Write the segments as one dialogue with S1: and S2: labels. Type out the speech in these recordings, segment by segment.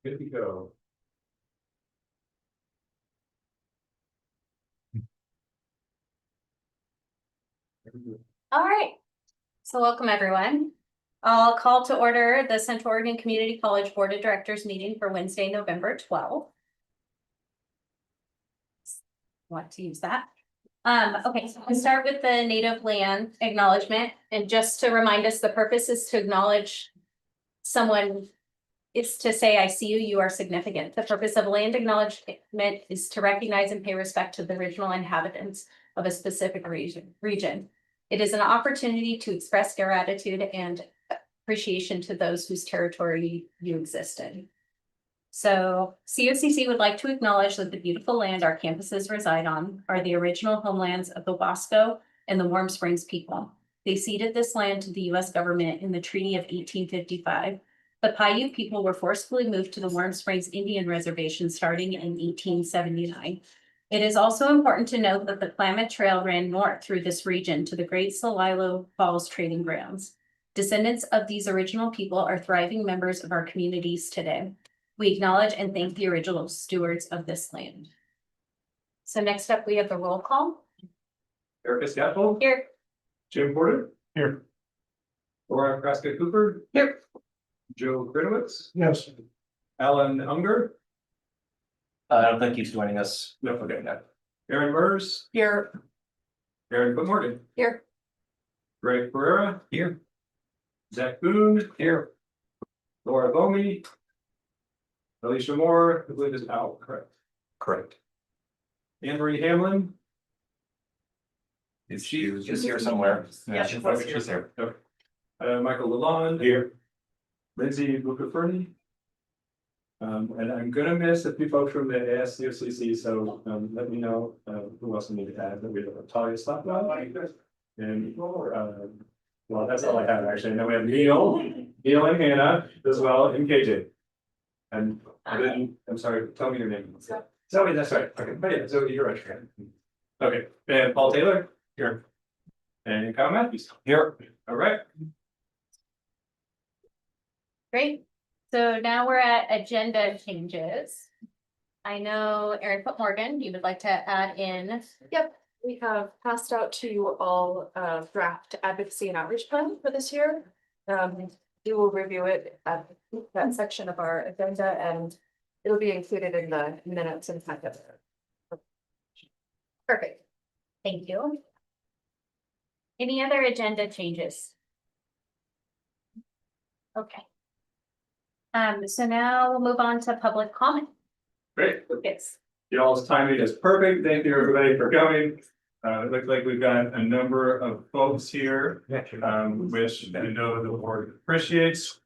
S1: Good to go.
S2: All right, so welcome everyone. I'll call to order the Central Oregon Community College Board of Directors meeting for Wednesday, November 12th. Want to use that. Okay, so we'll start with the native land acknowledgement, and just to remind us, the purpose is to acknowledge someone is to say, I see you, you are significant. The purpose of land acknowledgement is to recognize and pay respect to the original inhabitants of a specific region. It is an opportunity to express gratitude and appreciation to those whose territory you exist in. So COCC would like to acknowledge that the beautiful land our campuses reside on are the original homelands of the Wasco and the Warm Springs people. They ceded this land to the US government in the Treaty of 1855. The Paiute people were forcibly moved to the Warm Springs Indian Reservation starting in 1879. It is also important to note that the Klamath Trail ran north through this region to the Great Celilo Falls Trading Grounds. Descendants of these original people are thriving members of our communities today. We acknowledge and thank the original stewards of this land. So next up, we have the roll call.
S1: Erica Scatfold.
S2: Here.
S1: Jim Porter.
S3: Here.
S1: Laura Kraska Cooper.
S3: Here.
S1: Joe Grinowitz.
S3: Yes.
S1: Alan Unger.
S3: I don't think he's joining us.
S1: No, forget that. Aaron Murs.
S2: Here.
S1: Aaron Morgan.
S2: Here.
S1: Greg Pereira.
S3: Here.
S1: Zach Boone.
S3: Here.
S1: Laura Bomi. Alicia Moore, I believe is out, correct?
S3: Correct.
S1: Anne Marie Hamlin.
S3: Is she just here somewhere?
S2: Yeah,
S3: she's
S2: she's
S3: here.
S1: Michael Lalonde.
S3: Here.
S1: Lindsay Bucaferni. And I'm gonna miss a few folks from the ASCOCC, so let me know who else I need to add. That we have Talia Stockwell. And well, that's all I have actually. And then we have Neil and Hannah as well, and KJ. And then, I'm sorry, tell me your name. Zoe, that's right. Okay, but yeah, Zoe, you're right. Okay, and Paul Taylor. Here. And Kyle Matthews.
S3: Here.
S1: All right.
S2: Great. So now we're at agenda changes. I know Erin Morgan, you would like to add in.
S4: Yep, we have passed out to you all draft advocacy and outreach plan for this year. You will review it at that section of our agenda, and it'll be included in the minutes and packet.
S2: Perfect. Thank you. Any other agenda changes? Okay. So now we'll move on to public comment.
S1: Great.
S2: Yes.
S1: Y'all's timing is perfect. Thank you, everybody, for coming. It looks like we've got a number of folks here, which I know the board appreciates.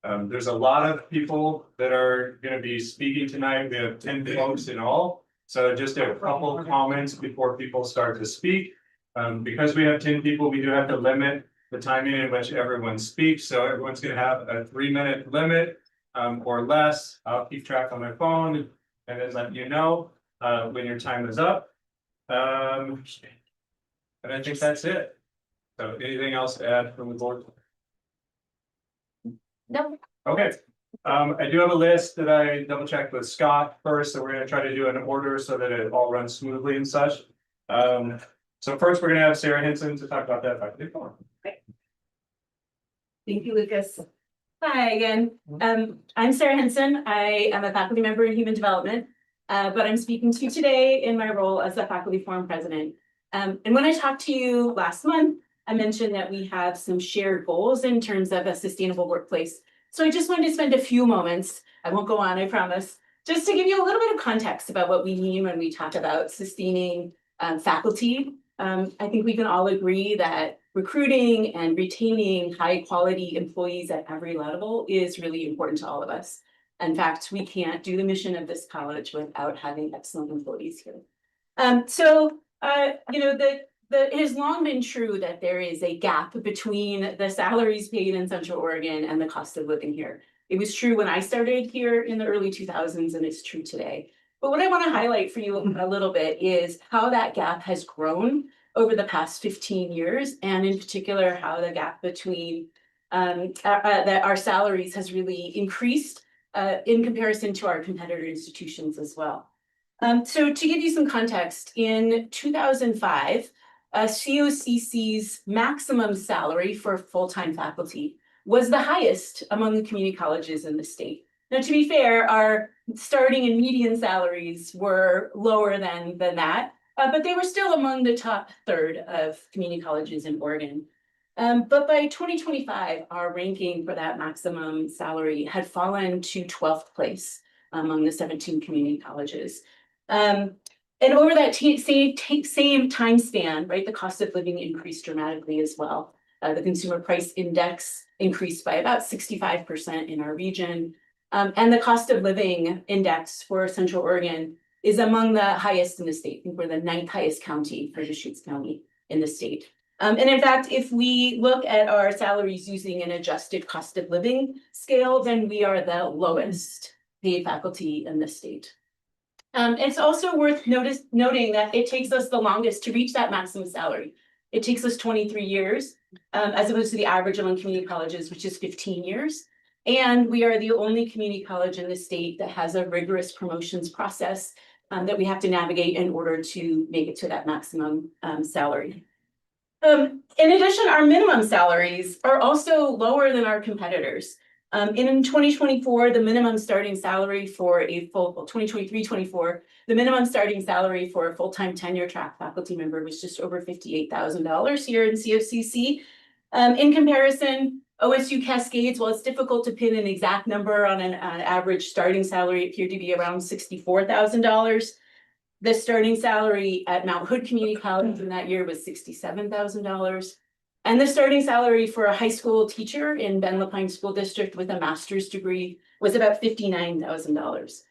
S1: There's a lot of people that are going to be speaking tonight. We have 10 folks in all. So just a couple of comments before people start to speak. Because we have 10 people, we do have to limit the timing in which everyone speaks. So everyone's going to have a 3-minute limit or less. I'll keep track on my phone and then let you know when your time is up. And I think that's it. So anything else to add from the board?
S2: No.
S1: Okay. I do have a list that I double checked with Scott first, so we're going to try to do an order so that it all runs smoothly and such. So first we're going to have Sarah Henson to talk about that faculty forum.
S5: Thank you, Lucas. Hi again. I'm Sarah Henson. I am a faculty member in human development, but I'm speaking to you today in my role as the faculty forum president. And when I talked to you last month, I mentioned that we have some shared goals in terms of a sustainable workplace. So I just wanted to spend a few moments, I won't go on, I promise, just to give you a little bit of context about what we mean when we talk about sustaining faculty. I think we can all agree that recruiting and retaining high quality employees at every level is really important to all of us. In fact, we can't do the mission of this college without having excellent employees here. You know, it has long been true that there is a gap between the salaries paid in Central Oregon and the cost of living here. It was true when I started here in the early 2000s, and it's true today. But what I want to highlight for you a little bit is how that gap has grown over the past 15 years, and in particular, how the gap between our salaries has really increased in comparison to our competitor institutions as well. So to give you some context, in 2005, COCC's maximum salary for full-time faculty was the highest among the community colleges in the state. Now, to be fair, our starting and median salaries were lower than that, but they were still among the top third of community colleges in Oregon. But by 2025, our ranking for that maximum salary had fallen to 12th place among the 17 community colleges. And over that same time span, right, the cost of living increased dramatically as well. The consumer price index increased by about 65% in our region. And the cost of living index for Central Oregon is among the highest in the state. I think we're the 9th highest county for Deschutes County in the state. And in fact, if we look at our salaries using an adjusted cost of living scale, then we are the lowest paid faculty in the state. It's also worth noting that it takes us the longest to reach that maximum salary. It takes us 23 years, as opposed to the average among community colleges, which is 15 years. And we are the only community college in the state that has a rigorous promotions process that we have to navigate in order to make it to that maximum salary. In addition, our minimum salaries are also lower than our competitors. In 2024, the minimum starting salary for a full, 2023-24, the minimum starting salary for a full-time tenure track faculty member was just over $58,000 here in COCC. In comparison, OSU Cascades, while it's difficult to pin an exact number on an average starting salary, appeared to be around $64,000. The starting salary at Mount Hood Community College in that year was $67,000. And the starting salary for a high school teacher in Ben Lapine School District with a master's degree was about $59,000.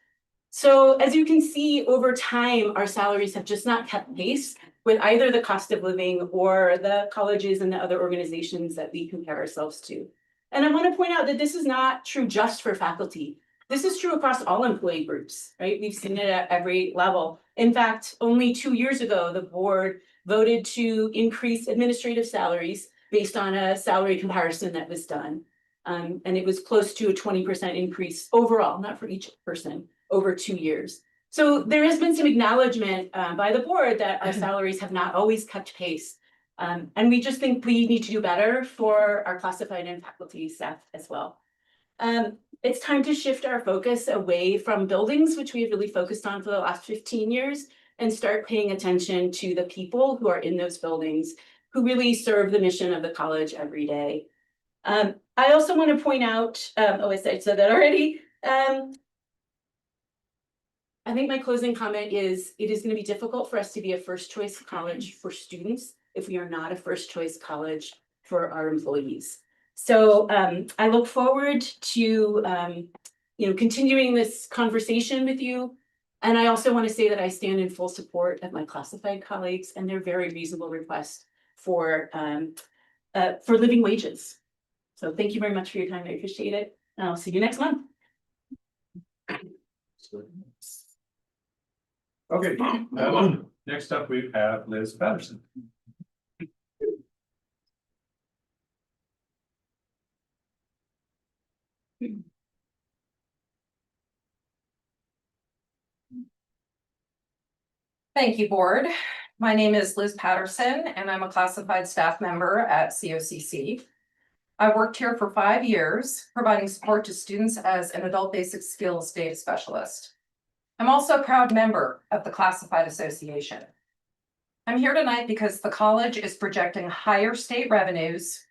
S5: So as you can see, over time, our salaries have just not kept pace with either the cost of living or the colleges and the other organizations that we compare ourselves to. And I want to point out that this is not true just for faculty. This is true across all employee groups, right? We've seen it at every level. In fact, only 2 years ago, the board voted to increase administrative salaries based on a salary comparison that was done. And it was close to a 20% increase overall, not for each person, over 2 years. So there has been some acknowledgement by the board that our salaries have not always kept pace. And we just think we need to do better for our classified and faculty staff as well. It's time to shift our focus away from buildings, which we have really focused on for the last 15 years, and start paying attention to the people who are in those buildings, who really serve the mission of the college every day. I also want to point out, I said that already. I think my closing comment is, it is going to be difficult for us to be a first choice college for students if we are not a first choice college for our employees. So I look forward to continuing this conversation with you. And I also want to say that I stand in full support of my classified colleagues and their very reasonable request for living wages. So thank you very much for your time. I appreciate it. And I'll see you next month.
S1: Okay, next up we have Liz Patterson.
S6: Thank you, board. My name is Liz Patterson, and I'm a classified staff member at COCC. I worked here for 5 years, providing support to students as an adult basic skills data specialist. I'm also a proud member of the Classified Association. I'm here tonight because the college is projecting higher state revenues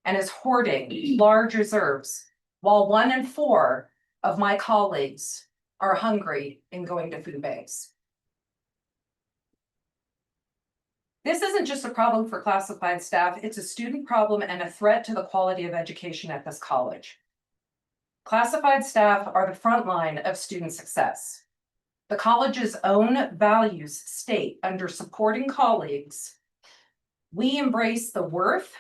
S6: and is hoarding large reserves, while 1 in 4 of my colleagues are hungry and going to food banks. This isn't just a problem for classified staff, it's a student problem and a threat to the quality of education at this college. Classified staff are the front line of student success. The college's own values state under supporting colleagues, we embrace the worth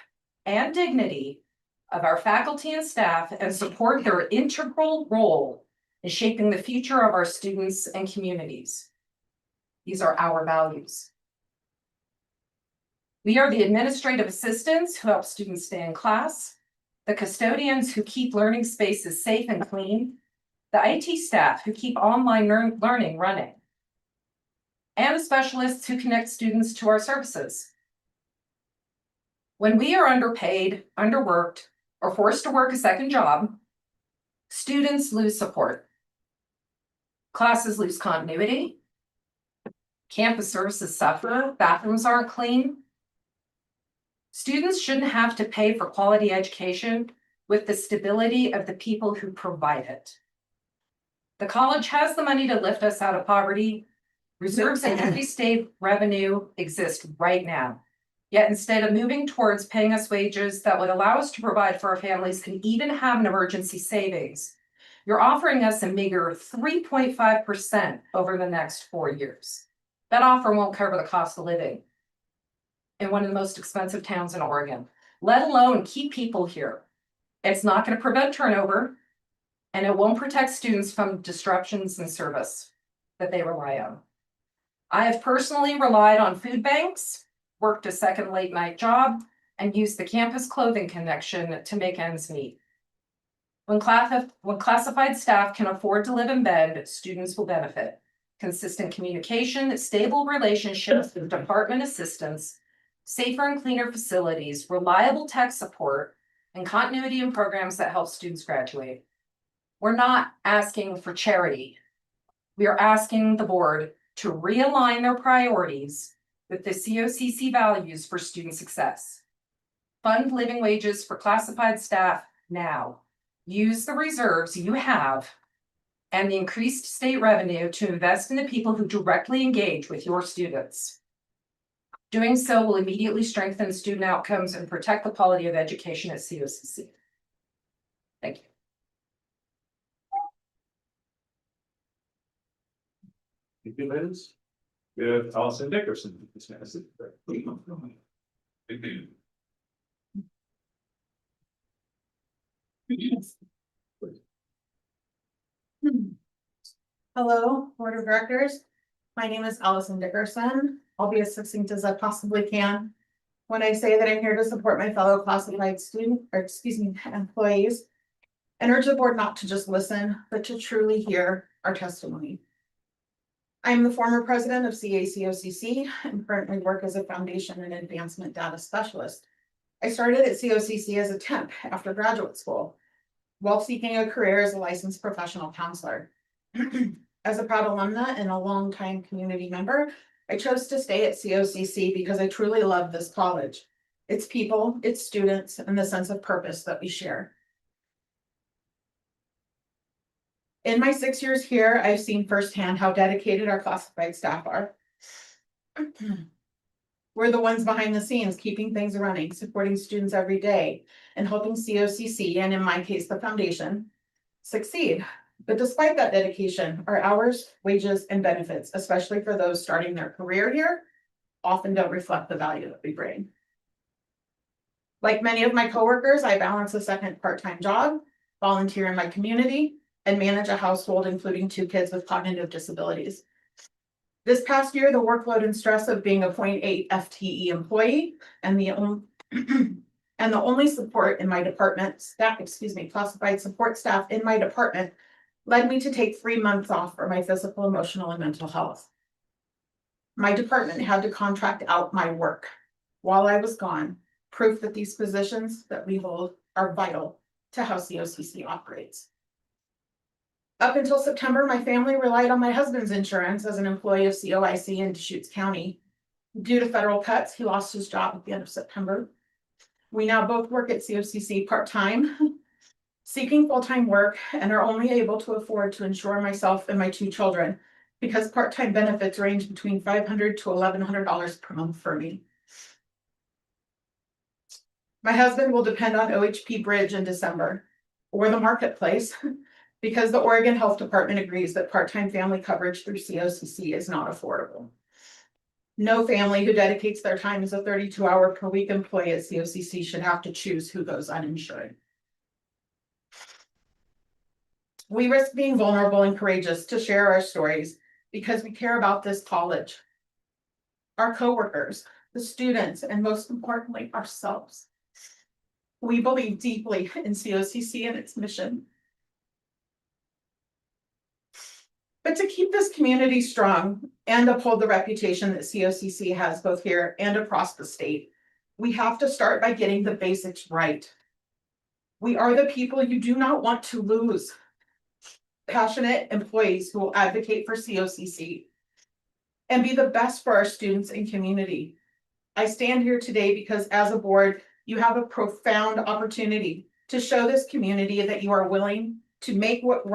S6: and dignity of our faculty and staff and support their integral role in shaping the future of our students and communities. These are our values. We are the administrative assistants who help students stay in class, the custodians who keep learning spaces safe and clean, the IT staff who keep online learning running, and the specialists who connect students to our services. When we are underpaid, underworked, or forced to work a second job, students lose support. Classes lose continuity. Campus services suffer, bathrooms aren't clean. Students shouldn't have to pay for quality education with the stability of the people who provide it. The college has the money to lift us out of poverty. Reserves and every state revenue exist right now. Yet instead of moving towards paying us wages that would allow us to provide for our families and even have an emergency savings, you're offering us a meager 3.5% over the next 4 years. That offer won't cover the cost of living in one of the most expensive towns in Oregon, let alone keep people here. It's not going to prevent turnover, and it won't protect students from disruptions in service that they rely on. I have personally relied on food banks, worked a second late night job, and used the campus clothing connection to make ends meet. When classified staff can afford to live in bed, students will benefit. Consistent communication, stable relationships with department assistants, safer and cleaner facilities, reliable tech support, and continuity in programs that help students graduate. We're not asking for charity. We are asking the board to realign their priorities with the COCC values for student success. Fund living wages for classified staff now. Use the reserves you have and the increased state revenue to invest in the people who directly engage with your students. Doing so will immediately strengthen student outcomes and protect the quality of education at COCC. Thank you.
S1: Thank you, Liz. We have Allison Dickerson.
S7: Hello, Board of Directors. My name is Allison Dickerson. I'll be as succinct as I possibly can. When I say that I'm here to support my fellow classified employees, and urge the board not to just listen, but to truly hear our testimony. I am the former president of COCC and currently work as a foundation and advancement data specialist. I started at COCC as a temp after graduate school, while seeking a career as a licensed professional counselor. As a proud alumna and a longtime community member, I chose to stay at COCC because I truly love this college, its people, its students, and the sense of purpose that we share. In my 6 years here, I've seen firsthand how dedicated our classified staff are. We're the ones behind the scenes, keeping things running, supporting students every day, and helping COCC, and in my case, the foundation, succeed. But despite that dedication, our hours, wages, and benefits, especially for those starting their career here, often don't reflect the value that we bring. Like many of my coworkers, I balance a second part-time job, volunteer in my community, and manage a household including 2 kids with cognitive disabilities. This past year, the workload and stress of being a 0.8 FTE employee and the only support in my department, classified support staff in my department, led me to take 3 months off for my physical, emotional, and mental health. My department had to contract out my work while I was gone, proof that these positions that we hold are vital to how COCC operates. Up until September, my family relied on my husband's insurance as an employee of COIC in Deschutes County. Due to federal cuts, he lost his job at the end of September. We now both work at COCC part-time, seeking full-time work, and are only able to afford to insure myself and my 2 children because part-time benefits range between $500 to $1,100 per month for me. My husband will depend on OHP Bridge in December or the marketplace because the Oregon Health Department agrees that part-time family coverage through COCC is not affordable. No family who dedicates their time as a 32-hour per week employee at COCC should have to choose who goes uninsured. We risk being vulnerable and courageous to share our stories because we care about this college, our coworkers, the students, and most importantly, ourselves. We believe deeply in COCC and its mission. But to keep this community strong and uphold the reputation that COCC has both here and across the state, we have to start by getting the basics right. We are the people you do not want to lose. Passionate employees who will advocate for COCC and be the best for our students and community. I stand here today because as a board, you have a profound opportunity to show this community that you are willing to make what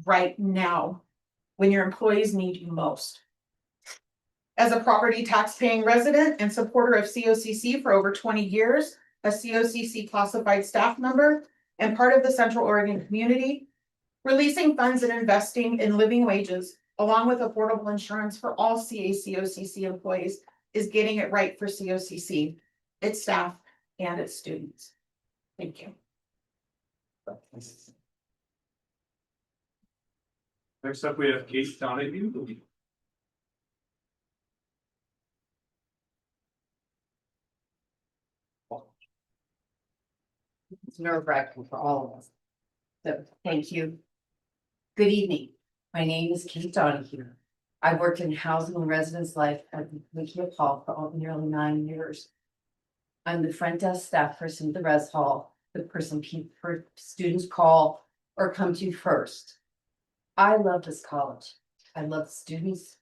S7: right now, when your employees need you most. As a property tax paying resident and supporter of COCC for over 20 years, a COCC classified staff member and part of the Central Oregon community, releasing funds and investing in living wages, along with affordable insurance for all CACOCC employees, is getting it right for COCC, its staff, and its students. Thank you.
S1: Next up, we have Kate Donahue.
S8: It's nerve-wracking for all of us. So, thank you. Good evening. My name is Kate Donahue. I worked in housing and residence life at Wikia Hall for nearly 9 years. I'm the front desk staff person at the res hall, the person students call or come to first. I love this college. I love the students.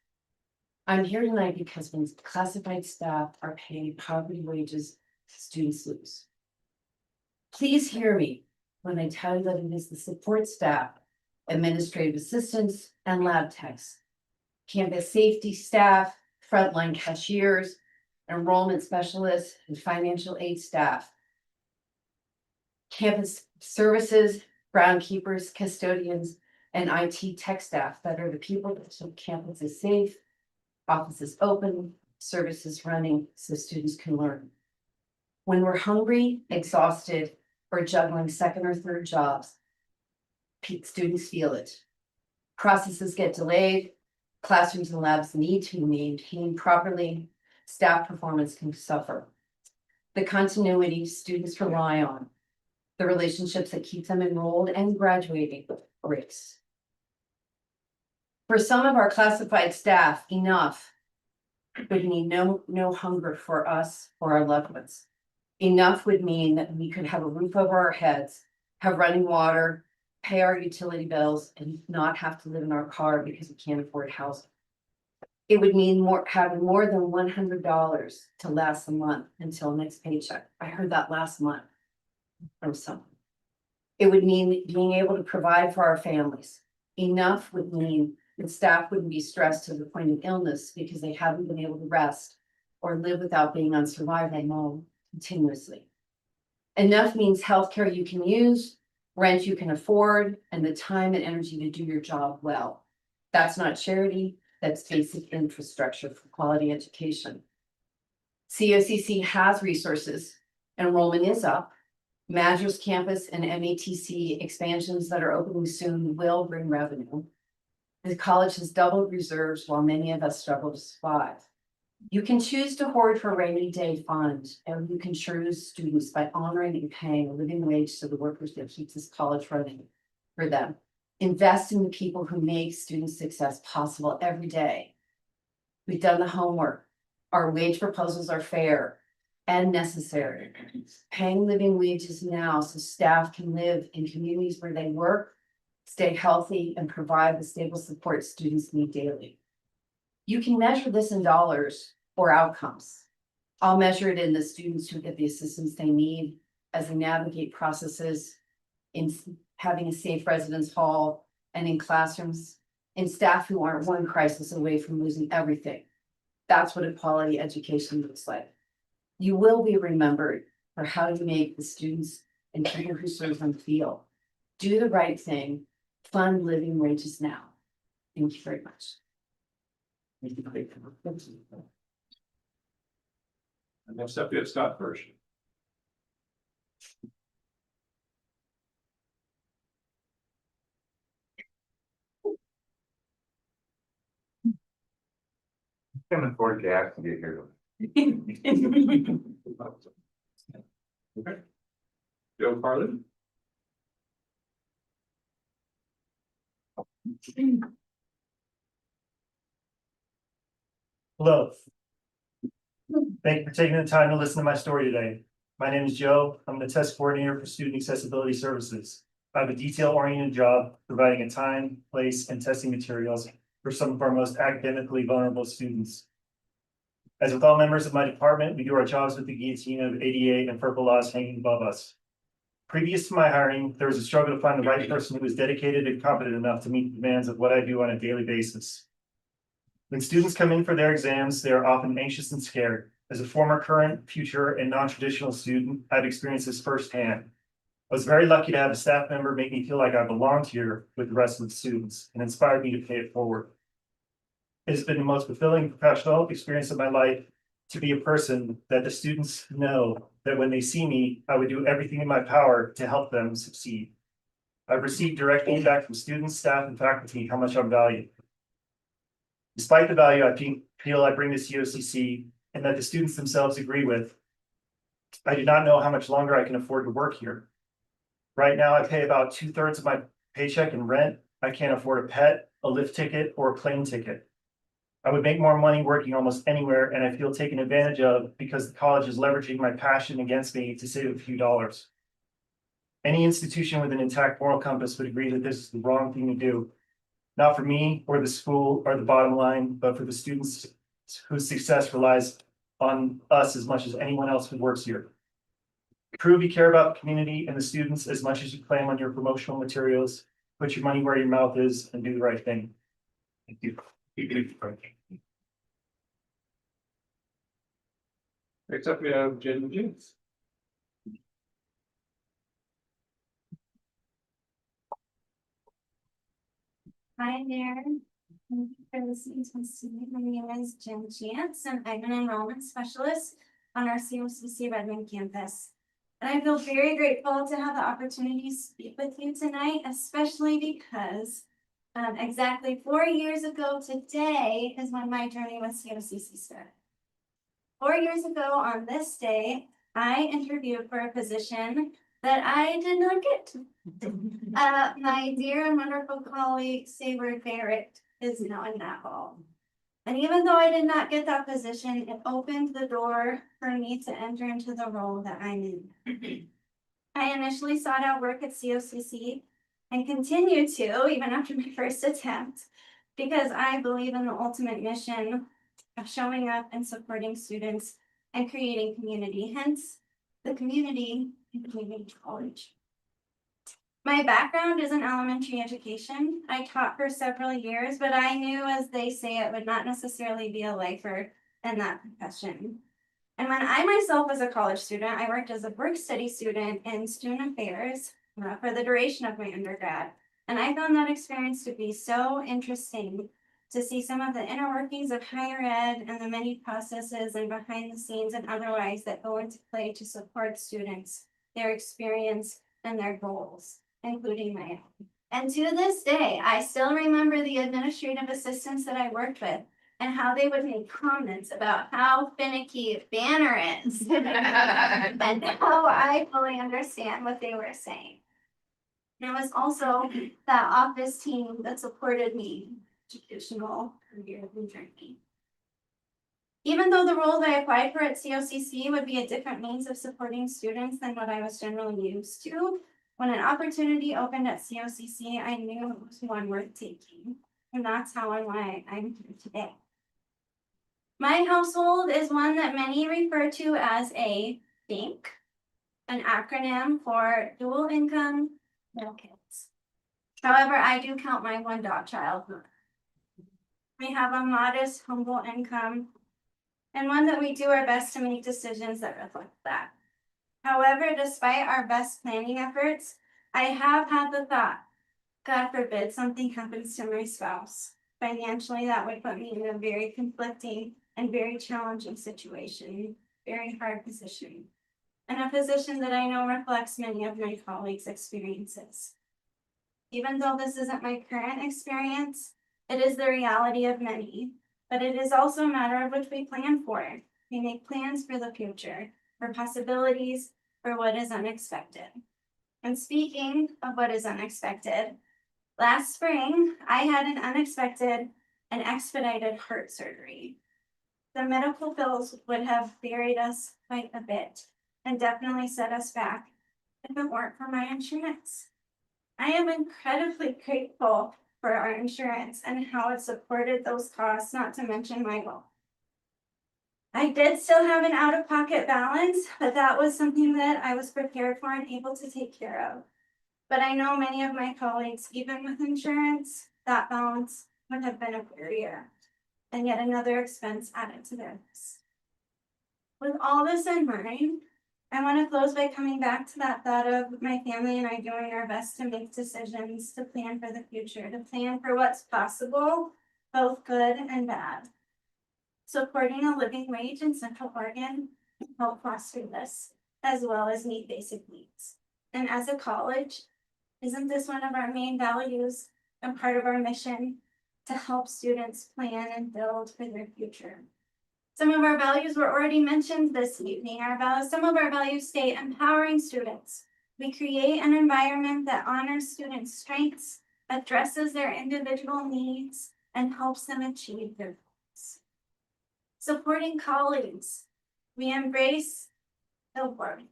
S8: I'm here tonight because when classified staff are paid poverty wages, students lose. Please hear me when I tell you that it is the support staff, administrative assistants, and lab techs, campus safety staff, frontline cashiers, enrollment specialists, and financial aid staff, campus services, groundkeepers, custodians, and IT tech staff that are the people that keep campuses safe, offices open, services running so students can learn. When we're hungry, exhausted, or juggling second or third jobs, students feel it. Processes get delayed, classrooms and labs need to be maintained properly, staff performance can suffer. The continuity students rely on, the relationships that keep them enrolled and graduating breaks. For some of our classified staff, enough would mean no hunger for us or our loved ones. Enough would mean that we could have a roof over our heads, have running water, pay our utility bills, and not have to live in our car because we can't afford housing. It would mean having more than $100 to last a month until next paycheck. I heard that last month from someone. It would mean being able to provide for our families. Enough would mean that staff wouldn't be stressed to the point of illness because they haven't been able to rest or live without being on survival mode continuously. Enough means healthcare you can use, rent you can afford, and the time and energy to do your job well. That's not charity, that's basic infrastructure for quality education. COCC has resources. Enrollment is up. Madras campus and MATC expansions that are opening soon will bring revenue. The college has doubled reserves while many of us struggle to survive. You can choose to hoard for rainy day fund, and you can choose students by honoring and paying a living wage to the workers that keeps this college running for them. Invest in the people who make student success possible every day. We've done the homework. Our wage proposals are fair and necessary. Paying living wages now so staff can live in communities where they work, stay healthy, and provide the stable support students need daily. You can measure this in dollars or outcomes. I'll measure it in the students who get the assistance they need as they navigate processes, in having a safe residence hall, and in classrooms, and staff who aren't one crisis away from losing everything. That's what a quality education looks like. You will be remembered for how you make the students and people who serve them feel. Do the right thing, fund living wages now. Thank you very much.
S1: Next up, we have Scott Hirsch.
S9: Can't afford gas to get here.
S1: Okay. Joe Carlin.
S10: Hello. Thank you for taking the time to listen to my story today. My name is Joe. I'm the test coordinator for Student Accessibility Services. I have a detail-oriented job providing a time, place, and testing materials for some of our most academically vulnerable students. As with all members of my department, we do our jobs with the guillotine of ADA and FERPA laws hanging above us. Previous to my hiring, there was a struggle to find the right person who was dedicated and competent enough to meet the demands of what I do on a daily basis. When students come in for their exams, they are often anxious and scared. As a former, current, future, and non-traditional student, I've experienced this firsthand. I was very lucky to have a staff member make me feel like I belonged here with the rest of the students and inspired me to pay it forward. It has been the most fulfilling professional experience of my life to be a person that the students know that when they see me, I would do everything in my power to help them succeed. I've received direct feedback from students, staff, and faculty how much I'm valued. Despite the value I feel I bring to COCC and that the students themselves agree with, I do not know how much longer I can afford to work here. Right now, I pay about 2/3 of my paycheck in rent. I can't afford a pet, a lift ticket, or a plane ticket. I would make more money working almost anywhere, and I feel taken advantage of because the college is leveraging my passion against me to save a few dollars. Any institution with an intact moral compass would agree that this is the wrong thing to do. Not for me or the school or the bottom line, but for the students whose success relies on us as much as anyone else who works here. Prove you care about the community and the students as much as you claim on your promotional materials. Put your money where your mouth is and do the right thing. Thank you.
S1: Next up, we have Jen James.
S11: Hi there. Thank you for listening to me. My name is Jen Chance and I'm an enrollment specialist on our COCC Redmond campus. And I feel very grateful to have the opportunity to speak with you tonight, especially because exactly 4 years ago today is when my journey with COCC started. 4 years ago on this day, I interviewed for a position that I did not get. My dear and wonderful colleague, Saber Barrett, is now in that role. And even though I did not get that position, it opened the door for me to enter into the role that I'm in. I initially sought out work at COCC and continue to, even after my first attempt, because I believe in the ultimate mission of showing up and supporting students and creating community, hence the community and community college. My background is in elementary education. I taught for several years, but I knew, as they say, it would not necessarily be a lifer in that profession. And when I myself was a college student, I worked as a work study student in student affairs for the duration of my undergrad. And I found that experience to be so interesting to see some of the inner workings of higher ed and the many processes and behind the scenes and otherwise that go into play to support students, their experience, and their goals, including my own. And to this day, I still remember the administrative assistants that I worked with and how they would make comments about how finicky Banner is. And how I fully understand what they were saying. And it was also that office team that supported me traditional career journey. Even though the role that I applied for at COCC would be a different means of supporting students than what I was generally used to, when an opportunity opened at COCC, I knew it was one worth taking. And that's how and why I'm here today. My household is one that many refer to as a DINK, an acronym for dual income, no kids. However, I do count my one dog child. We have a modest, humble income and one that we do our best to make decisions that reflect that. However, despite our best planning efforts, I have had the thought, God forbid something happens to my spouse. Financially, that would put me in a very conflicting and very challenging situation, very hard position, and a position that I know reflects many of my colleagues' experiences. Even though this isn't my current experience, it is the reality of many, but it is also a matter of which we plan for. We make plans for the future, for possibilities, for what is unexpected. And speaking of what is unexpected, last spring, I had an unexpected and expedited heart surgery. the medical bills would have buried us quite a bit and definitely set us back if it weren't for my insurance. I am incredibly grateful for our insurance and how it supported those costs, not to mention my health. I did still have an out-of-pocket balance, but that was something that I was prepared for and able to take care of. But I know many of my colleagues, even with insurance, that balance would have been a barrier and yet another expense added to their list. With all this in mind, I want to close by coming back to that thought of my family and I doing our best to make decisions, to plan for the future, to plan for what's possible, both good and bad. Supporting a living wage in Central Oregon help foster this, as well as meet basic needs. And as a college, isn't this one of our main values and part of our mission to help students plan and build for their future? Some of our values were already mentioned this evening. Some of our values state empowering students. We create an environment that honors students' strengths, addresses their individual needs, and helps them achieve their goals. Supporting colleagues. We embrace the worth.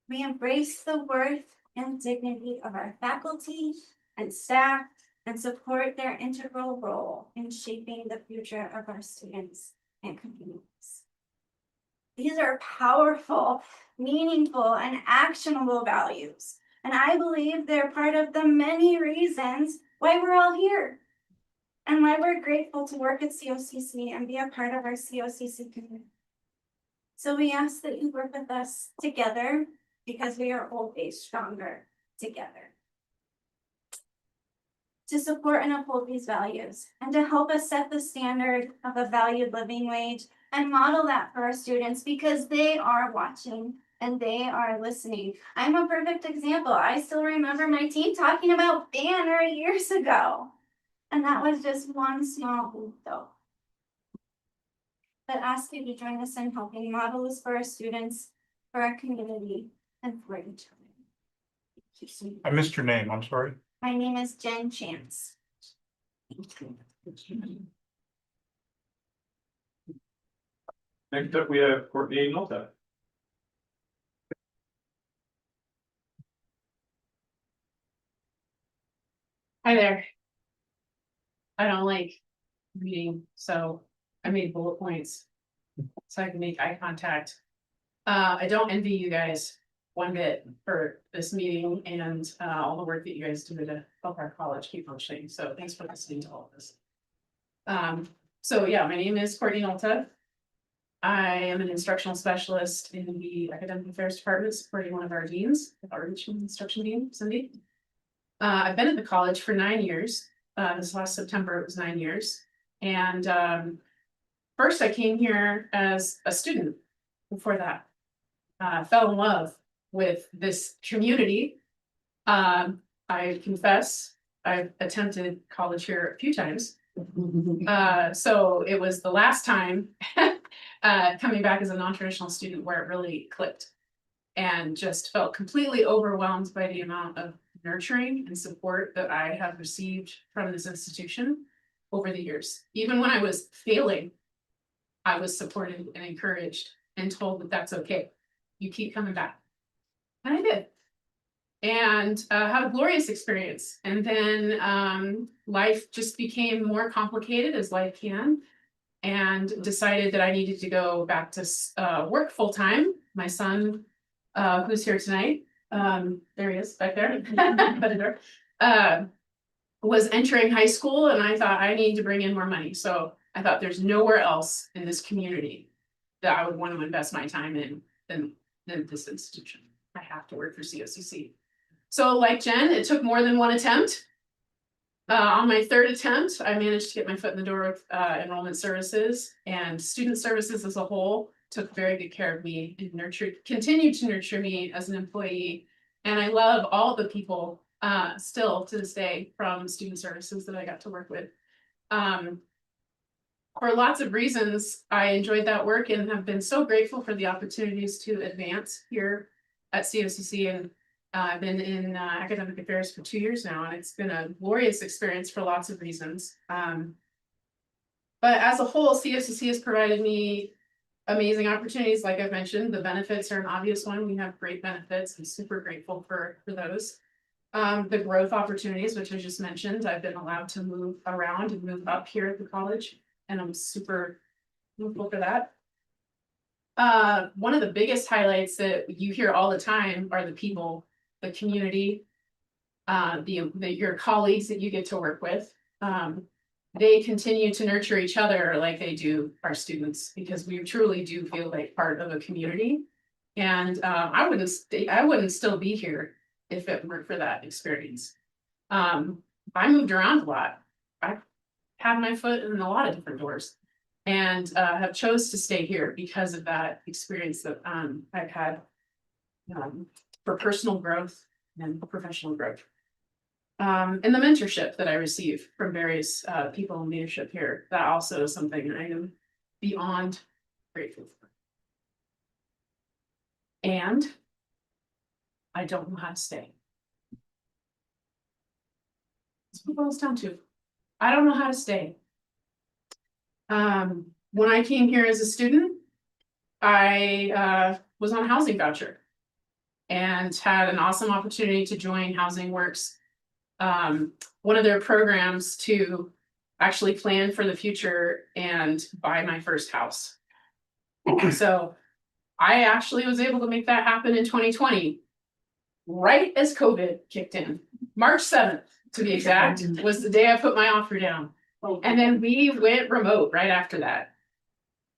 S11: We embrace the worth and dignity of our faculty and staff and support their integral role in shaping the future of our students and communities. These are powerful, meaningful, and actionable values, and I believe they're part of the many reasons why we're all here and why we're grateful to work at COCC and be a part of our COCC community. So we ask that you work with us together because we are always stronger together. To support and uphold these values and to help us set the standard of a valued living wage and model that for our students because they are watching and they are listening. I'm a perfect example. I still remember my team talking about Banner years ago. And that was just one small group though. But ask you to join us in helping model this for our students, for our community, and for each other.
S9: I missed your name, I'm sorry.
S11: My name is Jen Chance.
S1: Next up, we have Courtney Nolta.
S12: Hi there. I don't like reading, so I made bullet points so I can make eye contact. I don't envy you guys one bit for this meeting and all the work that you guys do to help our college keep functioning. So thanks for listening to all of this. So yeah, my name is Courtney Nolta. I am an instructional specialist in the academic affairs department, supporting one of our deans, our Richmond instruction dean, Cindy. I've been at the college for 9 years. This last September, it was 9 years. And first I came here as a student. Before that, fell in love with this community. I confess, I've attempted college here a few times. So it was the last time coming back as a non-traditional student where it really clicked and just felt completely overwhelmed by the amount of nurturing and support that I have received from this institution over the years. Even when I was failing, I was supported and encouraged and told that that's okay. You keep coming back. And I did. And had a glorious experience. And then life just became more complicated as life can, and decided that I needed to go back to work full time. My son, who's here tonight, there he is back there, was entering high school, and I thought I need to bring in more money. So I thought there's nowhere else in this community that I would want to invest my time in than this institution. I have to work for COCC. So like Jen, it took more than one attempt. On my third attempt, I managed to get my foot in the door with enrollment services, and student services as a whole took very good care of me and continued to nurture me as an employee. And I love all the people still to this day from student services that I got to work with. For lots of reasons, I enjoyed that work and have been so grateful for the opportunities to advance here at COCC. And I've been in academic affairs for 2 years now, and it's been a glorious experience for lots of reasons. But as a whole, COCC has provided me amazing opportunities. Like I've mentioned, the benefits are an obvious one. We have great benefits. I'm super grateful for those. The growth opportunities, which I just mentioned, I've been allowed to move around and move up here at the college, and I'm super grateful for that. One of the biggest highlights that you hear all the time are the people, the community, your colleagues that you get to work with. They continue to nurture each other like they do our students, because we truly do feel like part of a community. And I wouldn't still be here if it weren't for that experience. I moved around a lot. I had my foot in a lot of different doors, and have chose to stay here because of that experience that I've had for personal growth and professional growth. And the mentorship that I receive from various people in leadership here, that also is something I am beyond grateful for. And I don't know how to stay. That's what it boils down to. I don't know how to stay. When I came here as a student, I was on a housing voucher and had an awesome opportunity to join Housing Works, one of their programs to actually plan for the future and buy my first house. So I actually was able to make that happen in 2020, right as COVID kicked in. March 7th, to be exact, was the day I put my offer down. And then we went remote right after that.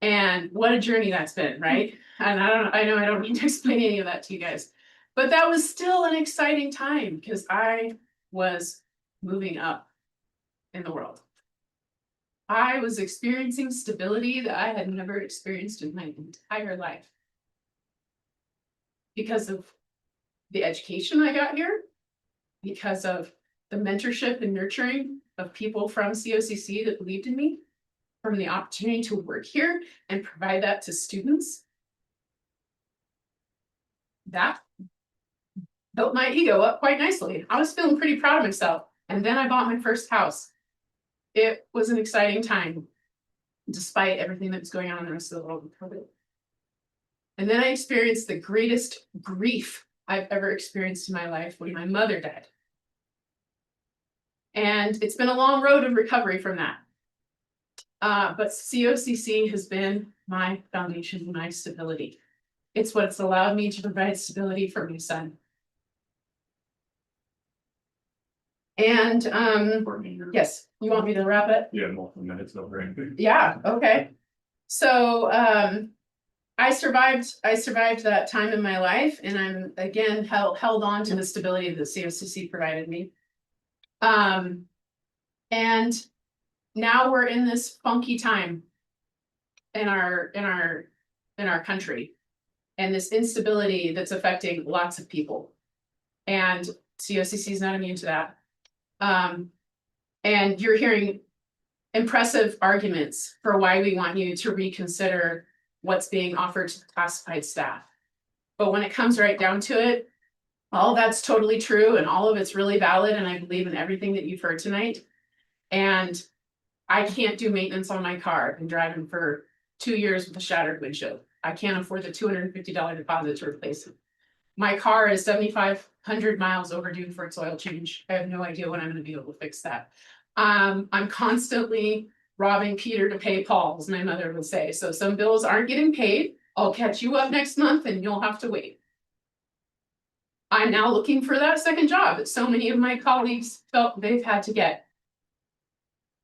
S12: And what a journey that's been, right? And I know I don't need to explain any of that to you guys, but that was still an exciting time because I was moving up in the world. I was experiencing stability that I had never experienced in my entire life because of the education I got here, because of the mentorship and nurturing of people from COCC that believed in me, from the opportunity to work here and provide that to students. That built my ego up quite nicely. I was feeling pretty proud of myself. And then I bought my first house. It was an exciting time, despite everything that was going on in the rest of the world with COVID. And then I experienced the greatest grief I've ever experienced in my life when my mother died. And it's been a long road of recovery from that. But COCC has been my foundation, my stability. It's what's allowed me to provide stability for my son. And yes, you want me to wrap it?
S1: Yeah, multiple minutes over.
S12: Yeah, okay. So I survived that time in my life, and I'm again held on to the stability that COCC provided me. And now we're in this funky time in our country, and this instability that's affecting lots of people. And COCC is not immune to that. And you're hearing impressive arguments for why we want you to reconsider what's being offered to the classified staff. But when it comes right down to it, all that's totally true and all of it's really valid, and I believe in everything that you've heard tonight. And I can't do maintenance on my car. I've been driving for 2 years with a shattered windshield. I can't afford the $250 deposit to replace it. My car is 7,500 miles overdue for its oil change. I have no idea when I'm going to be able to fix that. I'm constantly robbing Peter to pay Paul, as my mother would say. So some bills aren't getting paid. I'll catch you up next month and you'll have to wait. I'm now looking for that second job that so many of my colleagues felt they've had to get.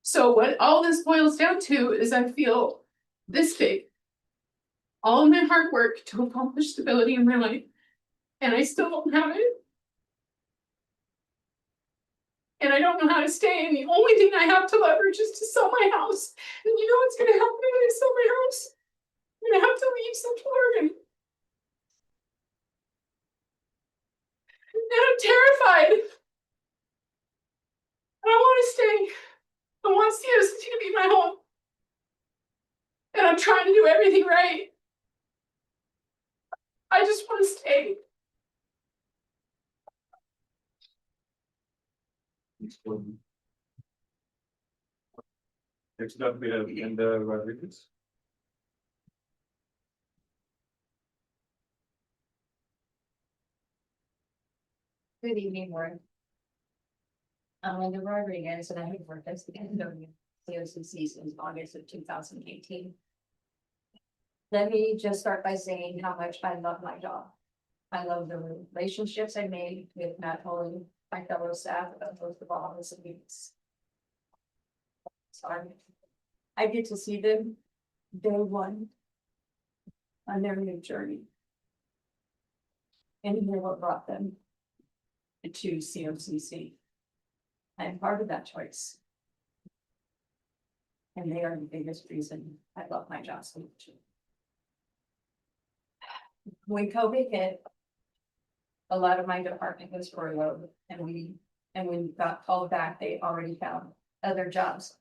S12: So what all this boils down to is I feel this big. All of my hard work to accomplish stability in my life, and I still don't have it. And I don't know how to stay, and the only thing I have to leverage is to sell my house. And you know what's gonna happen when I sell my house? I'm gonna have to leave Central Oregon. And I'm terrified. And I want to stay. I want COCC to be my home. And I'm trying to do everything right. I just want to stay.
S1: Next up, we have Linda Rodriguez.
S13: Good evening, Warren. I'm Linda Rodriguez, and I have worked as the COCC since August of 2018. Let me just start by saying how much I love my job. I love the relationships I made with not only my fellow staff, but most of all the students. So I get to see them day one on their new journey. And hear what brought them to COCC. I'm part of that choice. And they are the biggest reason I love my job so much. When COVID hit, a lot of my department was furloughed, and when we got called back, they already found other jobs.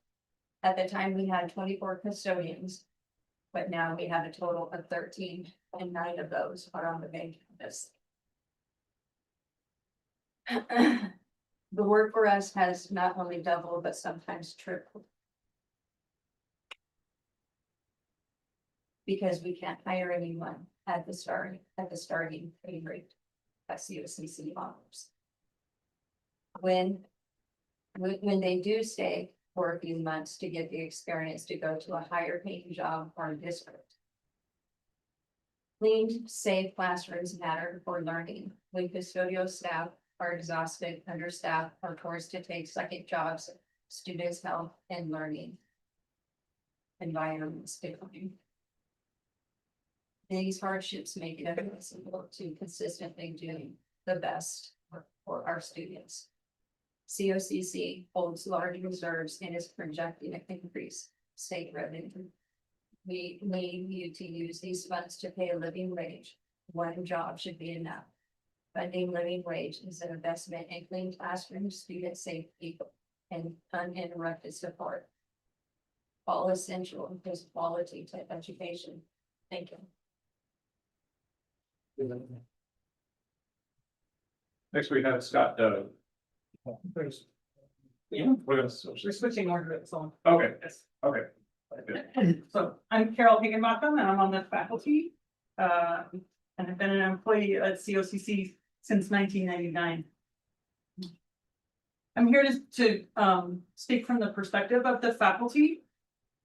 S13: At the time, we had 24 custodians, but now we have a total of 13, and 9 of those are on the main campus. The work for us has not only doubled, but sometimes tripled. Because we can't hire anyone at the starting pay rate that COCC offers. When they do stay for a few months to get the experience to go to a higher paying job or district. Clean, safe classrooms matter for learning. When custodial staff are exhausted, understaffed, or forced to take second jobs, students' health and learning environments decline. These hardships make it impossible to consistently do the best for our students. COCC holds large reserves and is projecting an increase state revenue. We need you to use these funds to pay a living wage. One job should be enough. Funding living wage is an investment in clean classrooms, student safety, and uninterrupted support. All essential is quality to education. Thank you.
S1: Next, we have Scott Dove. Yeah, we're
S14: switching order, so.
S1: okay,
S14: Yes.
S1: okay.
S14: So I'm Carol Higginbotham and I'm on the faculty. And I've been an employee at COCC since 1999. I'm here to speak from the perspective of the faculty.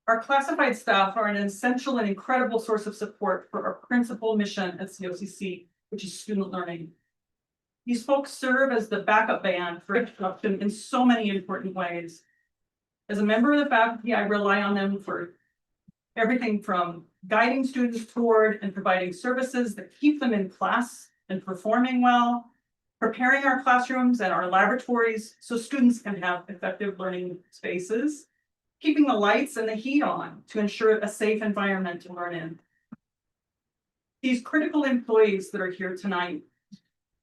S14: Our classified staff are an essential and incredible source of support for our principal mission at COCC, which is student learning. These folks serve as the backup band for instruction in so many important ways. As a member of the faculty, I rely on them for everything from guiding students toward and providing services that keep them in class and performing well, preparing our classrooms and our laboratories so students can have effective learning spaces, keeping the lights and the heat on to ensure a safe environment to learn in. These critical employees that are here tonight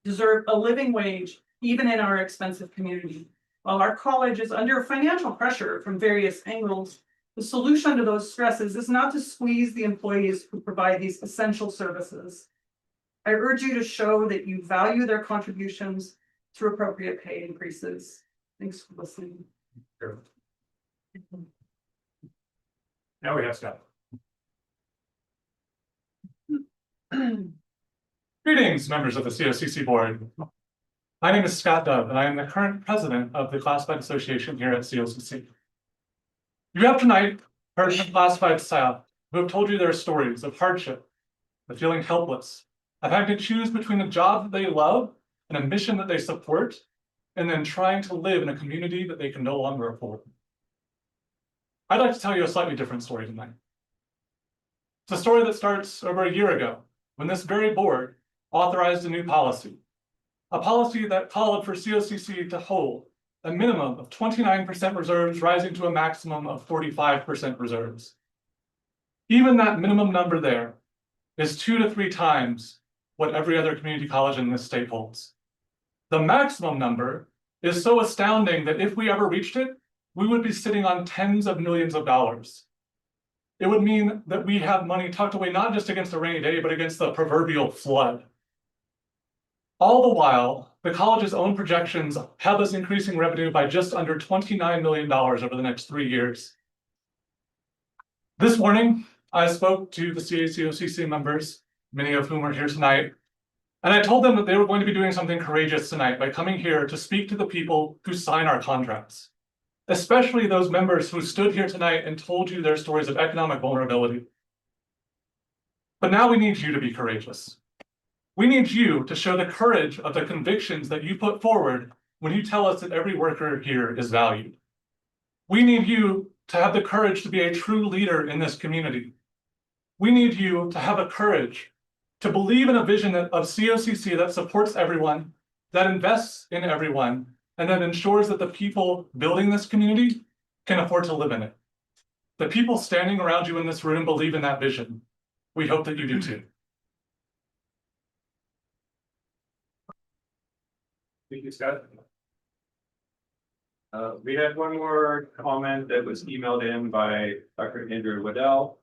S14: deserve a living wage, even in our expensive community. While our college is under financial pressure from various angles, the solution to those stresses is not to squeeze the employees who provide these essential services. I urge you to show that you value their contributions through appropriate pay increases. Thanks for listening.
S1: Sure. Now we have Scott. Greetings, members of the COCC board. My name is Scott Dove, and I am the current president of the Classified Association here at COCC. You have tonight heard from classified staff who have told you their stories of hardship, of feeling helpless, of having to choose between a job that they love and a mission that they support, and then trying to live in a community that they can no longer afford. I'd like to tell you a slightly different story tonight. It's a story that starts over a year ago, when this very board authorized a new policy, a policy that called for COCC to hold a minimum of 29% reserves rising to a maximum of 45% reserves. Even that minimum number there is 2 to 3 times what every other community college in this state holds. The maximum number is so astounding that if we ever reached it, we would be sitting on tens of millions of dollars. It would mean that we have money tucked away not just against a rainy day, but against the proverbial flood. All the while, the college's own projections have us increasing revenue by just under $29 million over the next 3 years.
S15: This morning, I spoke to the COCC members, many of whom are here tonight, and I told them that they were going to be doing something courageous tonight by coming here to speak to the people who sign our contracts, especially those members who stood here tonight and told you their stories of economic vulnerability. But now we need you to be courageous. We need you to show the courage of the convictions that you put forward when you tell us that every worker here is valued. We need you to have the courage to be a true leader in this community. We need you to have a courage to believe in a vision of COCC that supports everyone, that invests in everyone, and that ensures that the people building this community can afford to live in it. The people standing around you in this room believe in that vision. We hope that you do too.
S1: Thank you, Scott. We had one more comment that was emailed in by Dr. Andrea Waddell.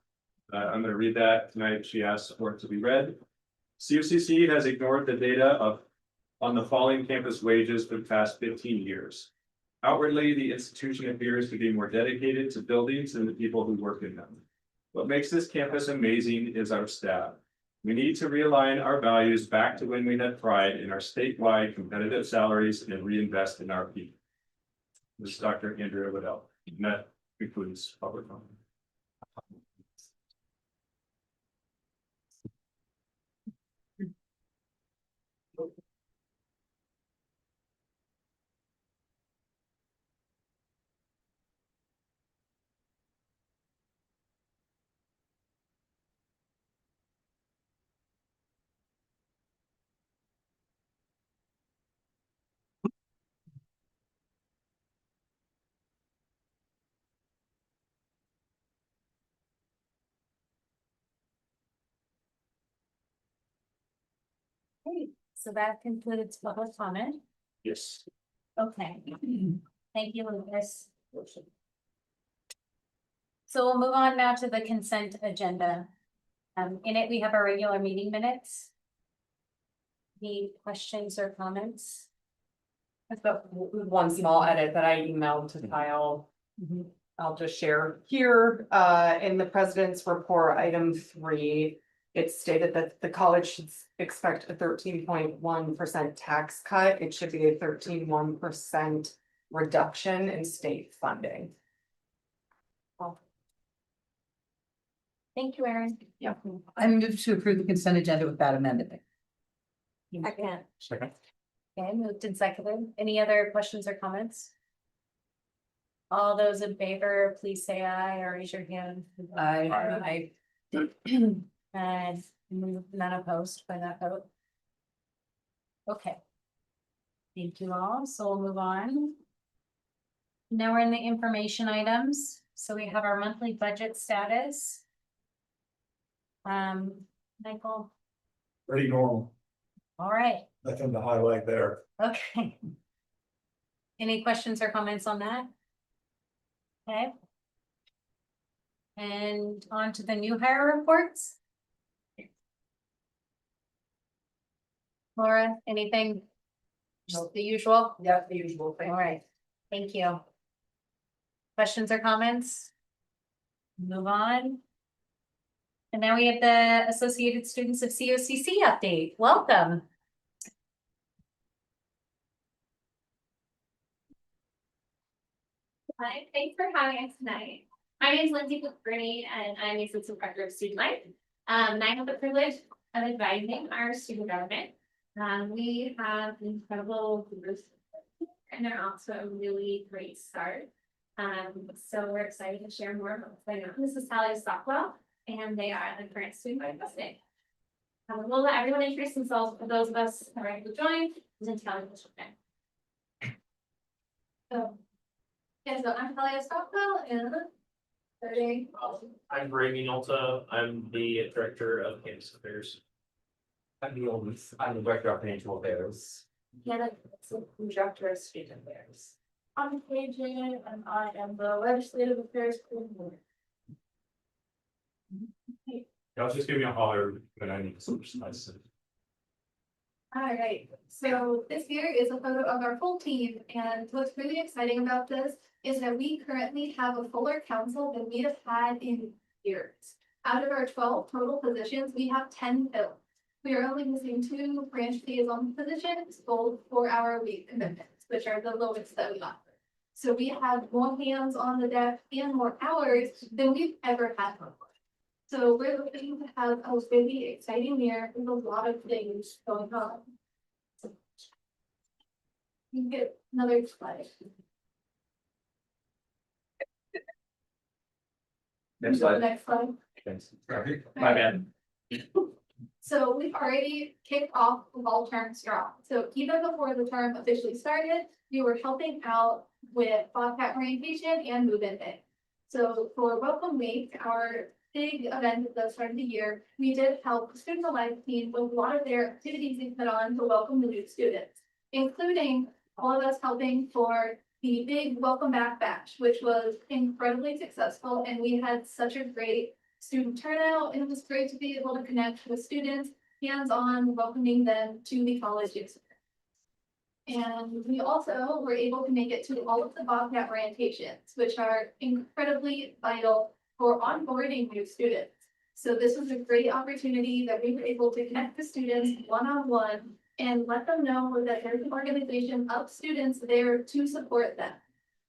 S1: I'm going to read that tonight. She asked for it to be read. COCC has ignored the data on the falling campus wages for the past 15 years. Outwardly, the institution appears to be more dedicated to buildings than the people who work in them. What makes this campus amazing is our staff. We need to realign our values back to when we had pride in our statewide competitive salaries and reinvest in our people. This is Dr. Andrea Waddell. And that concludes public comment.
S2: Great. So that concludes public comment.
S1: Yes.
S2: Okay. Thank you, Lucas. So we'll move on now to the consent agenda. In it, we have our regular meeting minutes. Any questions or comments?
S6: I've got one small edit that I emailed to Kyle. I'll just share here, in the president's report, item 3. It's stated that the college should expect a 13.1% tax cut. It should be a 13.1% reduction in state funding.
S2: Thank you, Erin.
S8: Yeah, I move to approve the consent agenda with that amendment.
S1: Second.
S2: Okay, moved and seconded. Any other questions or comments? All those in favor, please say aye or raise your hand.
S8: Aye.
S2: And none opposed by that vote. Okay. Thank you all. So we'll move on. Now we're in the information items. So we have our monthly budget status. Michael,
S10: Pretty normal.
S2: all right,
S10: Nothing to highlight there.
S2: okay. Any questions or comments on that? Okay. And on to the new hire reports. Laura, anything? Just the usual?
S6: Yeah, the usual thing.
S2: All right, thank you. Questions or comments? Move on. And now we have the Associated Students of COCC update. Welcome.
S11: Hi, thanks for having us tonight. My name is Lindsay Gurney and I'm the Assistant Director of Student Life. And I have the privilege of advising our student government. We have incredible groups and they're also a really great start. So we're excited to share more about what's going on. This is Sally Stockwell and they are the current student vice president. We'll let everyone introduce themselves for those of us that are ready to join and tell you. So, yeah, so I'm Sally Stockwell and
S3: I'm Brady Nolta. I'm the director of campus affairs.
S9: I'm the director of financial affairs.
S11: yeah, that's the director of student affairs. I'm KJ and I am the legislative affairs coordinator.
S1: Y'all just give me a holler when I need to switch slides.
S11: All right, so this here is a photo of our full team, and what's really exciting about this is that we currently have a fuller council than we have had in years. Out of our 12 total positions, we have 10 filled. We are only missing 2 branch liaison positions, both 4-hour-a-week commitments, which are the lowest that we offer. So we have more hands on the deck and more hours than we've ever had before. So we're looking to have a really exciting year with a lot of things going on. You can get another slide.
S1: Next slide.
S11: Next slide.
S1: My bad.
S11: So we've already kicked off the fall term strong. So even before the term officially started, we were helping out with Bobcat orientation and move-in day. So for Welcome Week, our big event at the start of the year, we did help the Student Alive team with a lot of their activities they put on to welcome the new students, including all of us helping for the big welcome back bash, which was incredibly successful. And we had such a great student turnout, and it was great to be able to connect with students, hands-on, welcoming them to the college experience. And we also were able to make it to all of the Bobcat orientations, which are incredibly vital for onboarding new students. So this was a great opportunity that we were able to connect the students one-on-one and let them know that there's an organization of students there to support them.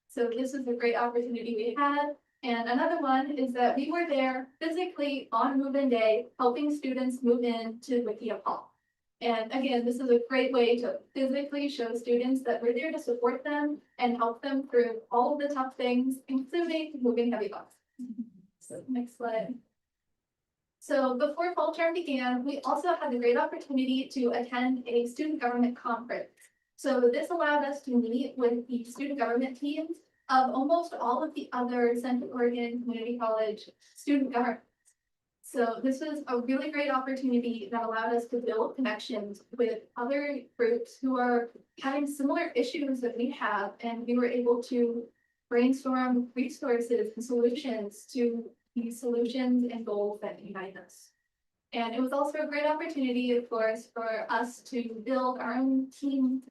S11: So this is a great opportunity we had. And another one is that we were there physically on move-in day, helping students move in to Wikia Hall. And again, this is a great way to physically show students that we're there to support them and help them through all of the tough things, including moving heavy boxes. So next slide. So before fall term began, we also had the great opportunity to attend a student government conference. So this allowed us to meet with the student government teams of almost all of the other Central Oregon Community College student governments. So this was a really great opportunity that allowed us to build connections with other groups who are having similar issues that we have, and we were able to brainstorm resources and solutions to these solutions and goals that unite us. And it was also a great opportunity, of course, for us to build our own team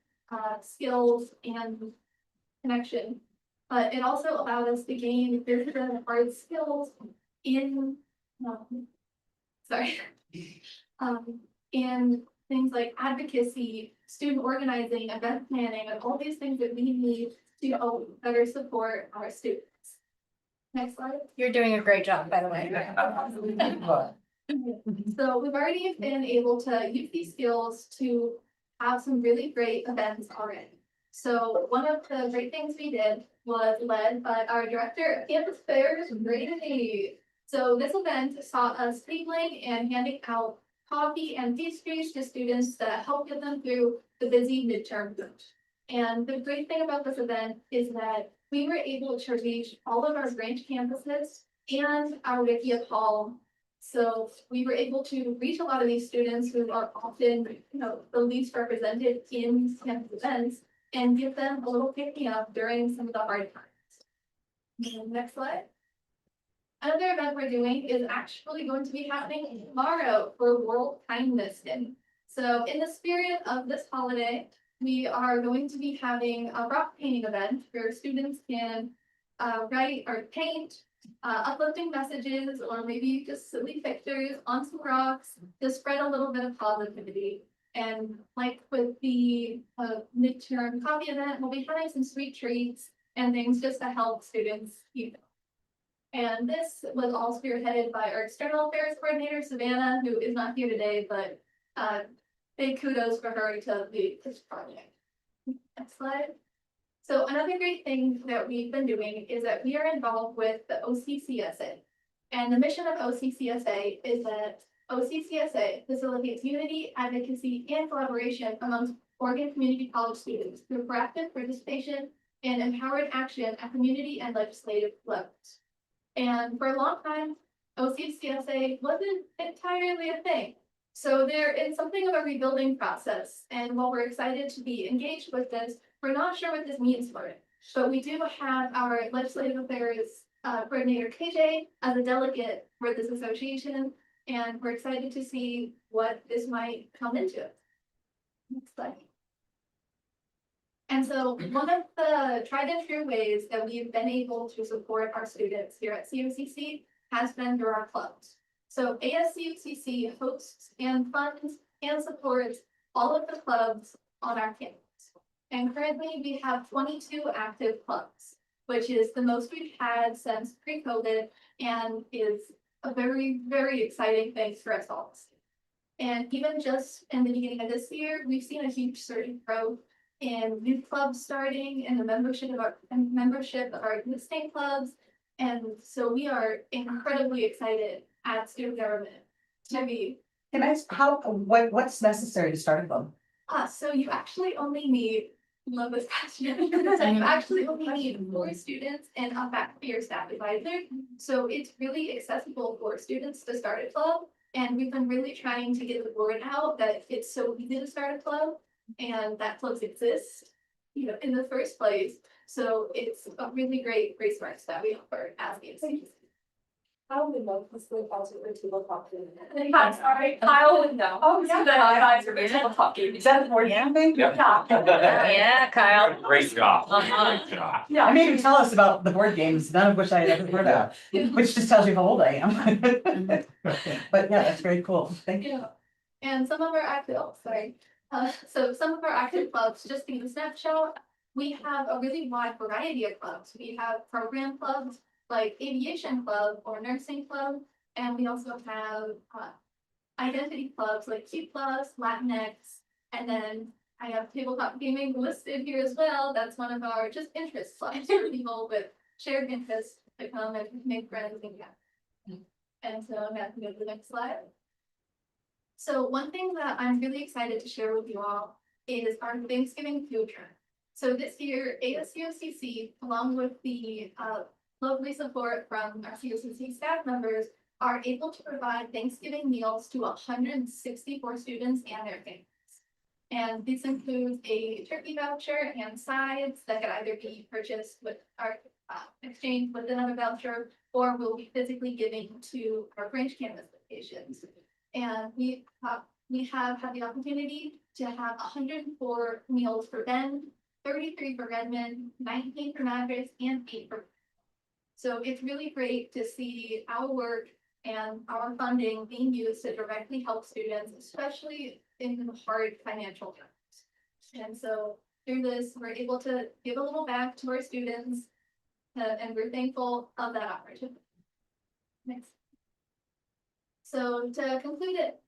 S11: skills and connection. But it also allowed us to gain business and art skills in in things like advocacy, student organizing, event planning, and all these things that we need to better support our students. Next slide.
S2: You're doing a great job, by the way.
S11: So we've already been able to use these skills to have some really great events already. So one of the great things we did was led by our director of campus affairs, Brady. So this event saw us tabling and handing out coffee and pastries to students to help get them through the busy midterm push. And the great thing about this event is that we were able to reach all of our branch campuses and our Wikia Hall. So we were able to reach a lot of these students who are often, the least represented in campus events and give them a little picking up during some of the hard times. And next slide. Another event we're doing is actually going to be happening tomorrow for World Kindness Day. So in the spirit of this holiday, we are going to be having a rock painting event where students can write or paint uplifting messages or maybe just silly pictures on some rocks to spread a little bit of positivity. And like with the midterm coffee event, we'll be having some sweet treats and things just to help students, And this was all spearheaded by our external affairs coordinator, Savannah, who is not here today, but big kudos for her to lead this project. Next slide. So another great thing that we've been doing is that we are involved with the OCCSA. And the mission of OCCSA is that OCCSA facilitates unity, advocacy, and collaboration amongst Oregon Community College students through proactive participation and empowered action at community and legislative levels. And for a long time, OCCSA wasn't entirely a thing. So there is something of a rebuilding process. And while we're excited to be engaged with this, we're not sure what this means for it. But we do have our legislative affairs coordinator, KJ, as a delegate for this association. And we're excited to see what this might come into. Next slide. And so one of the tried and true ways that we've been able to support our students here at COCC has been through our clubs. So ASCUCC hosts and funds and supports all of the clubs on our campus. And currently we have 22 active clubs, which is the most we've had since pre-COVID and is a very, very exciting thing for us all. And even just in the beginning of this year, we've seen a huge surge in growth in new clubs starting and the membership of our existing clubs. And so we are incredibly excited at student government to be.
S7: Can I ask what's necessary to start a club?
S11: So you actually only need, love this question, so you actually only need 4 students and a faculty or staff advisor. So it's really accessible for students to start a club. And we've been really trying to get the word out that it's so easy to start a club and that clubs exist, in the first place. So it's a really great resource that we offer as the ASCUCC.
S4: How would know this would also be table talking?
S11: I'm sorry, Kyle would know.
S4: Oh, yeah.
S11: The advisor for table talking.
S7: Is that the board game thing?
S2: Yeah, Kyle.
S9: Great job.
S2: Uh-huh.
S9: Great job.
S7: Yeah, I made him tell us about the board games, none of which I had ever heard of, which just tells you how old I am. But yeah, that's very cool. Thank you.
S11: Yeah, and some of our active, so some of our active clubs, just to give a snapshot, we have a really wide variety of clubs. We have program clubs like aviation club or nursing club, and we also have identity clubs like Q Plus, Latinx, and then I have tabletop gaming listed here as well. That's one of our just interest clubs for people with shared interests to come and make friends and yeah. And so I'm going to go to the next slide. So one thing that I'm really excited to share with you all is our Thanksgiving food trip. So this year, ASCUCC, along with the lovely support from our COCC staff members, are able to provide Thanksgiving meals to 164 students and their families. And this includes a turkey voucher and sides that can either be purchased with our exchange with another voucher, or will be physically giving to our branch campus locations. And we have had the opportunity to have 104 meals for Ben, 33 for Redmond, 19 for Madras, and 8 for. So it's really great to see our work and our funding being used to directly help students, especially in hard financial times. And so through this, we're able to give a little back to our students, and we're thankful of that opportunity. Next. So to conclude it,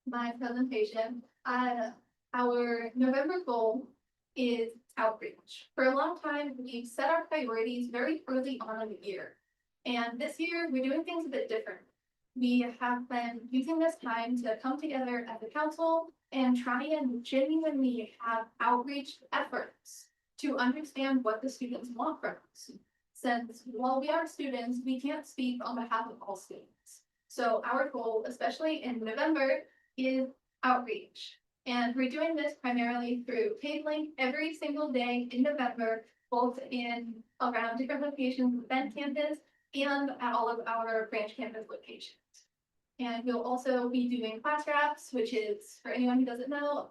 S11: my presentation, our November goal is outreach. For a long time, we've set our priorities very early on in the year. And this year, we're doing things a bit different. We have been using this time to come together as a council and try and genuinely have outreach efforts to understand what the students want from us. Since while we are students, we can't speak on behalf of all students. So our goal, especially in November, is outreach. And we're doing this primarily through tabling every single day in November, both in around different locations within campus and at all of our branch campus locations. And we'll also be doing class wraps, which is, for anyone who doesn't know,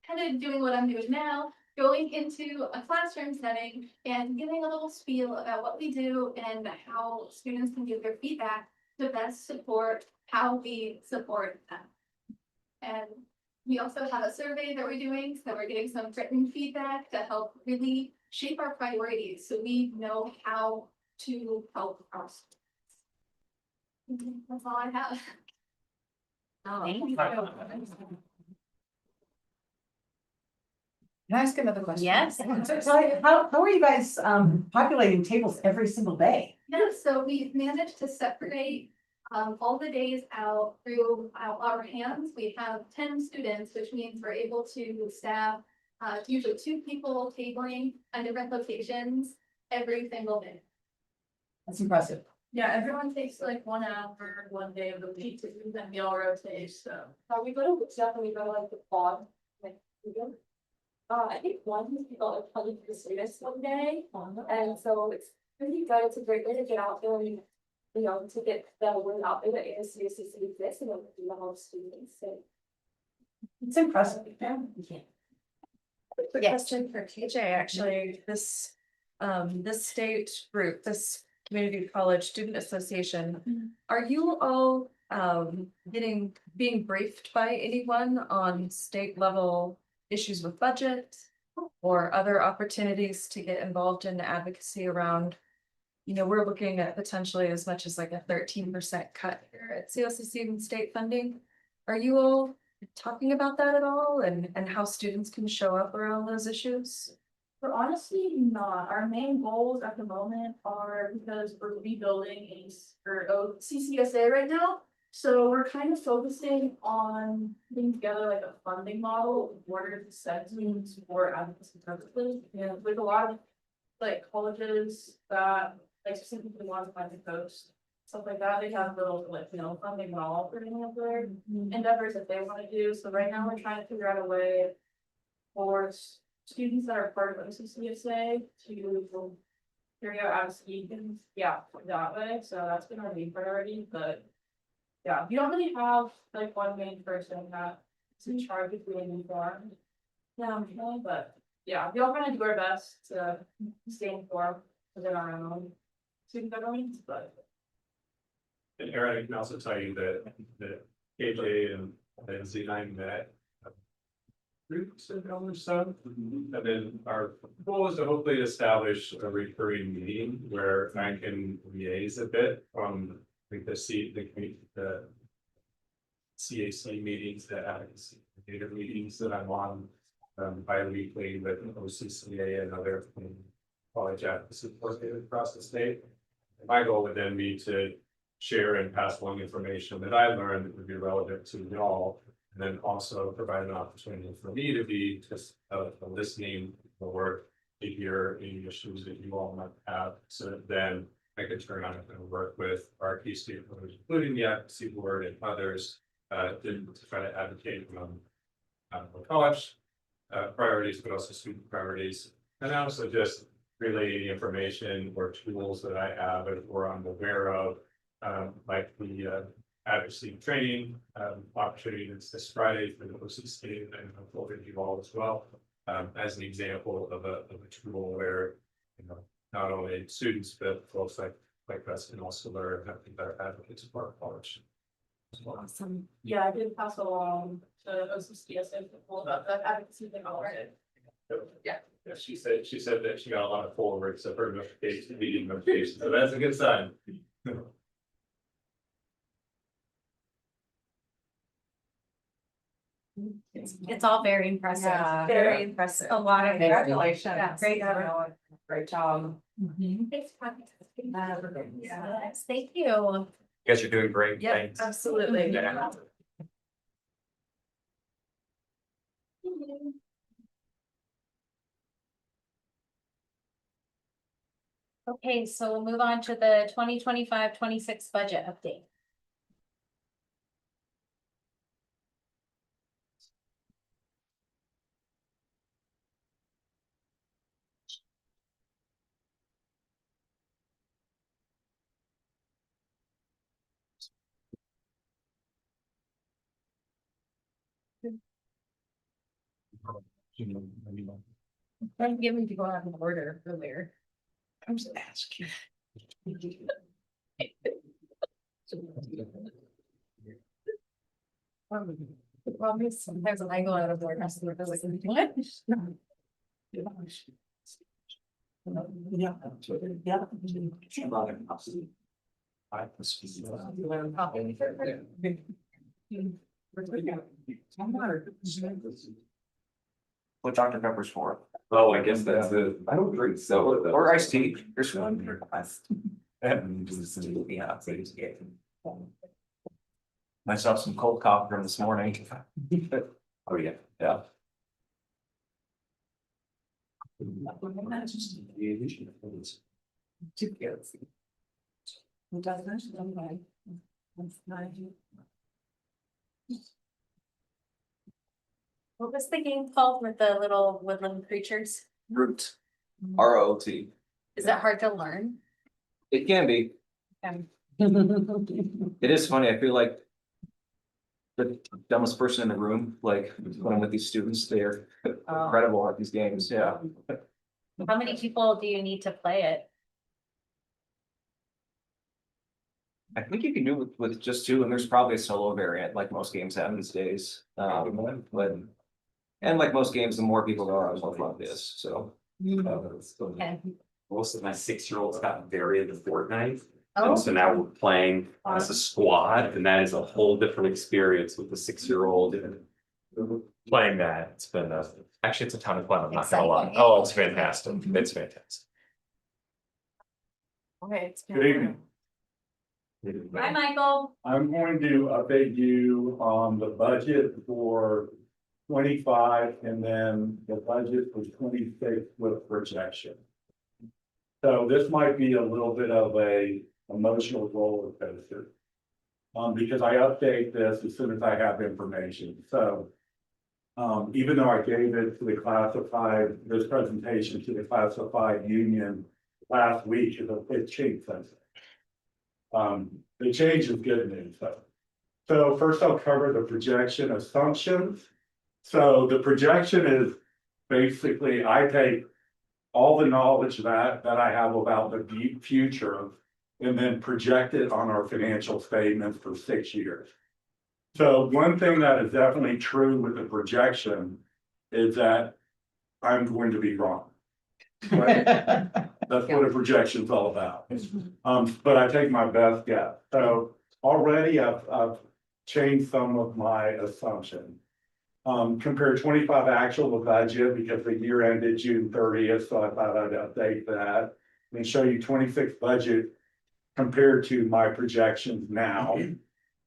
S11: kind of doing what I'm doing now, going into a classroom setting and giving a little spiel about what we do and how students can give their feedback to best support how we support them. And we also have a survey that we're doing, so we're getting some written feedback to help really shape our priorities so we know how to help our students. That's all I have.
S2: Thank you.
S7: Can I ask another question?
S2: Yes.
S7: So how are you guys populating tables every single day?
S11: Yeah, so we've managed to separate all the days out through our hands. We have 10 students, which means we're able to staff usually 2 people tabling at different locations every single day.
S7: That's impressive.
S11: Yeah, everyone takes like 1 hour, 1 day of the week to do them, we all rotate, so.
S4: We go to definitely go to like the quad, like we go. I think one people are coming to the students one day, and so it's really good. It's a great way to get out there and, to get the word out there that ASCUCC exists and to the whole students. So
S7: It's impressive.
S4: quick question for KJ, actually, this state group, this Community College Student Association. Are you all being briefed by anyone on state level issues with budget? Or other opportunities to get involved in advocacy around? We're looking at potentially as much as like a 13% cut here at COCC and state funding. Are you all talking about that at all and how students can show up around those issues?
S5: We're honestly not. Our main goals at the moment are because we're rebuilding CCSA right now. So we're kind of focusing on putting together like a funding model in order to send students for advocacy purposes. And with a lot of like colleges that like specifically want to find the coast, stuff like that, they have little like, funding at all for any of their endeavors that they want to do. So right now we're trying to figure out a way for students that are part of CCSA to carry out advocacy and that way. So that's been our main priority, but yeah, we don't really have like one main person that's in charge of being informed. But yeah, we all kind of do our best to stay informed within our own student governments, but.
S1: And Aaron, I can also tell you that KJ and Z9 met 3 weeks ago or so. And then our goal is to hopefully establish a recurring meeting where I can liaise a bit from like the CAC meetings, the advocacy data meetings that I'm on bi-weekly with OCCA and other college advocacy coordinators across the state. My goal would then be to share and pass along information that I learned that would be relevant to y'all, and then also provide an opportunity for me to be just a listening work to hear any issues that you all might have, so that then I could turn on and work with our key stakeholders, including the advocacy board and others, to try to advocate on college priorities, but also student priorities, and also just relay the information or tools that I have or I'm aware of, like the advocacy training opportunity that's this Friday for the OCC, and I've told you all as well, as an example of a tool where not only students but folks like us can also learn how to be better advocates for our college.
S5: Awesome. Yeah, I did pass along to OCCSA people about that advocacy thing already.
S1: Yeah, she said that she got a lot of forwards of her notifications, meeting notifications, so that's a good sign.
S2: It's all very impressive.
S8: Yeah.
S2: Very impressive. A lot of
S8: Congratulations.
S2: Yeah, great job.
S8: Great job.
S2: Thanks, Patty.
S8: Yeah.
S2: Yes, thank you.
S9: You guys are doing great.
S4: Yep,
S9: Thanks.
S4: absolutely.
S9: Yeah.
S2: Okay, so we'll move on to the 2025-26 budget update. I'm giving people out of order earlier.
S14: I'm just asking.
S2: The problem is sometimes when I go out of order, I'm like, what?
S9: What Dr. Pepper's for? Oh, I guess that's the, I don't drink so, or iced tea, there's one. Yeah. Myself some cold coffee from this morning. Oh, yeah, yeah.
S2: What was the game called with the little woodland creatures?
S9: Root, ROT.
S2: Is that hard to learn?
S9: It can be. It is funny, I feel like the dumbest person in the room, like when I'm with these students, they're incredible at these games, yeah.
S2: How many people do you need to play it?
S9: I think you can do it with just two, and there's probably a solo variant like most games have these days. And like most games, the more people there are, the more fun it is, so.
S2: Okay.
S16: Most of my 6-year-olds got very into Fortnite.
S2: Oh.
S16: And so now we're playing as a squad, and that is a whole different experience with the 6-year-old. Playing that, it's been actually it's a ton of fun. I'm not gonna lie.
S2: Exciting.
S16: Oh, it's fantastic. It's fantastic.
S4: Okay, it's.
S1: Good evening.
S2: Hi, Michael.
S17: I'm going to update you on the budget for 25 and then the budget for 26 with projection. So this might be a little bit of a emotional roller coaster. Because I update this as soon as I have information. So even though I gave it to the classified, this presentation to the classified union last week, it changed since. The change is good news though. So first I'll cover the projection assumptions. So the projection is basically, I take all the knowledge that I have about the deep future and then project it on our financial statements for 6 years. So one thing that is definitely true with the projection is that I'm going to be wrong. Right? That's what a projection is all about. But I take my best guess. So already I've changed some of my assumptions. Compare 25 actual to budget because the year ended June 30th, so I thought I'd update that and show you 26 budget compared to my projections now.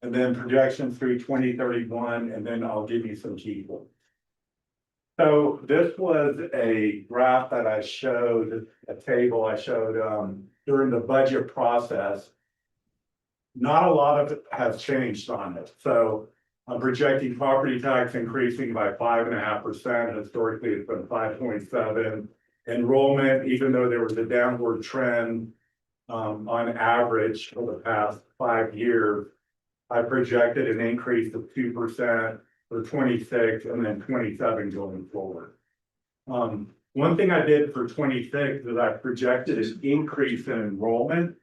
S17: And then projections through 2031, and then I'll give you some key points. So this was a graph that I showed, a table I showed during the budget process. Not a lot of it has changed on it. So I'm projecting property tax increasing by 5.5%. Historically, it's been 5.7. Enrollment, even though there was a downward trend on average for the past 5 years, I projected an increase of 2% for 26 and then 27 going forward. One thing I did for 26 is I projected an increase in enrollment,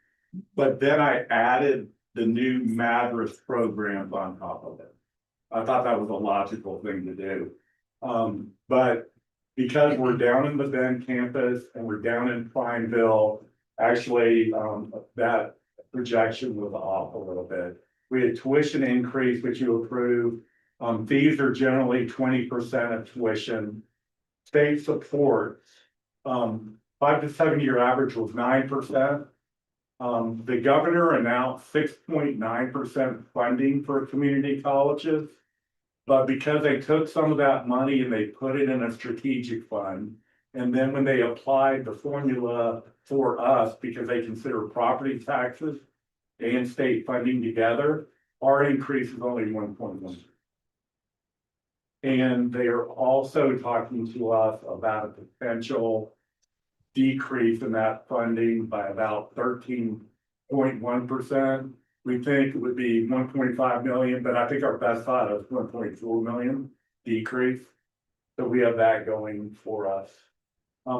S17: but then I added the new Madras programs on top of it. I thought that was a logical thing to do. But because we're down in the Bend campus and we're down in Prineville, actually, that projection was off a little bit. We had tuition increase, which you approved. Fees are generally 20% of tuition. State support, 5 to 7 year average was 9%. The governor announced 6.9% funding for community colleges. But because they took some of that money and they put it in a strategic fund, and then when they applied the formula for us, because they consider property taxes and state funding together, our increase is only 1.1. And they are also talking to us about a potential decrease in that funding by about 13.1%. We think it would be 1.5 million, but I think our best thought is 1.4 million decrease. So we have that going for us.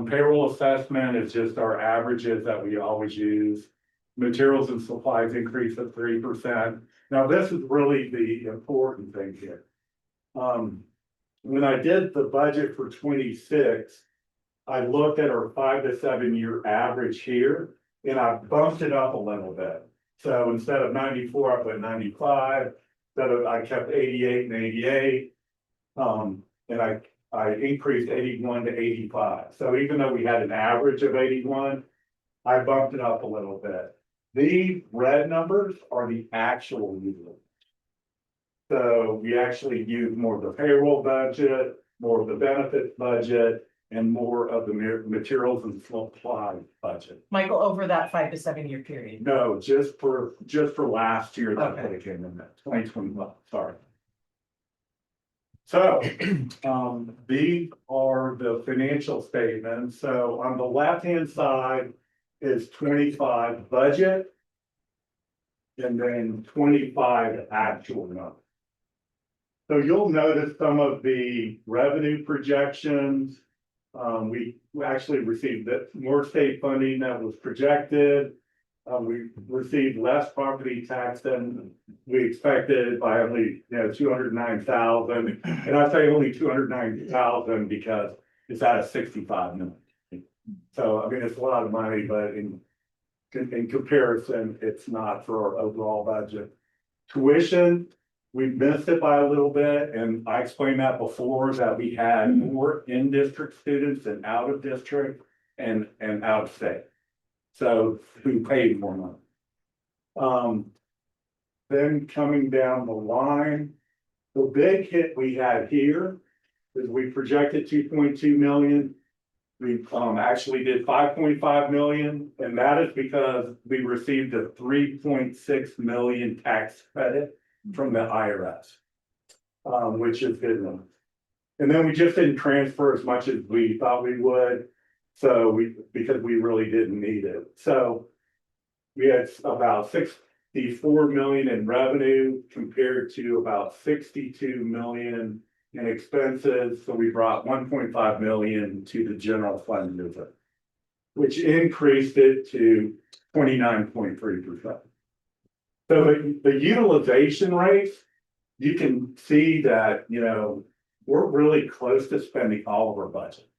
S17: Payroll assessment is just our averages that we always use. Materials and supplies increase of 3%. Now, this is really the important thing here. When I did the budget for 26, I looked at our 5 to 7 year average here, and I bumped it up a little bit. So instead of 94, I put 95. I kept 88 and 88. And I increased 81 to 85. So even though we had an average of 81, I bumped it up a little bit. These red numbers are the actual usage. So we actually use more of the payroll budget, more of the benefits budget, and more of the materials and supply budget.
S7: Michael, over that 5 to 7 year period.
S17: No, just for last year, that's what it came in at, 2021, sorry. So, these are the financial statements. So on the left-hand side is 25 budget. And then 25 actual numbers. So you'll notice some of the revenue projections. We actually received more state funding that was projected. We received less property tax than we expected by only, 209,000. And I say only 209,000 because it's out of 65 million. So, I mean, it's a lot of money, but in comparison, it's not for our overall budget. Tuition, we missed it by a little bit, and I explained that before, that we had more in-district students than out of district and out of state. So who paid more money. Then coming down the line, the big hit we had here is we projected 2.2 million. We actually did 5.5 million, and that is because we received a 3.6 million tax credit from the IRS, which is good enough. And then we just didn't transfer as much as we thought we would. So because we really didn't need it. So we had about 64 million in revenue compared to about 62 million in expenses. So we brought 1.5 million to the general fund visit, which increased it to 29.3%. So the utilization rate, you can see that, we're really close to spending all of our budget.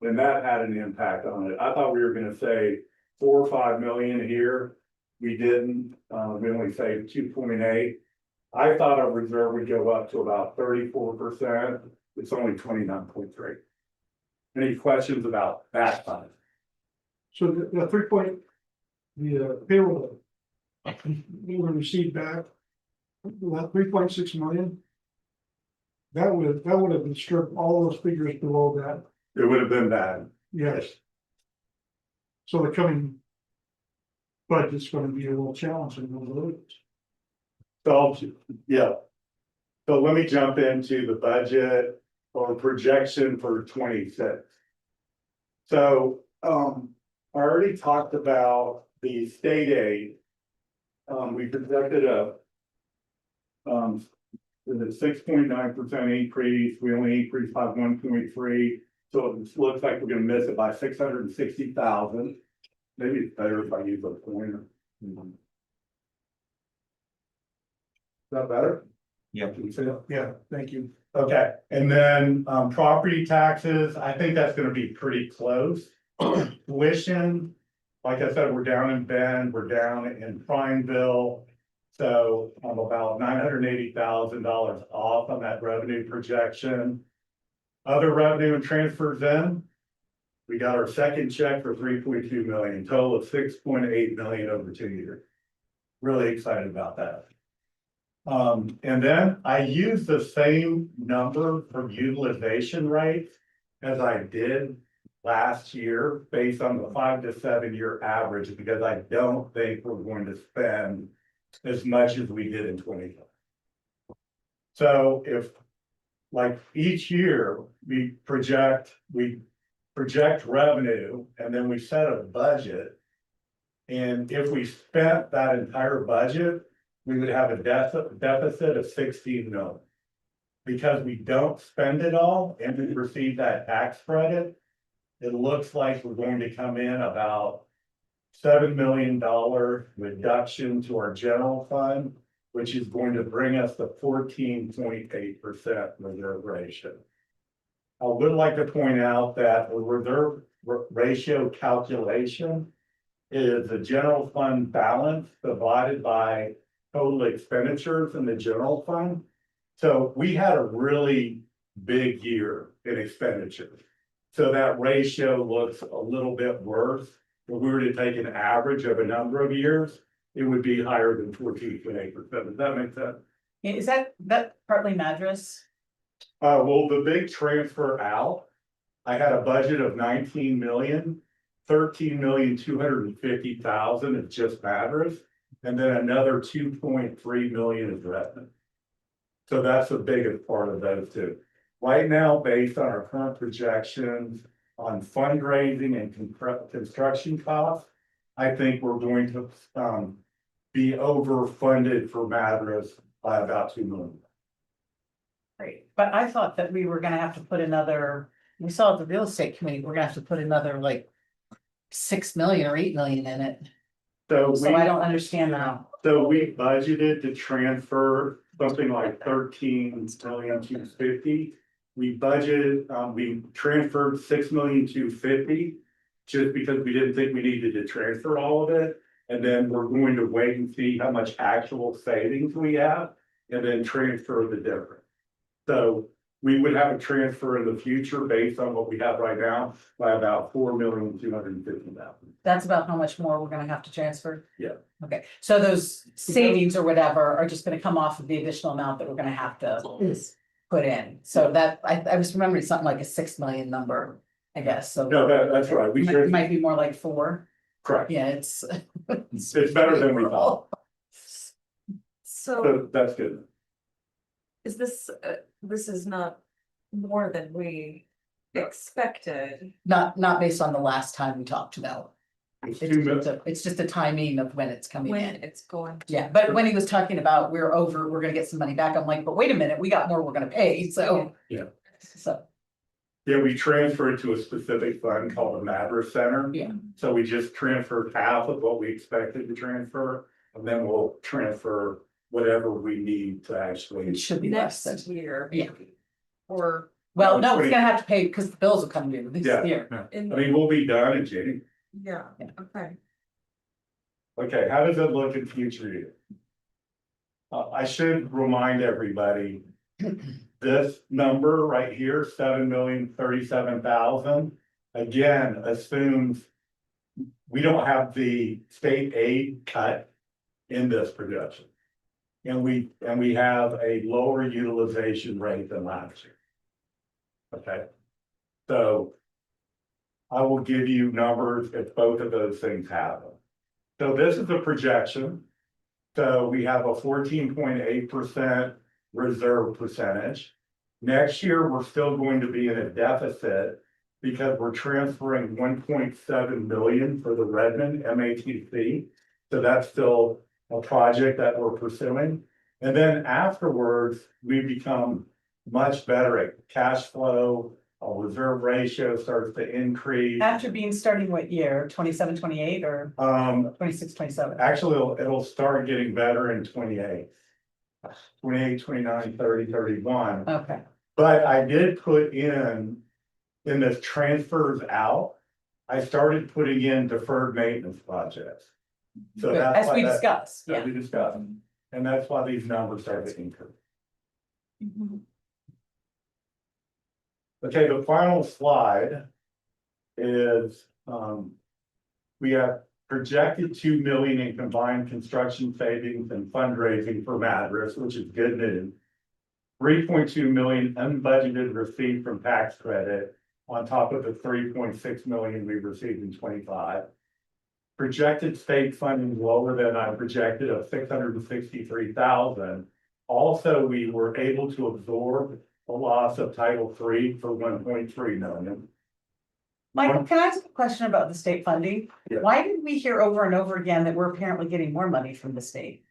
S17: And that had an impact on it. I thought we were gonna say 4 or 5 million here. We didn't, we only saved 2.8. I thought our reserve would go up to about 34%. It's only 29.3. Any questions about that side?
S18: So the 3 point, the payroll, we were received back, about 3.6 million. That would have been stripped all those figures below that.
S17: It would have been bad.
S18: Yes. So the coming budget's gonna be a little challenging.
S17: So, yeah. So let me jump into the budget or projection for 26. So, I already talked about the state aid. We projected a 6.9% increase. We only increased by 1.3. So it looks like we're gonna miss it by 660,000. Maybe it's better if I use a pointer. Is that better?
S9: Yeah.
S18: Yeah, thank you.
S17: Okay, and then property taxes, I think that's gonna be pretty close. Tuition, like I said, we're down in Bend, we're down in Prineville. So I'm about $980,000 off on that revenue projection. Other revenue and transfers in. We got our second check for 3.2 million, total of 6.8 million over 2 years. Really excited about that. And then I used the same number for utilization rates as I did last year based on the 5 to 7 year average, because I don't think we're going to spend as much as we did in 2020. So if, like, each year we project revenue and then we set a budget. And if we spent that entire budget, we would have a deficit of 16 million. Because we don't spend it all and we receive that tax credit, it looks like we're going to come in about $7 million reduction to our general fund, which is going to bring us to 14.8% reserve ratio. I would like to point out that the reserve ratio calculation is the general fund balance divided by total expenditures in the general fund. So we had a really big year in expenditures. So that ratio looks a little bit worse. If we were to take an average of a number of years, it would be higher than 14.8%. Does that make sense?
S7: Is that partly Madras?
S17: Well, the big transfer out, I had a budget of 19 million, 13,250,000 is just Madras, and then another 2.3 million is revenue. So that's the biggest part of those two. Right now, based on our current projections on fundraising and construction costs, I think we're going to be overfunded for Madras by about 2 million.
S7: Great, but I thought that we were gonna have to put another, we saw at the real estate committee, we're gonna have to put another like 6 million or 8 million in it.
S17: So
S5: So I don't understand that.
S17: So we budgeted to transfer something like 13,250,000. We budgeted, we transferred 6,250,000. Just because we didn't think we needed to transfer all of it. And then we're going to wait and see how much actual savings we have and then transfer the difference. So we would have a transfer in the future based on what we have right now by about 4,250,000.
S5: That's about how much more we're gonna have to transfer?
S17: Yeah.
S5: Okay, so those savings or whatever are just gonna come off of the additional amount that we're gonna have to put in. So that, I was remembering something like a 6 million number, I guess, so.
S17: No, that's right. We
S5: Might
S17: should,
S5: might be more like 4.
S17: correct.
S5: Yeah, it's.
S17: It's better than we thought.
S4: So
S17: So that's good.
S4: is this, this is not more than we expected?
S5: Not based on the last time we talked about.
S17: It's
S5: It's
S17: 2
S5: just
S17: million.
S5: it's just a timing of when it's coming
S4: When
S5: in.
S4: it's going.
S5: Yeah, but when he was talking about we're gonna get some money back, I'm like, but wait a minute, we got more we're gonna pay, so.
S17: Yeah.
S5: So,
S17: Yeah, we transferred to a specific fund called the Madras Center.
S5: yeah,
S17: So we just transferred half of what we expected to transfer, and then we'll transfer whatever we need to
S5: it
S17: actually.
S5: should be less than,
S4: Next year.
S5: yeah.
S4: Or
S5: Well, no, it's gonna have to pay because the bills will come due this
S17: Yeah.
S5: year.
S17: I
S4: in,
S17: mean, we'll be done in January.
S4: yeah, okay.
S17: Okay, how does it look in future years? I should remind everybody, this number right here, 7,037,000, again, assumes we don't have the state aid cut in this projection. And we have a lower utilization rate than last year. Okay, so I will give you numbers if both of those things happen. So this is a projection. So we have a 14.8% reserve percentage. Next year, we're still going to be in a deficit because we're transferring 1.7 million for the Redmond MATC. So that's still a project that we're pursuing. And then afterwards, we become much better at cash flow. Our reserve ratio starts to increase.
S5: After being starting what year, 27, 28 or 26, 27?
S17: Actually, it'll start getting better in 28. 28, 29, 30, 31.
S5: Okay,
S17: But I did put in this transfers out, I started putting in deferred maintenance projects. So
S5: good,
S17: that's
S5: as
S17: why
S5: we
S17: that-
S5: discussed,
S17: as
S5: yeah.
S17: we discussed, and that's why these numbers start to increase. Okay, the final slide is, we have projected 2 million in combined construction savings and fundraising for Madras, which is good news. 3.2 million unbudgeted received from tax credit on top of the 3.6 million we received in 25. Projected state funding lower than I projected of 663,000. Also, we were able to absorb the loss of Title III for 1.3 million.
S5: Michael, can I ask a question about the state funding?
S17: Yeah.
S5: Why did we hear over and over again that we're apparently getting more money from the state?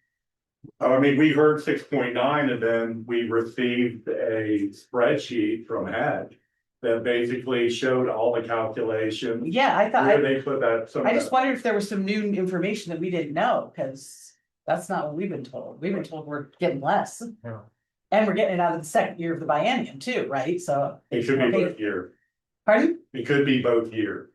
S17: I mean, we heard 6.9 and then we received a spreadsheet from HED that basically showed all the calculations.
S5: Yeah, I thought,
S17: Where they put that, some
S5: I
S17: of
S5: just
S17: that.
S5: wondered if there was some new information that we didn't know, because that's not what we've been told. We've been told we're getting less.
S17: Yeah.
S5: And we're getting it out of the second year of the biennium too, right? So.
S17: It could be both year.
S5: Pardon?
S17: It could be both year.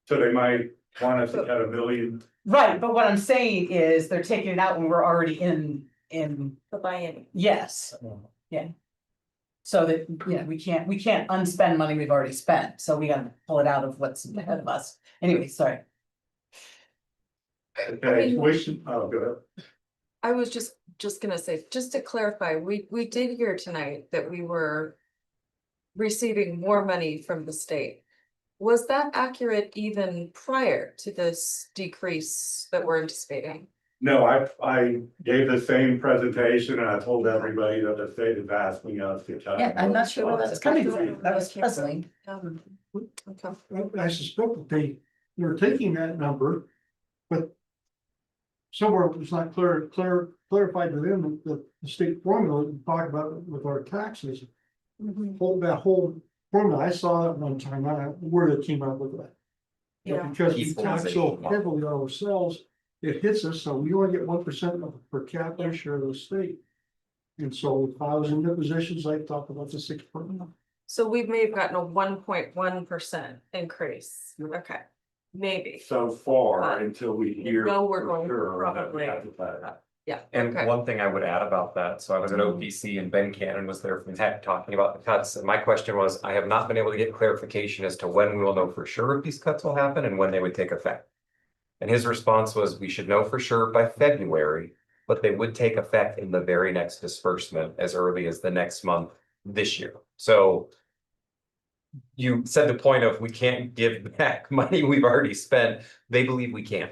S17: So they might want us to cut $1 million.
S5: Right, but what I'm saying is they're taking it out when we're already in.
S4: The buy-in.
S5: Yes, yeah. So that, you know, we can't unspend money we've already spent, so we gotta pull it out of what's ahead of us. Anyway, sorry.
S17: Okay, tuition, oh, go ahead.
S4: I was just gonna say, just to clarify, we did hear tonight that we were receiving more money from the state. Was that accurate even prior to this decrease that we're anticipating?
S17: No, I gave the same presentation and I told everybody that the state is asking us to cut.
S5: Yeah, I'm not sure where that's coming from. That was puzzling.
S4: Okay.
S18: I suspect that they were taking that number, but somewhere it was not clarified to them that the state formula we talk about it with our taxes. That whole formula, I saw it one time, I don't know where they came up with that.
S4: Yeah.
S18: But because we tax so heavily ourselves, it hits us, so we only get 1% of per capita share of the state. And so if I was in the positions, I talk about the 6%.
S4: So we may have gotten a 1.1% increase, okay, maybe.
S17: So far
S4: But
S17: until we hear.
S4: No, we're
S17: for
S4: going to
S17: sure that we
S4: probably,
S17: have to pay.
S4: yeah,
S16: And
S4: okay.
S16: one thing I would add about that, so I was at OPC and Ben Cannon was there from tech talking about the cuts. And my question was, I have not been able to get clarification as to when we will know for sure if these cuts will happen and when they would take effect. And his response was, we should know for sure by February, but they would take effect in the very next disbursement as early as the next month this year. So you said the point of we can't give back money we've already spent. They believe we can.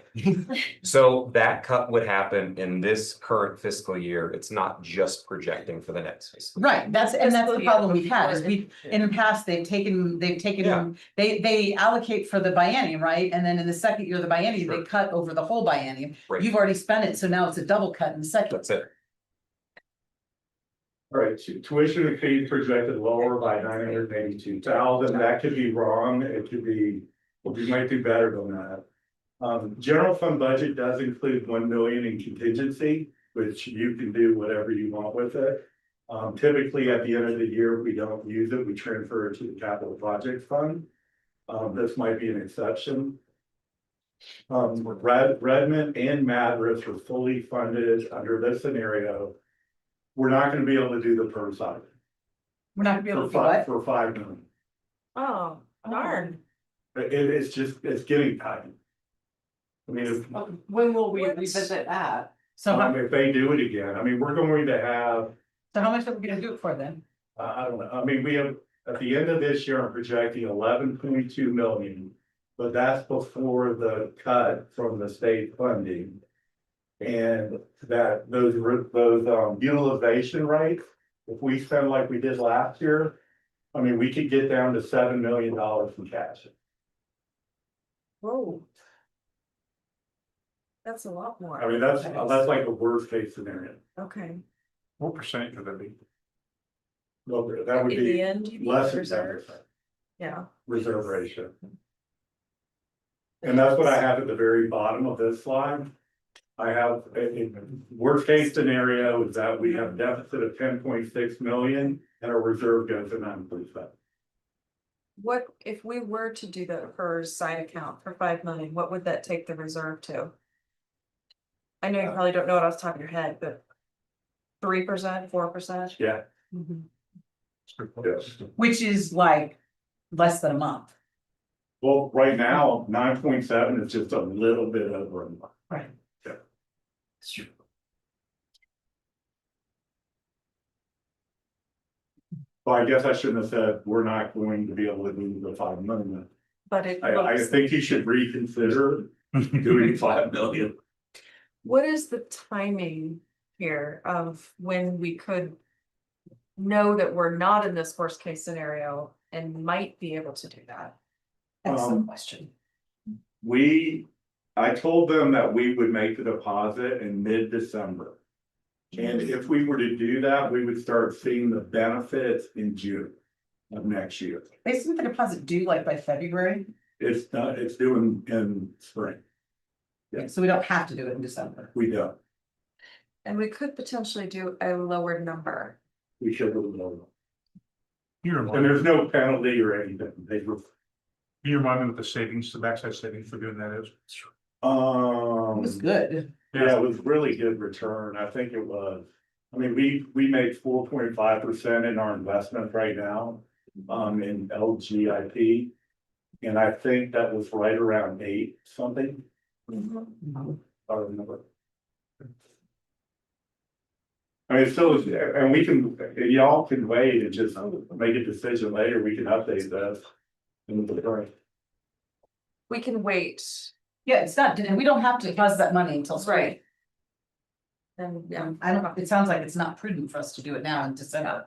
S16: So that cut would happen in this current fiscal year. It's not just projecting for the next fiscal.
S19: Right, that's the problem we've had, is
S4: Fiscal year
S19: in the past, they've taken,
S16: Yeah.
S19: they allocate for the biennium, right? And then in the second year of the biennium, they cut over the whole biennium.
S16: Right.
S19: You've already spent it, so now it's a double cut in the second.
S16: That's it.
S17: All right, tuition and fees projected lower by 982,000. That could be wrong. It could be, we might do better than that. General fund budget does include 1 million in contingency, which you can do whatever you want with it. Typically at the end of the year, if we don't use it, we transfer it to the capital project fund. This might be an exception. Redmond and Madras are fully funded under this scenario. We're not gonna be able to do the per side.
S19: We're not gonna be able to do
S17: For
S19: what?
S17: for 5 million.
S4: Oh, darn.
S17: It's just, it's getting tight. I mean,
S12: When will we revisit that?
S19: So how,
S17: if they do it again, I mean, we're going to have,
S19: so how much are we gonna do it for then?
S17: I don't know, I mean, we have, at the end of this year, I'm projecting 11.2 million. But that's before the cut from the state funding. And that those utilization rates, if we spend like we did last year, I mean, we could get down to $7 million in cash.
S4: Whoa. That's a lot more.
S17: I mean, that's like a worst case scenario.
S4: Okay.
S1: What percent could that be?
S17: Well, that would
S4: In the
S17: be
S4: end, you mean
S17: less than
S4: reserve?
S17: 10%
S4: Yeah.
S17: reserve ratio. And that's what I have at the very bottom of this slide. I have a worst case scenario is that we have a deficit of 10.6 million and our reserve goes to 9%.
S4: What, if we were to do the PERS side account for 5 million, what would that take the reserve to? I know you probably don't know it off the top of your head, but 3%, 4%?
S17: Yeah. Yes.
S19: Which is like less than a month.
S17: Well, right now, 9.7 is just a little bit over a month.
S19: Right.
S17: Yeah.
S19: Sure.
S17: Well, I guess I shouldn't have said we're not going to be able to do the 5 million.
S4: But it
S17: I
S4: looks,
S17: think you should reconsider doing 5 million.
S4: what is the timing here of when we could know that we're not in this worst case scenario and might be able to do that?
S19: Excellent question.
S17: I told them that we would make the deposit in mid-December. And if we were to do that, we would start seeing the benefits in June of next year.
S19: Isn't the deposit due like by February?
S17: It's not, it's due in spring. Yeah.
S19: So we don't have to do it in December.
S17: We don't,
S4: And we could potentially do a lower number.
S17: we should really know.
S1: You're
S17: And there's no penalty or anything.
S1: Can you remind me what the savings, the backside savings for doing that is?
S19: It was good.
S17: Yeah, it was really good return. I think it was. I mean, we make 4.5% in our investment right now, in LGIP. And I think that was right around 8 something. I remember. I mean, it's still, and we can, y'all can wait and just make a decision later. We can update that.
S4: We can wait.
S19: Yeah, it's not, and we don't have to deposit that money until spring.
S4: Right. And yeah,
S19: I don't, it sounds like it's not prudent for us to do it now in December.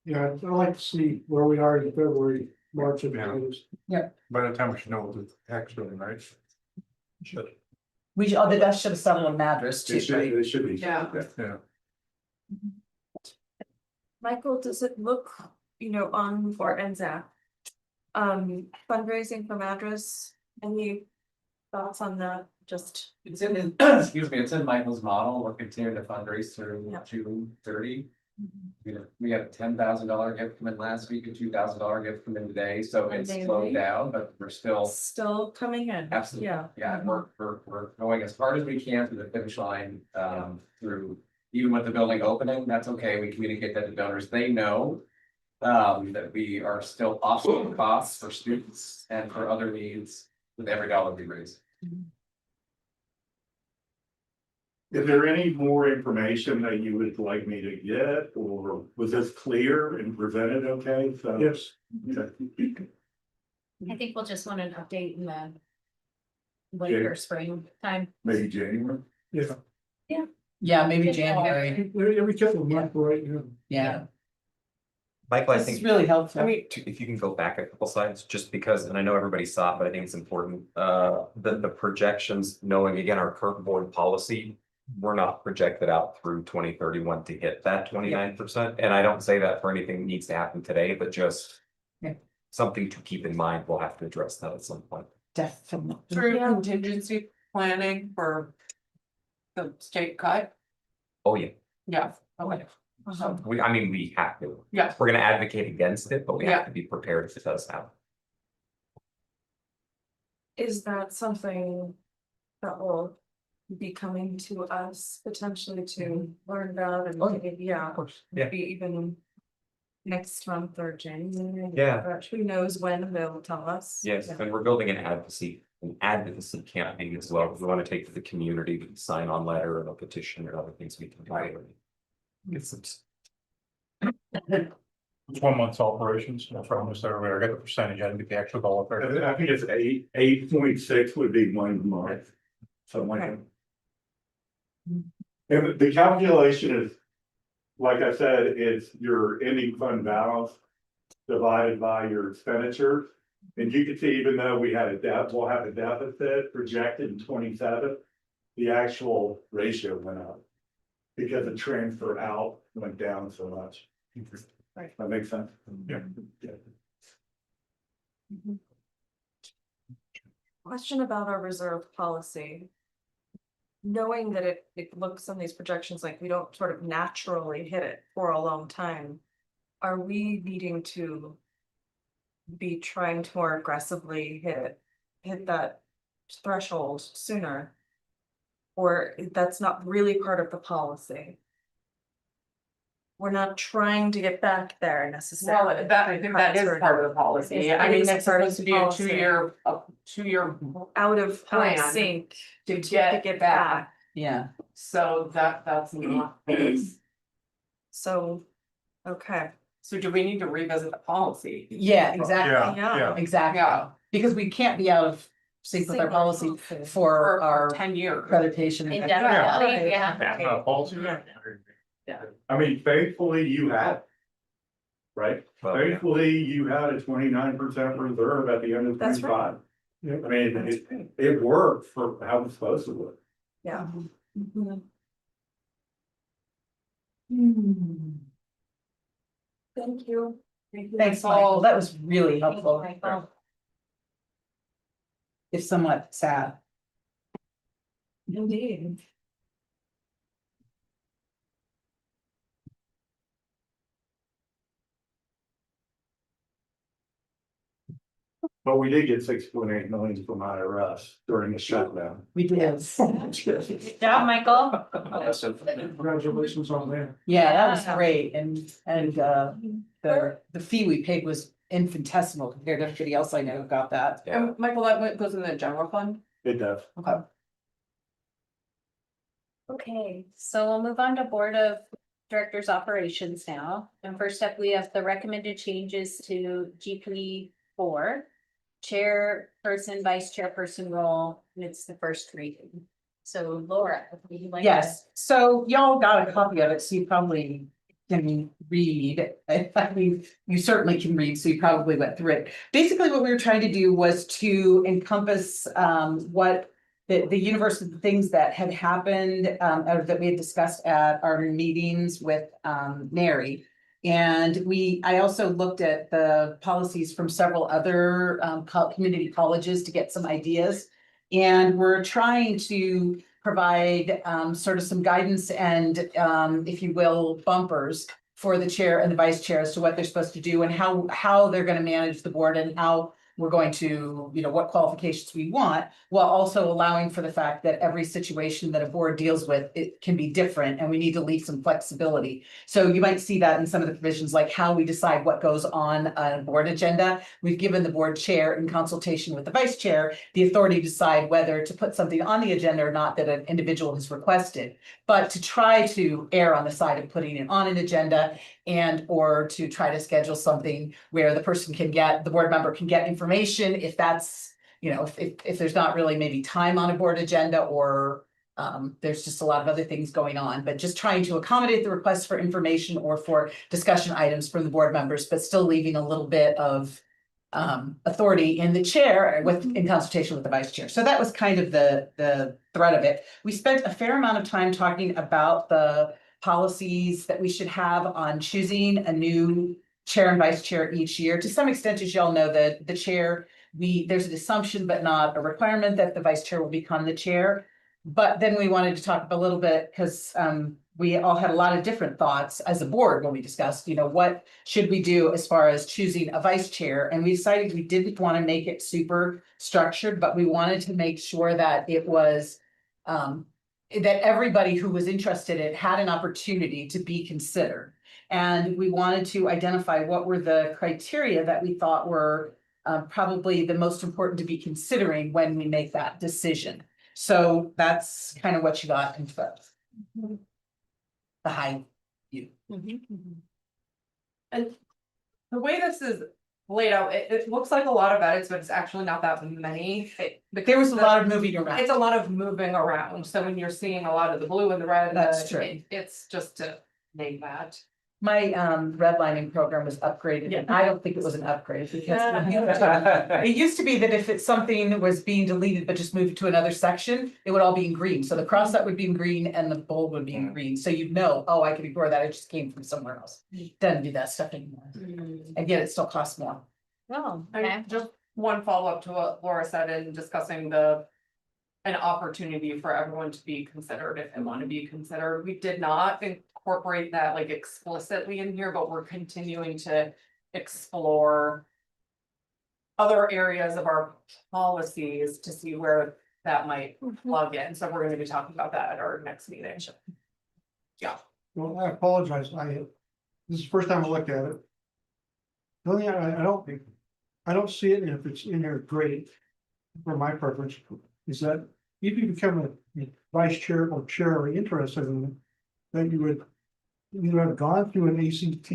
S18: Yeah, I'd like to see where we are in February, March of
S1: By the time we should know what the tax bill, right? Should.
S19: We, oh, that should have settled on Madras too, right?
S17: It should be.
S12: Yeah.
S1: Yeah.
S4: Michael, does it look, on for NZAC? Fundraising from Madras, any thoughts on that? just.
S16: It's in, excuse me, it's in Michael's model. We're continuing to fundraise through June 30. We had a $10,000 gift come in last week, a $2,000 gift come in today, so it's slowed down, but we're
S4: Still coming in.
S16: absolutely, yeah, we're going as hard as we can to the finish line, through, even with the building opening, that's okay, we communicate that to donors, they know. That we are still offsetting costs for students and for other needs with every dollar we raise.
S17: Is there any more information that you would like me to get, or was this clear and presented okay? So
S18: Yes.
S17: Okay.
S2: I think we'll just want an update in the winter, spring time.
S17: Maybe January?
S18: Yeah.
S19: Yeah, maybe January.
S18: Every couple of months, right, yeah.
S19: Yeah.
S16: Michael, I
S19: This
S16: think.
S19: is really helpful.
S16: I mean, if you can go back a couple slides, just because, and I know everybody saw it, but I think it's important, the projections, knowing again, our current board policy. We're not projected out through 2031 to hit that 29%. And I don't say that for anything that needs to happen today, but just. Something to keep in mind, we'll have to address that at some point.
S19: Definitely.
S6: Through contingency planning for the state cut.
S16: Oh, yeah.
S6: Yeah, okay.
S16: I mean, we have to.
S6: Yeah.
S16: We're gonna advocate against it, but we have to be prepared if it does happen.
S4: Is that something that will be coming to us potentially to learn about and maybe,
S16: Of course. Yeah.
S4: maybe even next month or January?
S16: Yeah.
S4: But who knows when they'll tell us?
S16: Yes, and we're building an advocacy campaign as well. We want to take to the community, the sign on letter and a petition and other things we can do. Get some.
S15: It's 1 month's operations, that's almost everywhere, I got the percentage, I didn't get the actual dollar figure.
S17: I think it's 8.6 would be 1 month. Something like that. And the calculation is, like I said, it's your ending fund balance divided by your expenditure. And you can see, even though we'll have a deficit projected in 27, the actual ratio went up. Because the transfer out went down so much.
S4: Right.
S17: That makes sense?
S15: Yeah.
S4: Question about our reserve policy. Knowing that it looks on these projections like we don't sort of naturally hit it for a long time. Are we needing to be trying to more aggressively hit that threshold sooner? Or that's not really part of the policy? We're not trying to get back there necessarily.
S6: Well, that, I think that is part of the policy. I mean, it's supposed to be a
S4: policy.
S6: two-year
S4: Out of
S6: plan
S4: sync
S6: to get back.
S19: Yeah.
S6: So that's not.
S4: So, okay.
S6: So do we need to revisit the policy?
S19: Yeah, exactly.
S4: Yeah.
S19: Exactly.
S6: Yeah.
S19: Because we can't be out of sync with our policy for our
S6: 10 years.
S19: accreditation. and-
S2: Indefinitely, yeah.
S17: I mean, thankfully you had. Right?
S16: Well, yeah.
S17: Thankfully, you had a 29% reserve at the end of
S4: That's right.
S17: 25. I mean, it worked for how it's supposed to work.
S4: Yeah. Thank you.
S19: Thanks, Michael. That was really helpful. If somewhat sad.
S4: Indeed.
S17: But we did get 6.8 million from IRS during the shutdown.
S19: We did.
S2: Good job, Michael.
S18: Congratulations on that.
S19: Yeah, that was great. And the fee we paid was infinitesimal compared to everybody else I know who got that.
S16: Yeah.
S6: Michael, that goes in the general fund?
S17: It does.
S6: Okay.
S2: Okay, so we'll move on to Board of Directors Operations now. And first up, we have the recommended changes to GP 4. Chairperson, vice chairperson role, and it's the first reading. So Laura, would you like to?
S19: Yes, so y'all got a copy of it, so you probably can read. I mean, you certainly can read, so you probably went through it. Basically, what we were trying to do was to encompass what the universe of the things that had happened or that we had discussed at our meetings with Mary. And I also looked at the policies from several other community colleges to get some ideas. And we're trying to provide sort of some guidance and if you will, bumpers for the chair and the vice chair as to what they're supposed to do and how they're gonna manage the board and how we're going to, you know, what qualifications we want, while also allowing for the fact that every situation that a board deals with, it can be different and we need to leave some flexibility. So you might see that in some of the provisions, like how we decide what goes on a board agenda. We've given the board chair in consultation with the vice chair, the authority to decide whether to put something on the agenda or not that an individual has requested. But to try to err on the side of putting it on an agenda and or to try to schedule something where the person can get, the board member can get information if that's, you know, if there's not really maybe time on a board agenda or there's just a lot of other things going on, but just trying to accommodate the request for information or for discussion items from the board members, but still leaving a little bit of authority in the chair in consultation with the vice chair. So that was kind of the thread of it. We spent a fair amount of time talking about the policies that we should have on choosing a new chair and vice chair each year. To some extent, as y'all know, the chair, there's an assumption but not a requirement that the vice chair will become the chair. But then we wanted to talk a little bit because we all had a lot of different thoughts as a board when we discussed, you know, what should we do as far as choosing a vice chair? And we decided we didn't want to make it super structured, but we wanted to make sure that it was that everybody who was interested in it had an opportunity to be considered. And we wanted to identify what were the criteria that we thought were probably the most important to be considering when we make that decision. So that's kind of what you got in both. The high view.
S6: And the way this is laid out, it looks like a lot of edits, but it's actually not that many.
S19: There was a lot of moving around.
S6: It's a lot of moving around, so when you're seeing a lot of the blue and the red.
S19: That's true.
S6: It's just to name that.
S19: My redlining program was upgraded, and I don't think it was an upgrade because it used to be that if something was being deleted but just moved to another section, it would all be in green. So the cross out would be in green and the bold would be in green. So you'd know, oh, I could ignore that. It just came from somewhere else. Doesn't do that stuff anymore. And yet it still costs more.
S2: Oh,
S6: And just one follow-up to what Laura said in discussing an opportunity for everyone to be considered if they want to be considered. We did not incorporate that like explicitly in here, but we're continuing to explore other areas of our policies to see where that might plug in. So we're going to be talking about that at our next meeting. Yeah.
S18: Well, I apologize, this is the first time I looked at it. The only thing I don't see it, and if it's in there, great, for my preference, is that if you become a vice chair or chair or interested in it, then you would either have gone through an ACT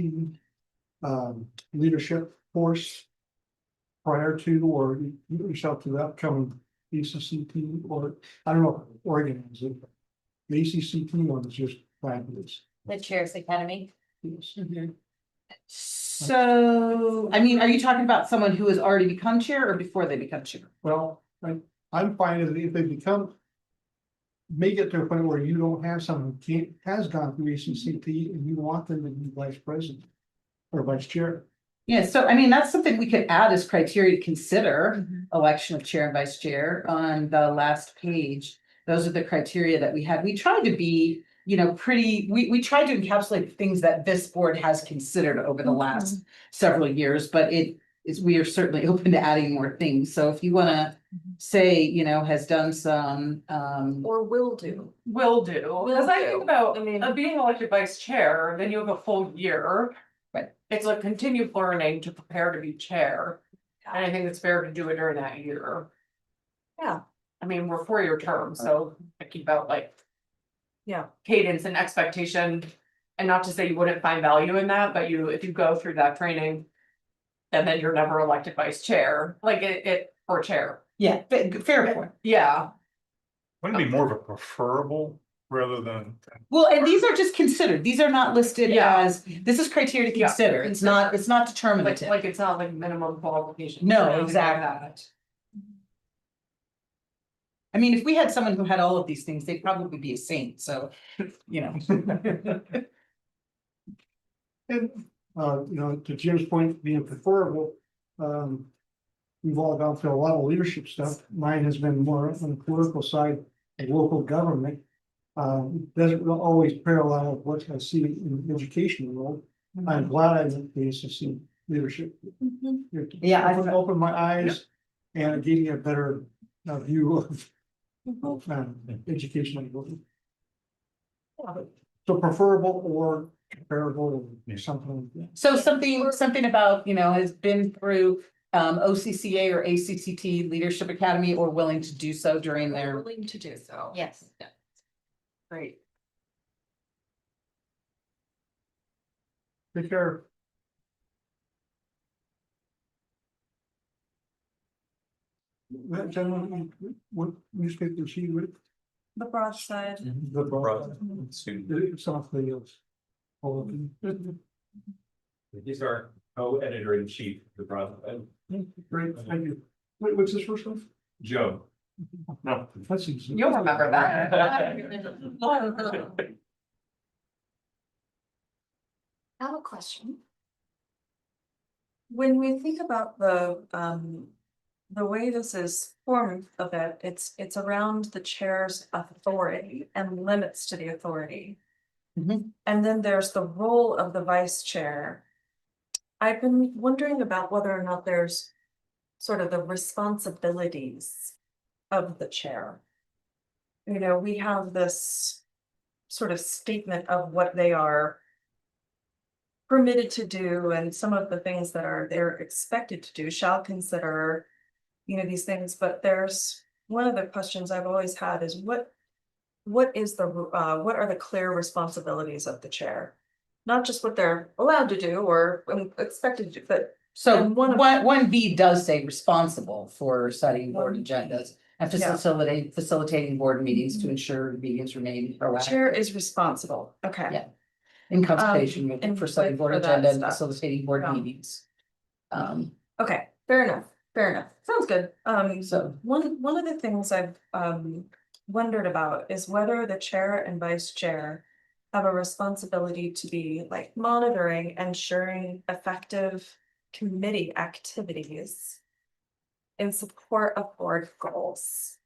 S18: leadership course prior to, or you put yourself to the upcoming ACCT, or I don't know, if Oregon is it. The ACCT one is just fabulous.
S2: The Chairs Academy.
S18: Yes.
S19: So, I mean, are you talking about someone who has already become chair or before they become chair?
S18: Well, I'm fine if they may get to a point where you don't have someone who has gone through ACCT and you want them to be vice president or vice chair.
S19: Yeah, so I mean, that's something we could add as criteria to consider election of chair and vice chair on the last page. Those are the criteria that we had. We tried to be, you know, we tried to encapsulate things that this board has considered over the last several years, but we are certainly open to adding more things. So if you want to say, you know, has done some
S4: Or will do.
S6: Because I think about, being elected vice chair, then you have a full year.
S19: Right.
S6: It's a continued learning to prepare to be chair. And I think it's fair to do it during that year.
S4: Yeah.
S6: I mean, we're 4-year terms, so I keep out like.
S4: Yeah.
S6: Cadence and expectation, and not to say you wouldn't find value in that, but if you go through that training. And then you're never elected vice chair, like or chair.
S19: Yeah, fair point.
S6: Yeah.
S15: Wouldn't it be more of a preferable rather than?
S19: Well, and these are just considered. These are not listed as, this is criteria to
S6: Yeah.
S19: consider. It's not determinative.
S6: Like it's not like minimum qualification.
S19: No,
S6: or anything like
S19: exactly.
S6: that.
S19: I mean, if we had someone who had all of these things, they'd probably be a saint, so, you know.
S18: And, you know, to Jim's point, being preferable, we've all gone through a lot of leadership stuff. Mine has been more on the political side of local government. Doesn't always parallel with what I see in the educational world. I'm glad I went to the ACC leadership.
S19: Yeah,
S18: Opened my eyes and it gave me a better view of educational world. So preferable or comparable or something like that.
S19: So something about, has been through OCCA or ACCT Leadership Academy or willing to do so during their.
S4: Willing to do so.
S2: Yes.
S4: Great.
S18: Take care. That gentleman, what newspaper is he with?
S4: The broadside.
S18: The broad.
S16: Student.
S18: It's off the hills. All of them.
S16: He's our co-editor in chief, of the Broadway.
S18: Great, thank you. Wait, what's his first name?
S16: Joe.
S18: No, that's easy.
S19: You'll remember that.
S4: I have a question. When we think about the way this is formed of it, it's around the chair's authority and limits to the authority. And then there's the role of the vice chair. I've been wondering about whether or not there's sort of the responsibilities of the chair. You know, we have this sort of statement of what they are permitted to do and some of the things that they're expected to do, shall consider, these things. But there's one of the questions I've always had is what is what are the clear responsibilities of the chair? Not just what they're allowed to do or expected to do, but
S19: So one B does say responsible for setting board agendas and facilitating board meetings to ensure meetings remain proactive.
S4: Chair is responsible. Okay.
S19: Yeah. In consultation for setting board
S4: for that
S19: agenda and
S4: stuff.
S19: facilitating board
S4: Yeah.
S19: meetings.
S4: Okay, fair enough. Sounds good.
S19: So
S4: One of the things I've wondered about is whether the chair and vice chair have a responsibility to be like monitoring, ensuring effective committee activities in support of board goals.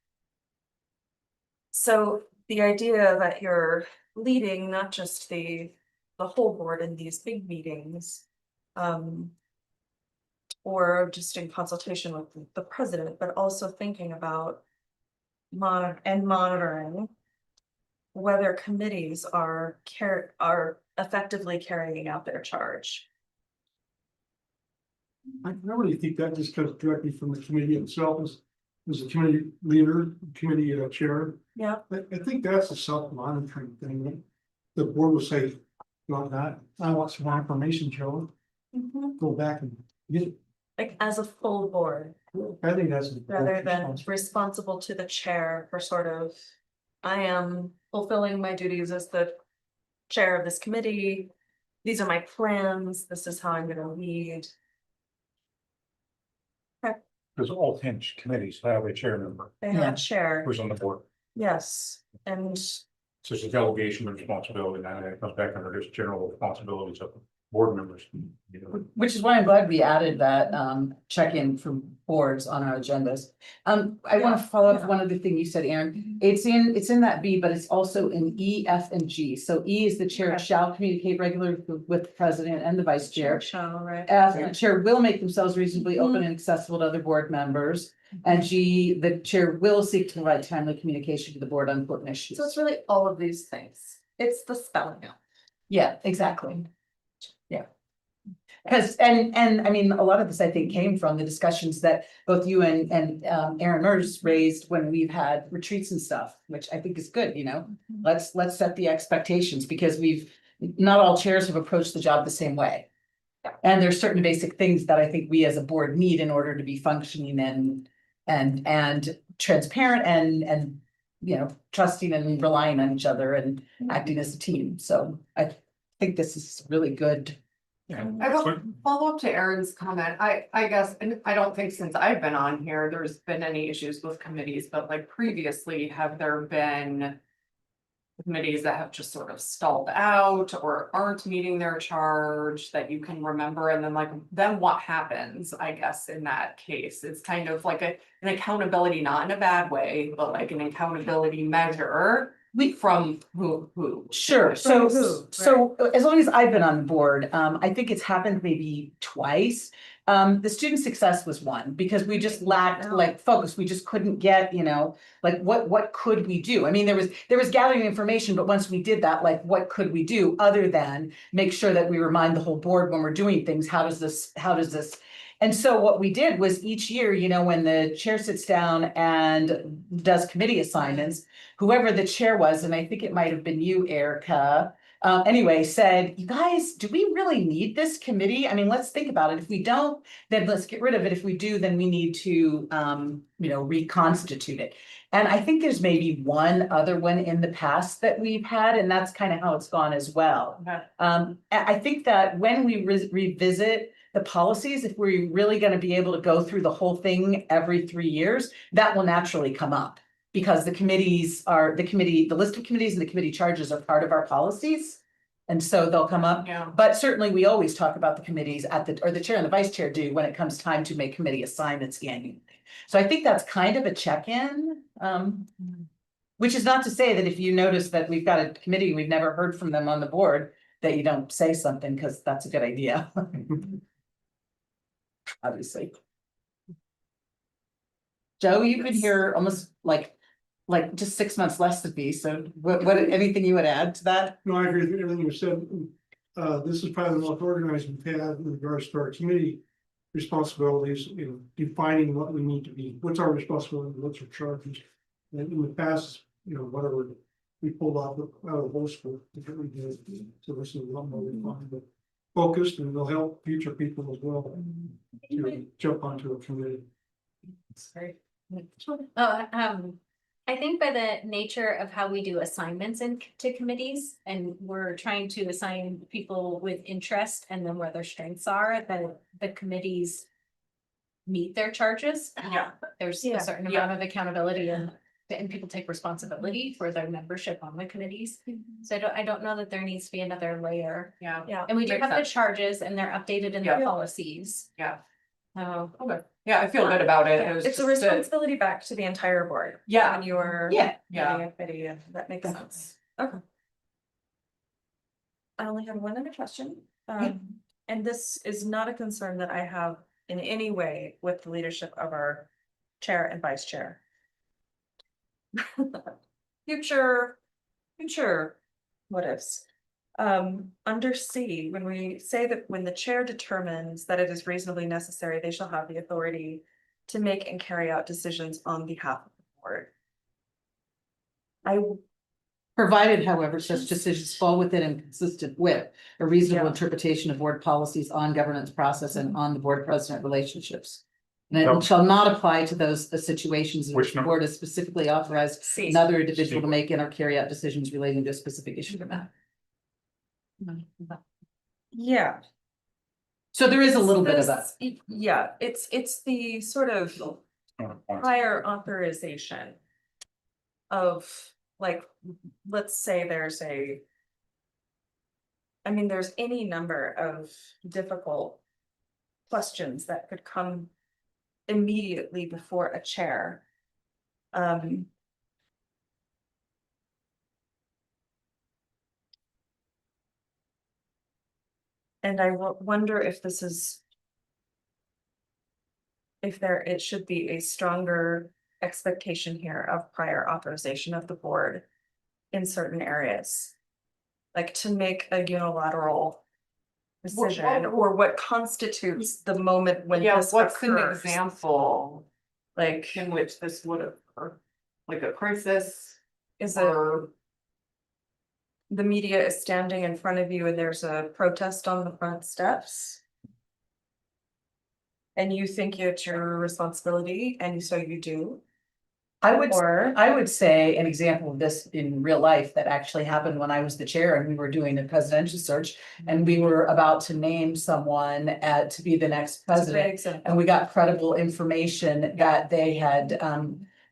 S4: So the idea that you're leading not just the whole board in these big meetings, or just in consultation with the president, but also thinking about monitoring whether committees are effectively carrying out their charge.
S18: I really think that just comes directly from the committee itself as a committee leader, committee chair.
S4: Yeah.
S18: I think that's a self-monitoring thing. The board will say, well, I want some more information, Joe. Go back and get it.
S4: Like as a full board,
S18: I think that's.
S4: rather than responsible to the chair for sort of, I am fulfilling my duties as the chair of this committee. These are my plans. This is how I'm gonna lead.
S17: Because all 10 committees have a chair member
S4: They have a chair,
S17: who's on the board.
S4: yes, and
S17: So it's a delegation of responsibility, and it comes back under just general responsibilities of board members.
S19: which is why I'm glad we added that check-in from boards on our agendas. I want to follow up one other thing you said, Aaron. It's in that B, but it's also in E, F, and G. So E is the chair shall communicate regularly with the president and the vice chair.
S4: shall, right?
S19: F, the chair will make themselves reasonably open and accessible to other board members. And G, the chair will seek to provide timely communication to the board on important issues.
S4: So it's really all of these things. It's the spelling out.
S19: Yeah, exactly. Yeah. Because, and I mean, a lot of this, I think, came from the discussions that both you and Aaron Mers raised when we've had retreats and stuff, which I think is good, Let's set the expectations because not all chairs have approached the job the same way. And there's certain basic things that I think we as a board need in order to be functioning and transparent and trusting and relying on each other and acting as a team. So I think this is really good.
S20: I have a follow-up to Aaron's comment. I guess, and I don't think since I've been on here, there's been any issues with committees, but like previously, have there been committees that have just sort of stalled out or aren't meeting their charge that you can remember? And then like, then what happens, I guess, in that case? It's kind of like an accountability, not in a bad way, but like an accountability measure. From who?
S19: Sure,
S20: From
S19: so as long as I've been on the board, I think it's happened maybe twice. The student success was one, because we just lacked like focus, we just couldn't get, like what could we do? I mean, there was gathering information, but once we did that, like what could we do other than make sure that we remind the whole board when we're doing things, how does this? And so what we did was each year, when the chair sits down and does committee assignments, whoever the chair was, and I think it might have been you, Erica, anyway, said, you guys, do we really need this committee? I mean, let's think about it. If we don't, then let's get rid of it. If we do, then we need to, reconstitute it. And I think there's maybe one other one in the past that we've had, and that's kind of how it's gone as well. I think that when we revisit the policies, if we're really going to be able to go through the whole thing every 3 years, that will naturally come up. Because the list of committees and the committee charges are part of our policies. And so they'll come up.
S20: Yeah.
S19: But certainly we always talk about the committees or the chair and the vice chair do when it comes time to make committee assignments annually. So I think that's kind of a check-in. Which is not to say that if you notice that we've got a committee, we've never heard from them on the board, that you don't say something, because that's a good idea. Obviously. Joe, you've been here almost like just 6 months less than me, so what anything you would add to that?
S18: No, I agree with everything you said. This is probably the most organized we've had in regards to our committee responsibilities, defining what we need to be, what's our responsibility, what's our charges. And in the past, whatever we pulled out of the whole school, we did. So this is a lot more refined, but focused, and it'll help future people as well to jump onto a committee.
S20: That's great.
S2: I think by the nature of how we do assignments into committees, and we're trying to assign people with interest and then where their strengths are, that the committees meet their charges.
S20: Yeah.
S2: There's a certain amount of accountability and people take responsibility for their membership on the committees. So I don't know that there needs to be another layer.
S20: Yeah.
S2: And we do
S20: Makes
S2: have the
S20: sense.
S2: charges, and they're updated in the policies.
S20: Yeah.
S2: Oh,
S20: Okay. Yeah, I feel good about it. It was
S4: It's a
S20: just
S4: responsibility back to the entire board.
S20: Yeah.
S4: When you are.
S19: Yeah.
S4: Leading a committee, and that makes sense. Okay. I only have one other question, and this is not a concern that I have in any way with the leadership of our chair and vice chair. Future what ifs. Under C, when we say that when the chair determines that it is reasonably necessary, they shall have the authority to make and carry out decisions on behalf of the board.
S19: Provided, however, such decisions fall within and consistent with a reasonable
S4: Yeah.
S19: interpretation of board policies on governance process and on the board president relationships. And it shall not apply to those situations in which the board is specifically authorized
S4: C.
S19: another individual to make and or carry out decisions relating to a specific issue or matter.
S4: Yeah.
S19: So there is a little bit of that.
S4: Yeah, it's the sort of prior authorization of, like, let's say there's any number of difficult questions that could come immediately before a chair. And I wonder if this is. It should be a stronger expectation here of prior authorization of the board in certain areas. Like to make a unilateral decision, or what constitutes the moment when this
S20: what's an
S4: occurs.
S20: example
S4: Like
S20: in which this would occur? Like a crisis?
S4: Is it the media is standing in front of you and there's a protest on the front steps? And you think it's your responsibility, and so you do?
S19: I would say an example of this in real life that actually happened when I was the chair and we were doing a presidential search. And we were about to name someone to be the next president. And we got credible information that they had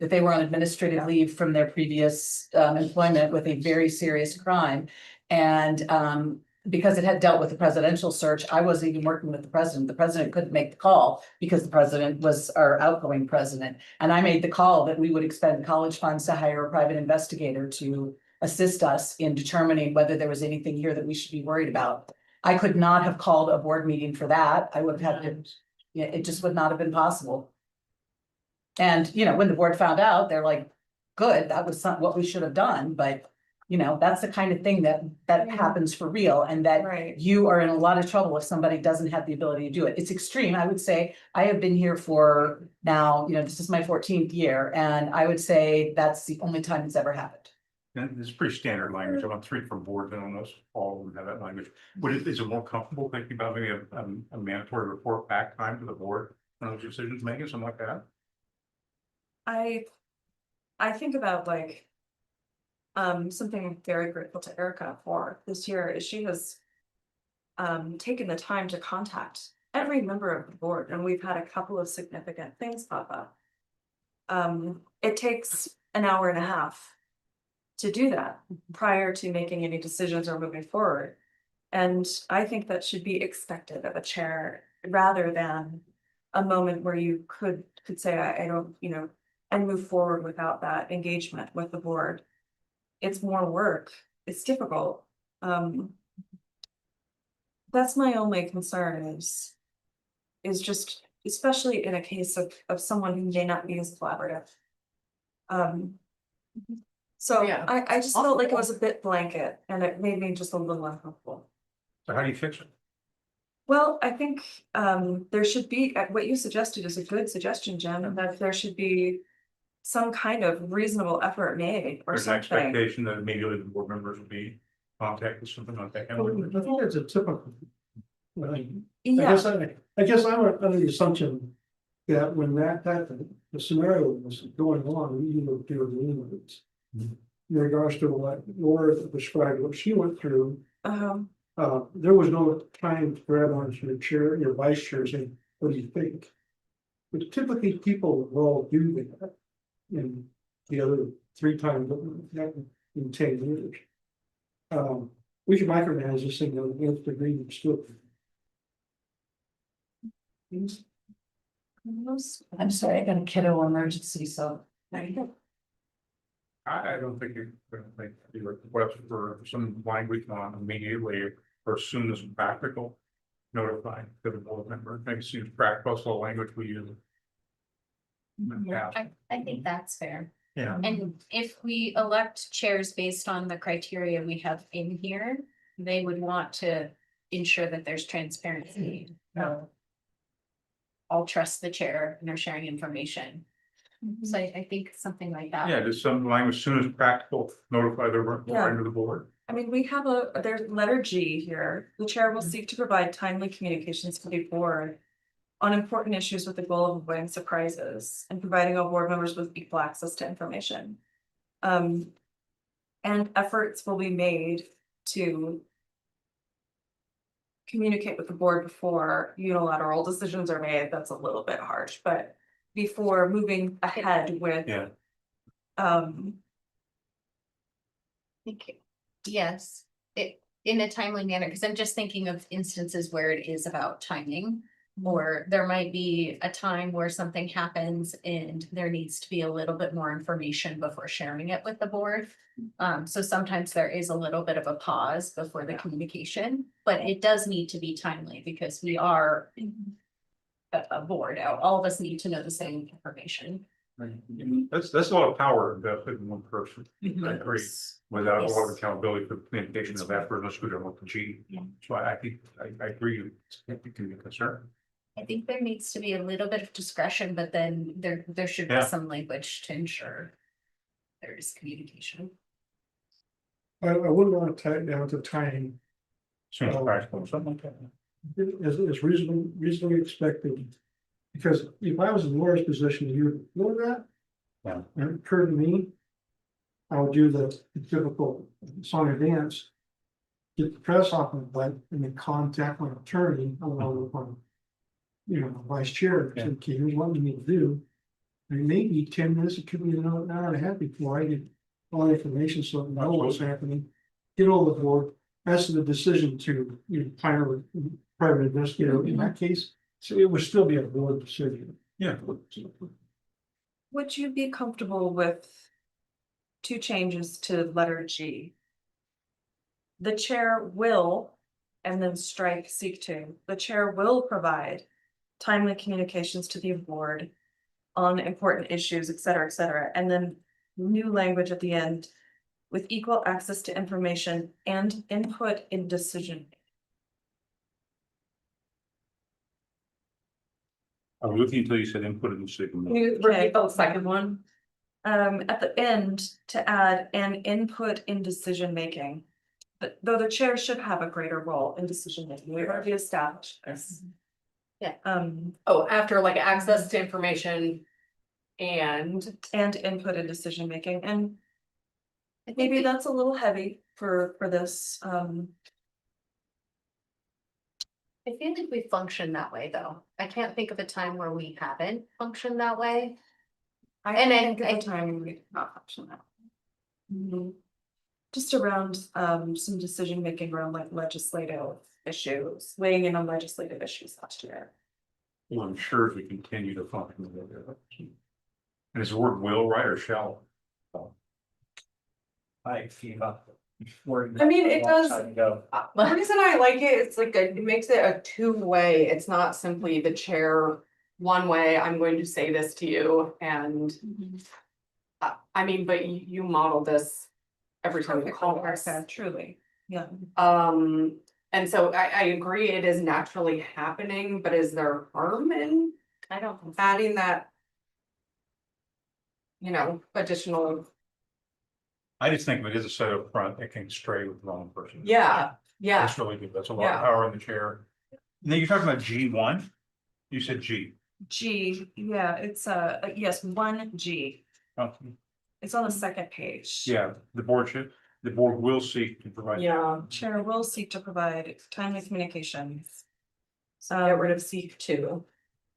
S19: that they were on administrative leave from their previous employment with a very serious crime. And because it had dealt with the presidential search, I wasn't even working with the president. The president couldn't make the call because the president was our outgoing president. And I made the call that we would expend college funds to hire a private investigator to assist us in determining whether there was anything here that we should be worried about. I could not have called a board meeting for that. I would have had to, yeah, it just would not have been possible. And, you know, when the board found out, they're like, good, that was what we should have done, but you know, that's the kind of thing that happens for real, and that you are in a lot of trouble if somebody doesn't have the ability to do it. It's extreme. I would say I have been here for now, you know, this is my 14th year, and I would say that's the only time it's ever happened.
S21: And it's pretty standard language. I'm on 3 from boards and almost all of them have that language. Is it more comfortable thinking about maybe a mandatory report back time to the board on those decisions making, something like that?
S4: I think about like something I'm very grateful to Erica for this year is she has taken the time to contact every member of the board, and we've had a couple of significant things pop up. It takes an hour and a half to do that prior to making any decisions or moving forward. And I think that should be expected of a chair rather than a moment where you could say, I don't, you know, and move forward without that engagement with the board. It's more work. It's difficult. That's my only concern is just, especially in a case of someone who may not be as collaborative. So yeah, I just felt like it was a bit blanket, and it made me just a little uncomfortable.
S21: So how do you fix it?
S4: Well, I think there should be, what you suggested is a good suggestion, Jen, that there should be some kind of reasonable effort made or
S21: There's an
S4: something.
S21: expectation that maybe the board members will be contacted, something like that.
S18: I think it's a typical. Right.
S4: Yeah.
S18: I guess I'm under the assumption that when that happened, the scenario was going on, we looked through the emails. In regards to what Laura described, what she went through. There was no time to grab onto your chair, your vice chair, and say, what do you think? But typically people will do that in the other 3 times in 10 years. We should micromanage this thing on the nth degree still.
S19: I'm sorry, I got a kiddo emergency, so. There you go.
S21: I don't think you're gonna make the request for some language on immediately or as soon as practical. Notifying the board member, maybe seems practical, so language we use.
S2: I think that's fair.
S21: Yeah.
S2: And if we elect chairs based on the criteria we have in here, they would want to ensure that there's transparency. I'll trust the chair and they're sharing information. So I think something like that.
S21: Yeah, just some language, as soon as practical, notify the member of the board.
S4: I mean, we have there's letter G here. The chair will seek to provide timely communications to the board on important issues with the goal of avoiding surprises and providing all board members with equal access to information. And efforts will be made to communicate with the board before unilateral decisions are made. That's a little bit harsh, but before moving ahead with.
S2: Yes, in a timely manner, because I'm just thinking of instances where it is about timing. Or there might be a time where something happens and there needs to be a little bit more information before sharing it with the board. So sometimes there is a little bit of a pause before the communication, but it does need to be timely because we are a board. All of us need to know the same information.
S21: That's a lot of power invested in one person. I agree. Without a lot of accountability for communication of that person, who's going to achieve. So I think I agree. It can be a concern.
S2: I think there needs to be a little bit of discretion, but then there should be some language to ensure there is communication.
S18: I wouldn't want to tie it down to time.
S21: Soon as practical, something like that.
S18: Is reasonably expected. Because if I was in Laura's position, you know that?
S21: Yeah.
S18: And it occurred to me, I would do the typical song and dance. Get the press off of the and then contact my attorney along with my, vice chair, and say, okay, here's what we need to do. And maybe 10 minutes, it could be an hour and a half before I get all the information, so I know what's happening. Get all the board, as to the decision to, hire a private investigator in that case, so it would still be a board decision.
S21: Yeah.
S4: Would you be comfortable with two changes to letter G? The chair will, and then strike seek to, the chair will provide timely communications to the board on important issues, et cetera, and then new language at the end with equal access to information and input in decision.
S21: I was looking until you said input in the statement.
S4: Can you repeat the second one? At the end, to add an input in decision making. But though the chair should have a greater role in decision making, we've already established this.
S2: Yeah.
S20: Oh, after like access to information and
S4: input in decision making, and maybe that's a little heavy for this,
S2: I feel like we function that way, though. I can't think of a time where we haven't functioned that way.
S4: I think of a time we not function that way. Just around some decision making around like legislative issues, weighing in on legislative issues last year.
S21: Well, I'm sure if we continue to function. And is the word will, right, or shall?
S9: I feel.
S20: I mean, it does. The reason I like it, it's like it makes it a two-way. It's not simply the chair one way. I'm going to say this to you, and I mean, but you model this every time you call us.
S4: Truly, yeah.
S20: And so I agree, it is naturally happening, but is there harm in
S2: I don't think
S20: adding that? Additional.
S21: I just think if it is a set up front, it can stray with the wrong person.
S20: Yeah.
S21: That's really good. That's a lot of power in the chair. And then you're talking about G1? You said G.
S4: G, yeah, it's yes, 1G.
S21: Oh,
S4: It's on the second page.
S21: yeah, the board will seek to provide.
S4: Chair will seek to provide timely communications.
S20: So get rid of seek to.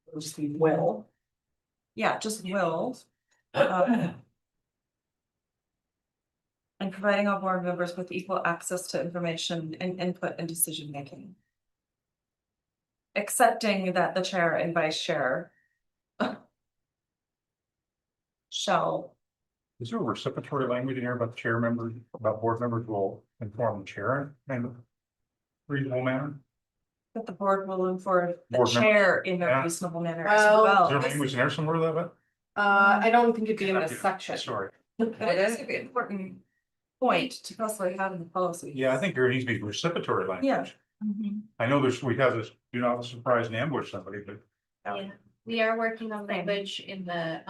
S20: It'll just be will.
S4: Yeah, just will. And providing all board members with equal access to information and input in decision making. Accepting that the chair and vice chair shall.
S21: Is there a reciprocatory language in here about the chair members, about board members will inform the chair in a reasonable manner?
S4: That the board will inform the
S21: Board members.
S4: chair in a
S21: Yeah.
S4: reasonable manner as
S20: Well,
S4: well.
S21: Is there language in there somewhere about that?
S20: I don't think it'd be in a section.
S21: Sorry.
S4: But it is an important point to possibly have in the policy.
S21: Yeah, I think there needs to be reciprocatory language.
S4: Yeah.
S21: I know we have this, do not surprise and ambush somebody, but.
S2: Yeah, we are working on language in the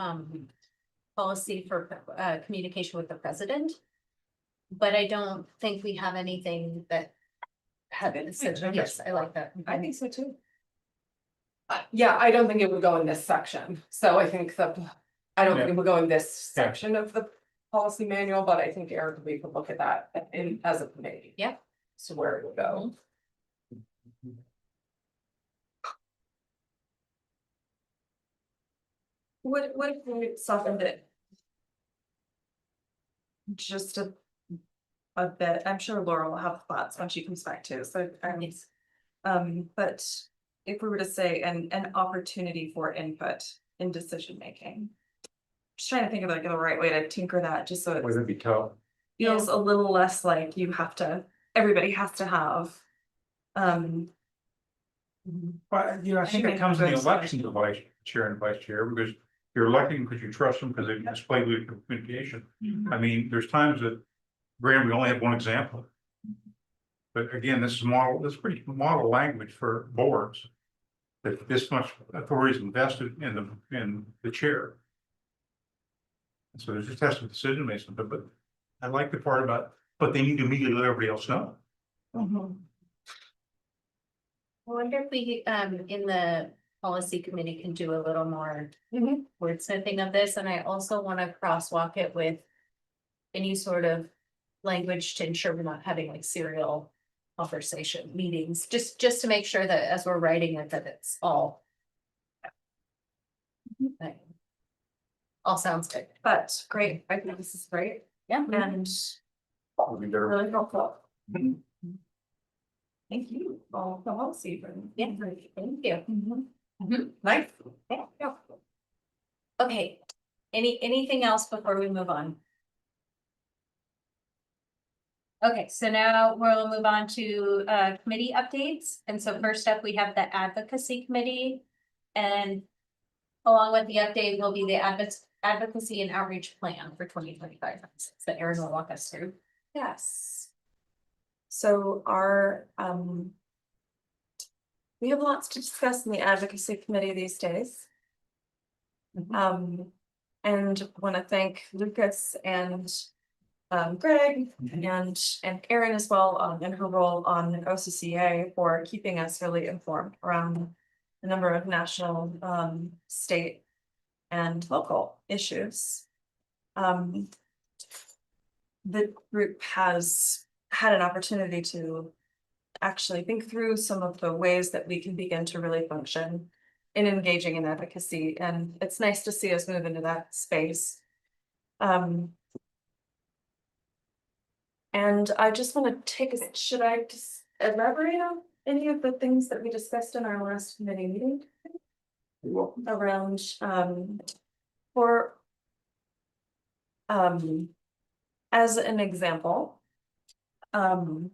S2: policy for communication with the president. But I don't think we have anything that haven't said, yes, I like that.
S4: I think so too.
S20: Yeah, I don't think it would go in this section, so I think I don't think it would go in this section of the policy manual, but I think Eric, we could look at that as a committee.
S2: Yeah.
S20: So where it would go.
S4: What if we softened it? Just a bit, I'm sure Laura will have thoughts when she comes back too, so but if we were to say an opportunity for input in decision making. Just trying to think of like the right way to tinker that, just so
S21: Would it be tough?
S4: feels a little less like everybody has to have.
S21: But, I think it comes in the election to vice chair and vice chair, because you're electing because you trust them, because they display good communication. I mean, there's times that, granted, we only have one example. But again, this is pretty model language for boards. That this much authority is invested in the chair. And so there's just has to be decision making, but I like the part about, but they need to immediately let everybody else know.
S2: I wonder if we, in the policy committee can do a little more wordsmithing of this, and I also want to crosswalk it with any sort of language to ensure we're not having like serial conversation meetings, just to make sure that as we're writing it, that it's all. All sounds good.
S4: But great, I think this is great
S2: Yeah.
S4: and really helpful. Thank you. All the policy.
S2: Yeah, thank you.
S4: Nice.
S2: Yeah. Okay, anything else before we move on? Okay, so now we'll move on to committee updates. And so first up, we have the advocacy committee. And along with the update will be the advocacy and outreach plan for 2025. So Erin will walk us through.
S4: Yes. So our, we have lots to discuss in the advocacy committee these days. And want to thank Lucas and Greg and Erin as well, in her role on the OCCA for keeping us really informed around a number of national, state and local issues. The group has had an opportunity to actually think through some of the ways that we can begin to really function in engaging in advocacy, and it's nice to see us move into that space. And I just want to take a, should I just elaborate on any of the things that we discussed in our last committee meeting? Around, for, as an example, and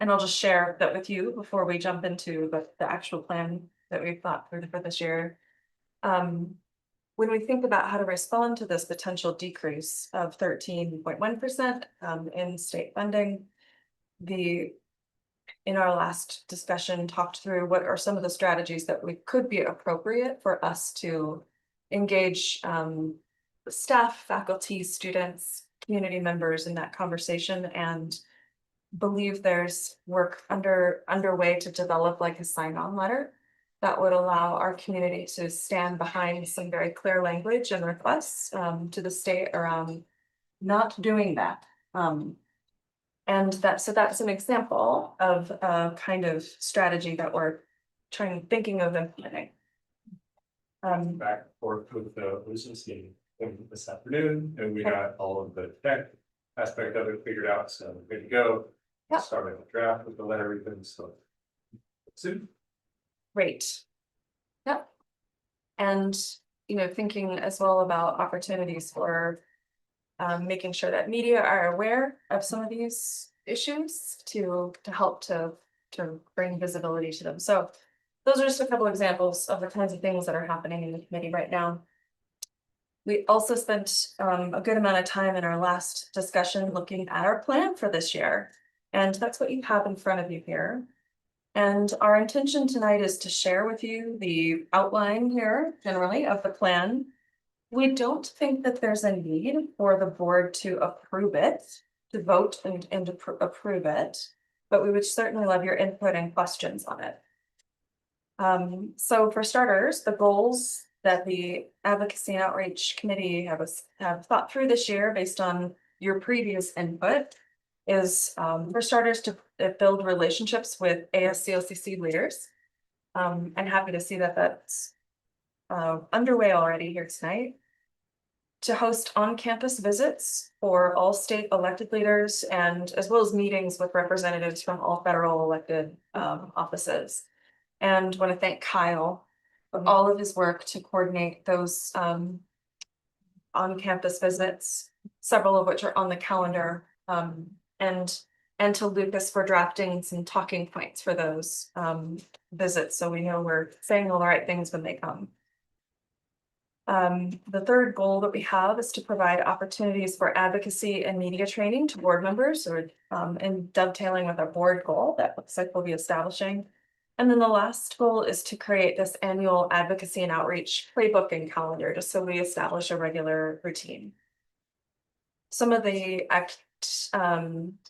S4: I'll just share that with you before we jump into the actual plan that we've thought through for this year. When we think about how to respond to this potential decrease of 13.1% in state funding, in our last discussion talked through what are some of the strategies that could be appropriate for us to engage staff, faculty, students, community members in that conversation, and believe there's work underway to develop like a sign-on letter that would allow our community to stand behind some very clear language and requests to the state around not doing that. And so that's an example of a kind of strategy that we're thinking of implementing.
S1: Back and forth with the business meeting this afternoon, and we got all of the tech aspect of it figured out, so good to go.
S4: Yep.
S1: Started the draft with the letter, everything, so soon.
S4: Great. Yep. And, thinking as well about opportunities for making sure that media are aware of some of these issues to help to bring visibility to them. So those are just a couple examples of the kinds of things that are happening in the committee right now. We also spent a good amount of time in our last discussion looking at our plan for this year. And that's what you have in front of you here. And our intention tonight is to share with you the outline here generally of the plan. We don't think that there's a need for the board to approve it, to vote and to approve it, but we would certainly love your input and questions on it. So for starters, the goals that the Advocacy and Outreach Committee have thought through this year based on your previous input is, for starters, to build relationships with ASCOCC leaders. I'm happy to see that that's underway already here tonight. To host on-campus visits for all state elected leaders, and as well as meetings with representatives from all federal elected offices. And want to thank Kyle for all of his work to coordinate those on-campus visits, several of which are on the calendar, and to Lucas for drafting some talking points for those visits, so we know we're saying all the right things when they come. The third goal that we have is to provide opportunities for advocacy and media training to board members, and dovetailing with our board goal that looks like we'll be establishing. And then the last goal is to create this annual advocacy and outreach playbook and calendar, just so we establish a regular routine. Some of the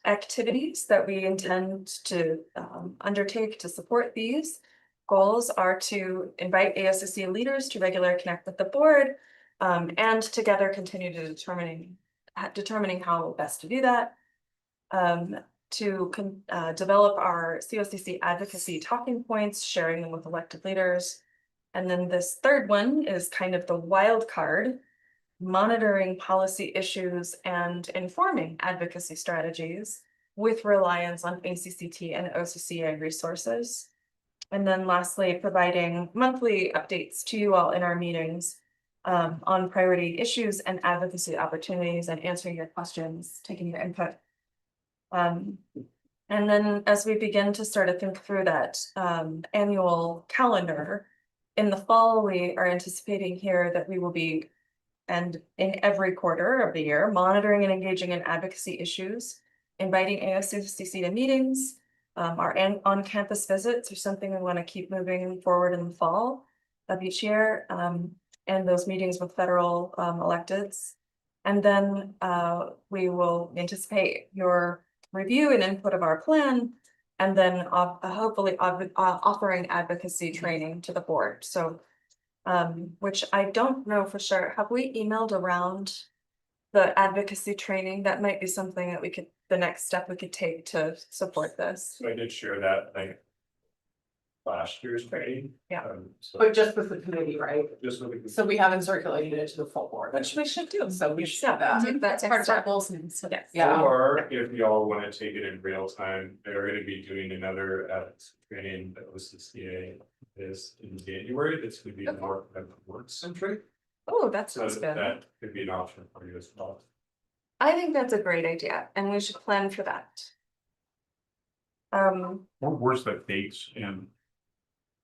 S4: activities that we intend to undertake to support these goals are to invite ASCC leaders to regularly connect with the board, and together continue to determining how best to do that. To develop our COCC advocacy talking points, sharing them with elected leaders. And then this third one is kind of the wild card, monitoring policy issues and informing advocacy strategies with reliance on ACCT and OCCA resources. And then lastly, providing monthly updates to you all in our meetings on priority issues and advocacy opportunities and answering your questions, taking your input. And then as we begin to sort of think through that annual calendar, in the fall, we are anticipating here that we will be, and in every quarter of the year, monitoring and engaging in advocacy issues, inviting ASCCC to meetings. Our on-campus visits are something we want to keep moving forward in the fall of each year, and those meetings with federal electeds. And then we will anticipate your review and input of our plan, and then hopefully offering advocacy training to the board. So, which I don't know for sure. Have we emailed around the advocacy training? That might be something that we could, the next step we could take to support this.
S1: So I did share that, I think, last year's training.
S4: Yeah.
S12: But just with the committee, right?
S1: Just with the.
S12: So we haven't circulated it to the full board.
S4: Which we should do.
S12: So we should do that.
S2: That's part of our goals. Yes.
S12: Yeah.
S1: Or if y'all want to take it in real time, they're going to be doing another training that OCCA is in January. That's going to be more work centric.
S4: Oh, that
S1: So
S4: sounds good.
S1: that could be an option for you as well.
S4: I think that's a great idea, and we should plan for that.
S21: Where's the dates in?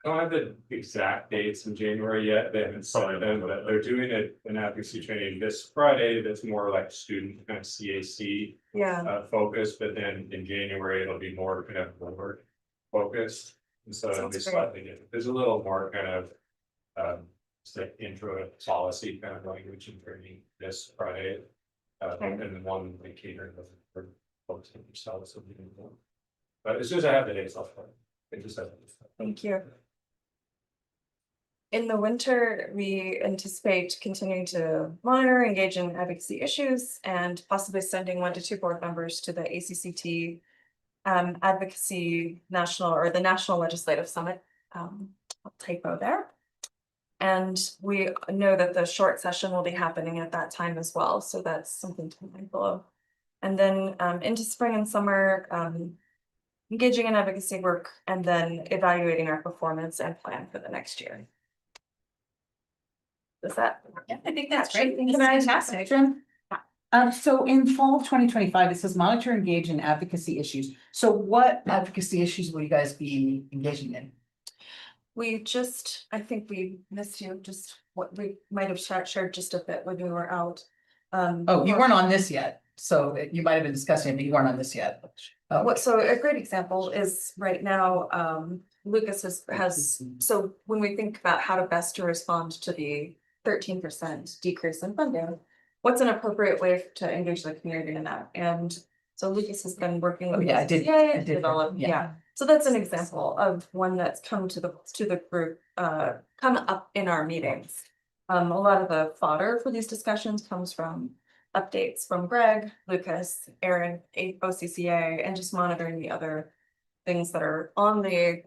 S1: I don't have the exact dates in January yet. They haven't set them, but they're doing an advocacy training this Friday. That's more like student kind of CAC
S4: Yeah.
S1: focused, but then in January, it'll be more kind of board focused. And so it'll be
S4: Sounds great.
S1: slightly different. There's a little more kind of it's like intro to policy kind of language and training this Friday. And then one we cater for folks themselves. But as soon as I have the dates, I'll try. I just have.
S4: Thank you. In the winter, we anticipate continuing to monitor, engage in advocacy issues, and possibly sending 1 to 2 board members to the ACCT advocacy national or the National Legislative Summit. Typo there. And we know that the short session will be happening at that time as well, so that's something to be mindful of. And then into spring and summer, engaging in advocacy work, and then evaluating our performance and plan for the next year. Does that?
S2: Yeah, I think that's
S4: That
S2: great.
S4: should be
S2: Fantastic.
S19: So in fall of 2025, it says monitor, engage in advocacy issues. So what advocacy issues will you guys be engaging in?
S4: We just, I think we missed you, just what we might have shared just a bit when we were out.
S19: Oh, you weren't on this yet, so you might have been discussing it, but you weren't on this yet. Oh,
S4: What, so a great example is right now, Lucas has, so when we think about how to best to respond to the 13% decrease in funding, what's an appropriate way to engage the community in that? And so Lucas has been working with.
S19: yeah, I did.
S4: CCA
S19: I
S4: to
S19: did.
S4: develop, yeah. So that's an example of one that's come to the group, come up in our meetings. A lot of the fodder for these discussions comes from updates from Greg, Lucas, Aaron, OCCA, and just monitoring the other things that are on the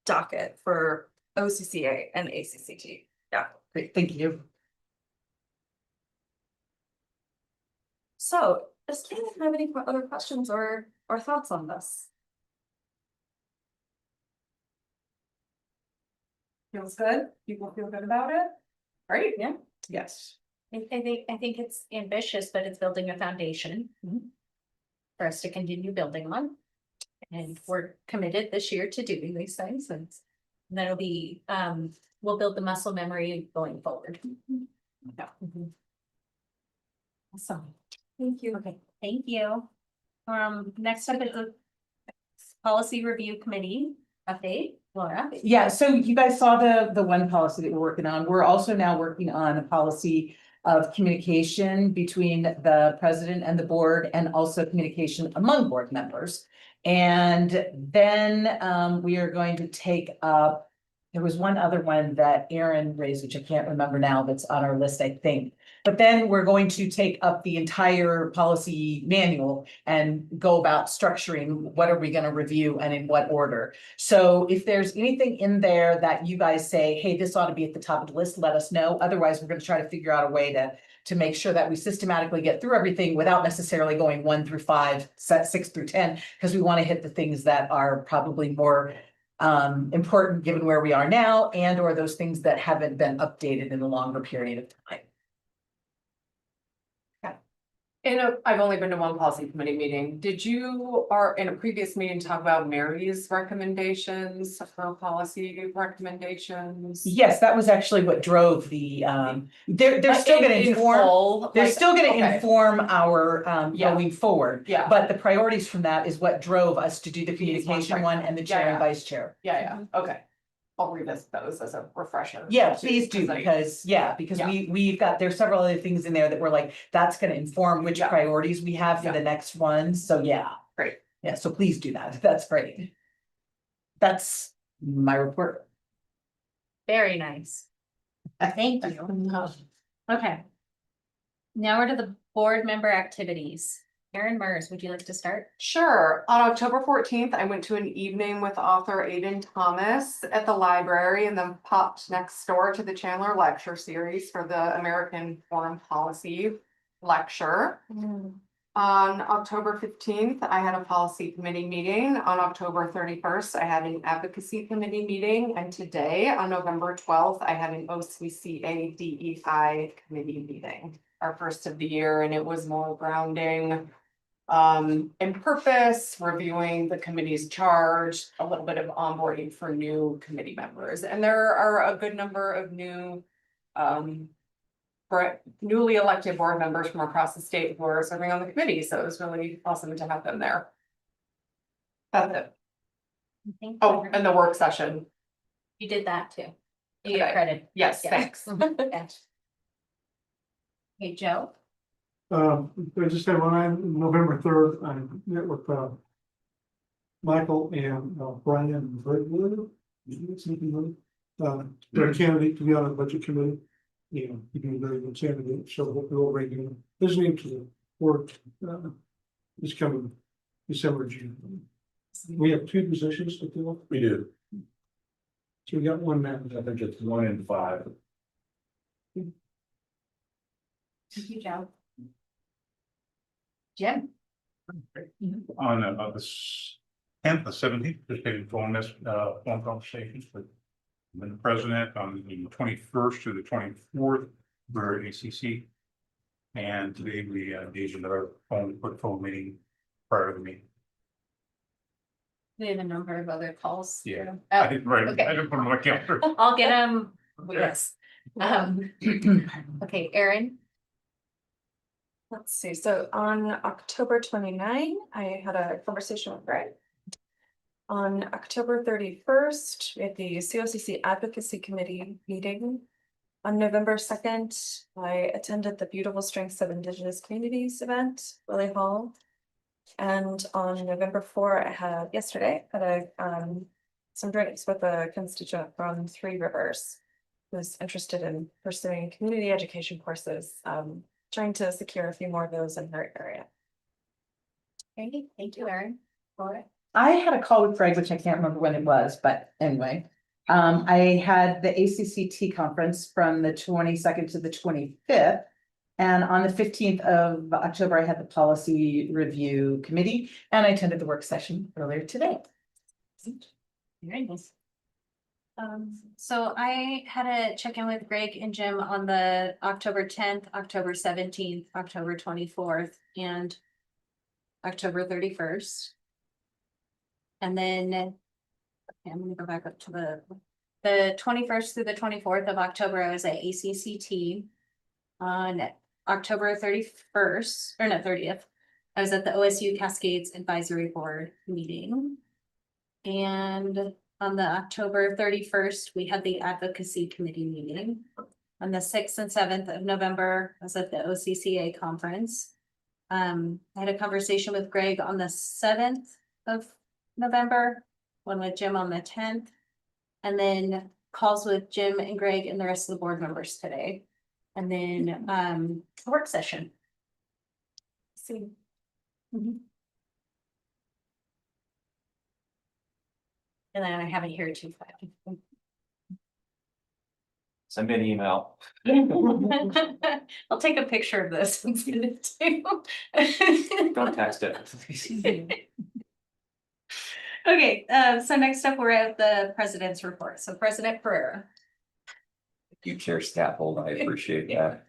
S4: docket for OCCA and ACCT. Yeah.
S19: Great, thank you.
S4: So does anyone have any other questions or thoughts on this?
S6: Feels good? People feel good about it? Right?
S4: Yeah.
S19: Yes.
S2: I think it's ambitious, but it's building a foundation. For us to continue building on. And we're committed this year to doing these things, and that'll be, we'll build the muscle memory going forward. Yeah. Awesome.
S4: Thank you.
S2: Okay, thank you. Next up is the policy review committee update. Laura?
S19: Yeah, so you guys saw the one policy that we're working on. We're also now working on a policy of communication between the president and the board, and also communication among board members. And then we are going to take up there was one other one that Aaron raised, which I can't remember now, that's on our list, I think. But then we're going to take up the entire policy manual and go about structuring what are we gonna review and in what order. So if there's anything in there that you guys say, hey, this ought to be at the top of the list, let us know. Otherwise, we're gonna try to figure out a way to make sure that we systematically get through everything without necessarily going 1 through 5, 6 through 10, because we want to hit the things that are probably more important given where we are now, and or those things that haven't been updated in a longer period of time.
S20: And I've only been to one policy committee meeting. Did you, or in a previous meeting, talk about Mary's recommendations, her policy recommendations?
S19: Yes, that was actually what drove the, they're still gonna
S20: In
S19: inform,
S20: full,
S19: they're
S20: like,
S19: still gonna
S20: okay.
S19: inform our
S20: Yeah.
S19: going forward.
S20: Yeah.
S19: But the priorities from that is what drove us to do the
S20: These
S19: communication
S20: ones right
S19: one
S20: now.
S19: and the
S20: Yeah,
S19: chair and
S20: yeah.
S19: vice chair.
S20: Yeah, okay. I'll revisit those as a refresher.
S19: Yeah,
S20: too,
S19: please do, because
S20: Yeah.
S19: we've got, there's several other things in there that we're like, that's gonna inform which
S20: Yeah.
S19: priorities we have for
S20: Yeah.
S19: the next one, so yeah.
S20: Great.
S19: Yeah, so please do that, that's great. That's my report.
S2: Very nice. Thank you. Okay. Now we're to the board member activities. Erin Mers, would you like to start?
S20: Sure. On October 14th, I went to an evening with author Aidan Thomas at the library and then popped next door to the Chandler Lecture Series for the American Foreign Policy lecture. On October 15th, I had a policy committee meeting. On October 31st, I had an advocacy committee meeting. And today, on November 12th, I had an OCCA DEI committee meeting, our first of the year, and it was more grounding in purpose, reviewing the committee's charge, a little bit of onboarding for new committee members. And there are a good number of new newly elected board members from across the state who are serving on the committee, so it was really awesome to have them there. That's it. Oh, and the work session.
S2: You did that too. You
S20: Okay.
S2: get credit.
S20: Yes,
S2: Yeah.
S20: thanks.
S2: Hey, Joe?
S18: I just had one, November 3rd, I met with, Michael and, Brian and Greg, they're a candidate to be on the budget committee. You know, he can be a very good candidate, so hopefully we'll bring him, his name to the board, is coming December, June. We have 2 positions to fill.
S17: We do.
S18: So we got one man.
S17: I think it's 1 in 5.
S2: Thank you, Joe. Jim?
S21: On the 10th, the 17th, just getting phone conversations with the president on the 21st to the 24th for ACC. And today we engaged in our phone meeting prior to the meeting.
S2: We have a number of other calls.
S21: Yeah.
S2: Oh,
S21: I didn't write,
S2: okay.
S21: I didn't put them on my calendar.
S2: I'll get them, yes. Okay, Erin?
S4: Let's see, so on October 29, I had a conversation with Greg. On October 31st, we had the COCC Advocacy Committee meeting. On November 2nd, I attended the Beautiful Strengths of Indigenous Communities event, Willie Hall. And on November 4, yesterday, I had some drinks with a constituent from Three Rivers who's interested in pursuing community education courses, trying to secure a few more of those in her area.
S2: Okay, thank you, Erin. Laura?
S19: I had a call with Greg, which I can't remember when it was, but anyway. I had the ACCT conference from the 22nd to the 25th. And on the 15th of October, I had the policy review committee and I attended the work session earlier today.
S2: Very nice. So I had a check-in with Greg and Jim on the October 10th, October 17th, October 24th, and October 31st. And then okay, I'm gonna go back up to the 21st through the 24th of October. I was at ACCT. On October 31st, or no, 30th, I was at the OSU Cascades Advisory Board meeting. And on the October 31st, we had the advocacy committee meeting. On the 6th and 7th of November, I was at the OCCA conference. I had a conversation with Greg on the 7th of November, one with Jim on the 10th. And then calls with Jim and Greg and the rest of the board members today. And then, a work session. See. And then I have it here too.
S9: Send me an email.
S2: I'll take a picture of this and send it to you.
S9: Don't text it.
S2: Okay, so next up, we're at the president's report. So President Pereira.
S16: You chair scaffold, I appreciate that.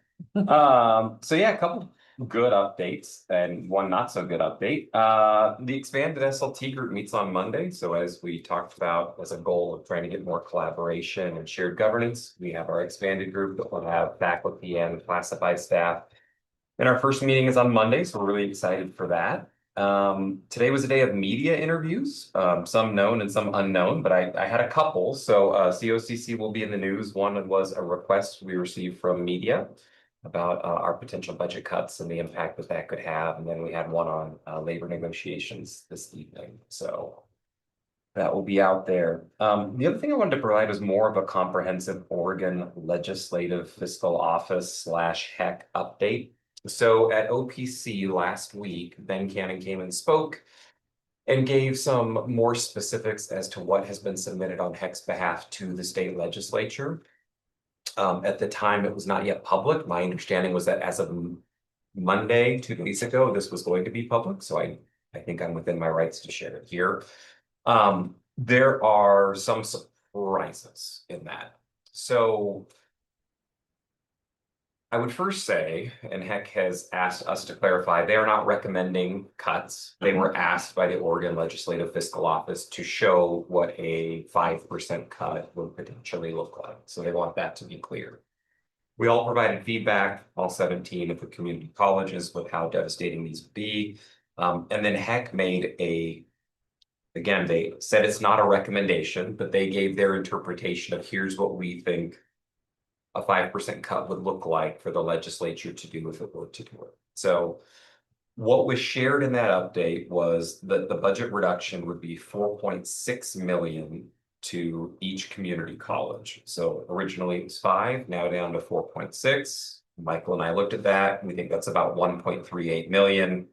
S16: So yeah, a couple good updates and one not so good update. The expanded SLT group meets on Monday. So as we talked about as a goal of trying to get more collaboration and shared governance, we have our expanded group that will have faculty and classified staff. And our first meeting is on Monday, so we're really excited for that. Today was a day of media interviews, some known and some unknown, but I had a couple. So COCC will be in the news. One was a request we received from media about our potential budget cuts and the impact that that could have. And then we had one on labor negotiations this evening. So that will be out there. The other thing I wanted to provide is more of a comprehensive Oregon Legislative Fiscal Office / HEC update. So at OPC last week, Ben Cannon came and spoke and gave some more specifics as to what has been submitted on HEC's behalf to the state legislature. At the time, it was not yet public. My understanding was that as of Monday, 2 days ago, this was going to be public. So I think I'm within my rights to share it here. There are some surprises in that. So I would first say, and HEC has asked us to clarify, they are not recommending cuts. They were asked by the Oregon Legislative Fiscal Office to show what a 5% cut would potentially look like. So they want that to be clear. We all provided feedback, all 17 of the community colleges, with how devastating these would be. And then HEC made again, they said it's not a recommendation, but they gave their interpretation of here's what we think a 5% cut would look like for the legislature to do if it were to do it. So what was shared in that update was that the budget reduction would be 4.6 million to each community college. So originally it was 5, now down to 4.6. Michael and I looked at that. We think that's about 1.38 million.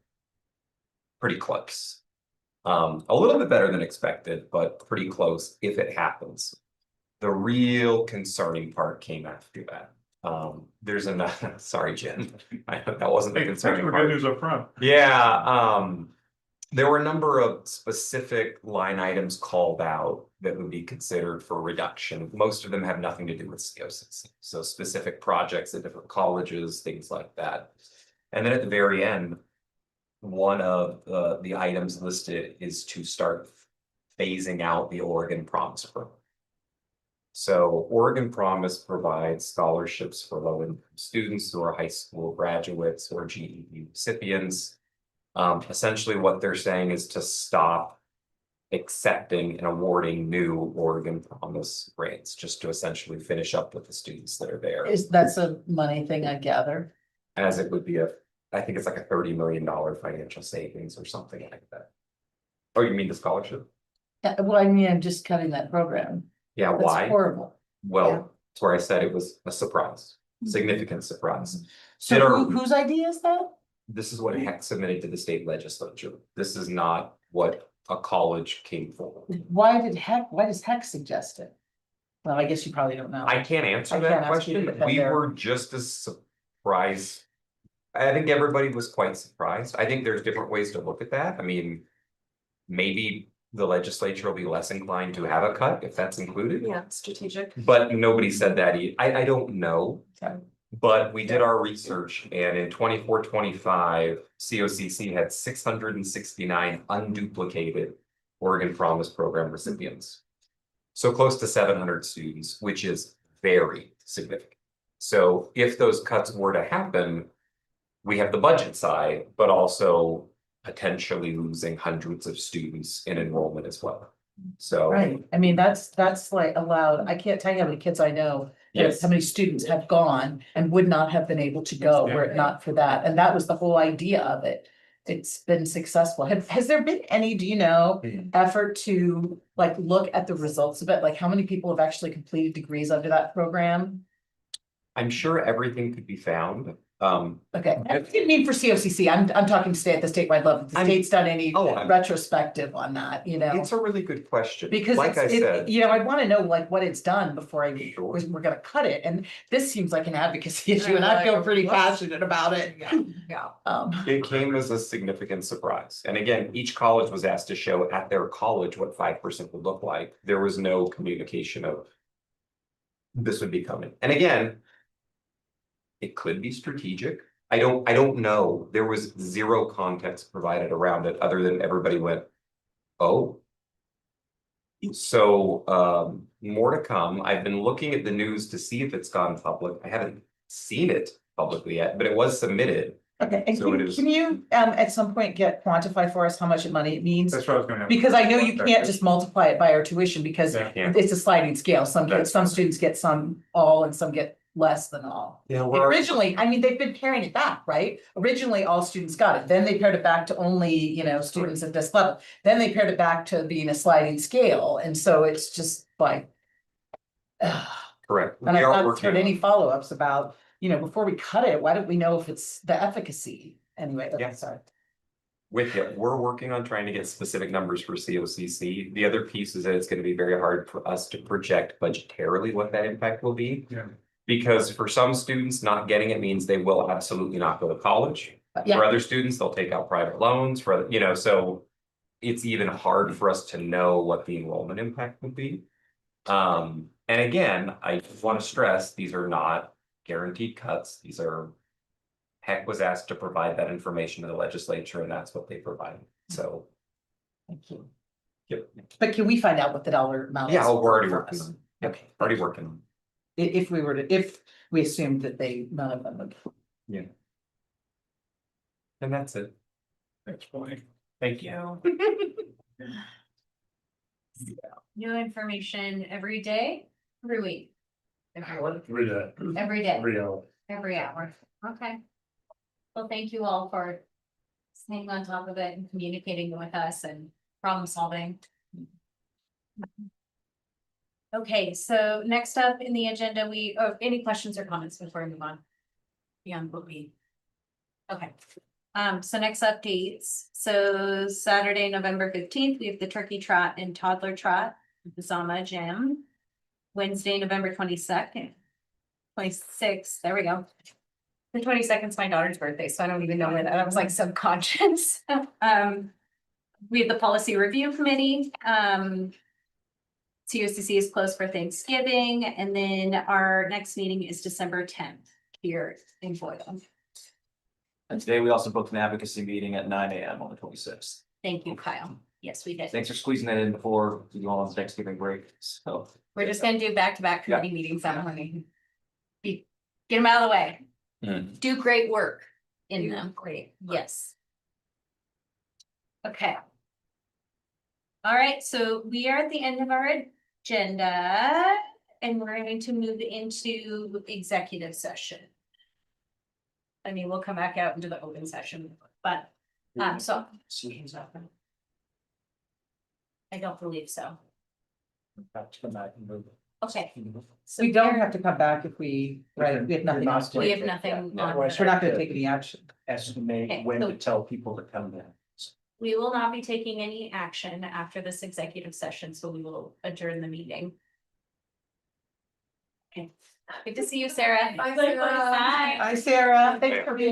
S16: Pretty close. A little bit better than expected, but pretty close if it happens. The real concerning part came after that. There's another, sorry, Jen, that wasn't the concerning part.
S21: Good news up front.
S16: Yeah, there were a number of specific line items called out that would be considered for reduction. Most of them have nothing to do with COCC. So specific projects at different colleges, things like that. And then at the very end, one of the items listed is to start phasing out the Oregon Promise program. So Oregon Promise provides scholarships for low-income students who are high school graduates or GED recipients. Essentially what they're saying is to stop accepting and awarding new Oregon Promise grants, just to essentially finish up with the students that are there.
S19: That's a money thing, I gather.
S16: As it would be I think it's like a $30 million financial savings or something like that. Oh, you mean the scholarship?
S19: Yeah, well, I mean, I'm just cutting that program.
S16: Yeah,
S19: That's
S16: why?
S19: horrible.
S16: Well,
S19: Yeah.
S16: that's where I said it was a surprise, significant surprise.
S19: So whose idea is that?
S16: This is what HEC submitted to the state legislature. This is not what a college came forward.
S19: Why does HEC suggest it? Well, I guess you probably don't know.
S16: I can't answer
S19: I
S16: that
S19: can't ask you to
S16: question.
S19: defend
S16: We
S19: their-
S16: were just as surprised. I think everybody was quite surprised. I think there's different ways to look at that. I mean, maybe the legislature will be less inclined to have a cut if that's included.
S4: Yeah, strategic.
S16: But nobody said that. I don't know. But we did our research, and in 24-25, COCC had 669 unduplicated Oregon Promise Program recipients. So close to 700 students, which is very significant. So if those cuts were to happen, we have the budget side, but also potentially losing hundreds of students in enrollment as well. So.
S19: Right, I mean, that's like allowed, I can't tell you how many kids I know.
S16: Yes.
S19: How many students have gone and would not have been able to go were it not for that, and that was the whole idea of it. it's been successful. Has there been any, do you know, effort to like look at the results of it? Like how many people have actually completed degrees under that program?
S16: I'm sure everything could be found.
S19: Okay, I didn't mean for COCC. I'm talking state at the statewide level. Have the state's done any retrospective on that, you know?
S16: It's a really good question.
S19: Because
S16: like I said,
S19: you know, I'd want to know like what it's done before we're gonna cut it. And this seems like an advocacy issue and I feel pretty passionate about it.
S20: Yeah.
S16: it came as a significant surprise. And again, each college was asked to show at their college what 5% would look like. There was no communication of this would be coming. And again, it could be strategic. I don't know. There was zero context provided around it other than everybody went, oh. So more to come. I've been looking at the news to see if it's gone public. I haven't seen it publicly yet, but it was submitted.
S19: Okay, and
S16: So
S19: can you at some point quantify for us how much money it means?
S21: That's what I was gonna have.
S19: Because I know you can't just multiply it by our tuition because it's a sliding scale. Some students get some all and some get less than all.
S16: Yeah,
S19: Originally, I mean, they've been paring it back, right? Originally, all students got it. Then they pared it back to only, you know, students at this level. Then they pared it back to being a sliding scale. And so it's just like.
S16: Correct.
S19: And I've not heard any follow-ups about, you know, before we cut it, why don't we know if it's the efficacy? Anyway, sorry.
S16: With you, we're working on trying to get specific numbers for COCC. The other piece is that it's going to be very hard for us to project budgetarily what that impact will be.
S21: Yeah.
S16: Because for some students, not getting it means they will absolutely not go to college.
S19: Yeah.
S16: For other students, they'll take out private loans for other, you know, so it's even hard for us to know what the enrollment impact would be. And again, I want to stress, these are not guaranteed cuts. These are, Heck was asked to provide that information to the legislature and that's what they provided. So.
S19: Thank you.
S16: Yep.
S19: But can we find out what the dollar amount is?
S16: Yeah, we're already
S19: for
S16: working
S19: us?
S16: on it.
S19: Okay.
S16: Already working on
S19: If we assumed that none of them would.
S16: it. Yeah. And that's it.
S21: That's funny.
S16: Thank you.
S2: New information every day, every week. Every day. Every hour. Okay. Well, thank you all for staying on top of it and communicating with us and problem solving. Okay, so next up in the agenda, any questions or comments before we move on? Beyond what we. Okay, so next updates. So Saturday, November 15th, we have the turkey trot and toddler trot at the Zama Gym. Wednesday, November 22nd. 26th, there we go. The 22nd is my daughter's birthday, so I don't even know when that, I was like subconscious. We have the policy review committee. COCC is closed for Thanksgiving, and then our next meeting is December 10th here in Boyle.
S9: And today we also booked an advocacy meeting at 9 AM on the 26th.
S2: Thank you, Kyle. Yes, we did.
S9: Thanks for squeezing that in before we go on Thanksgiving break. So.
S2: We're just gonna do back-to-back committee meetings that morning. Get them out of the way. Do great work in them. Great, yes. Okay. All right, so we are at the end of our agenda and we're going to move into executive session. I mean, we'll come back out into the open session, but so. I don't believe so. Okay. So
S19: We don't have to come back if we have nothing else to.
S2: We have nothing on.
S19: We're not gonna take any action.
S2: Estimate when to tell people to come in. We will not be taking any action after this executive session, so we will adjourn the meeting. Okay, good to see you, Sarah.
S19: Bye,
S2: Bye.
S19: Sarah. Thanks for being.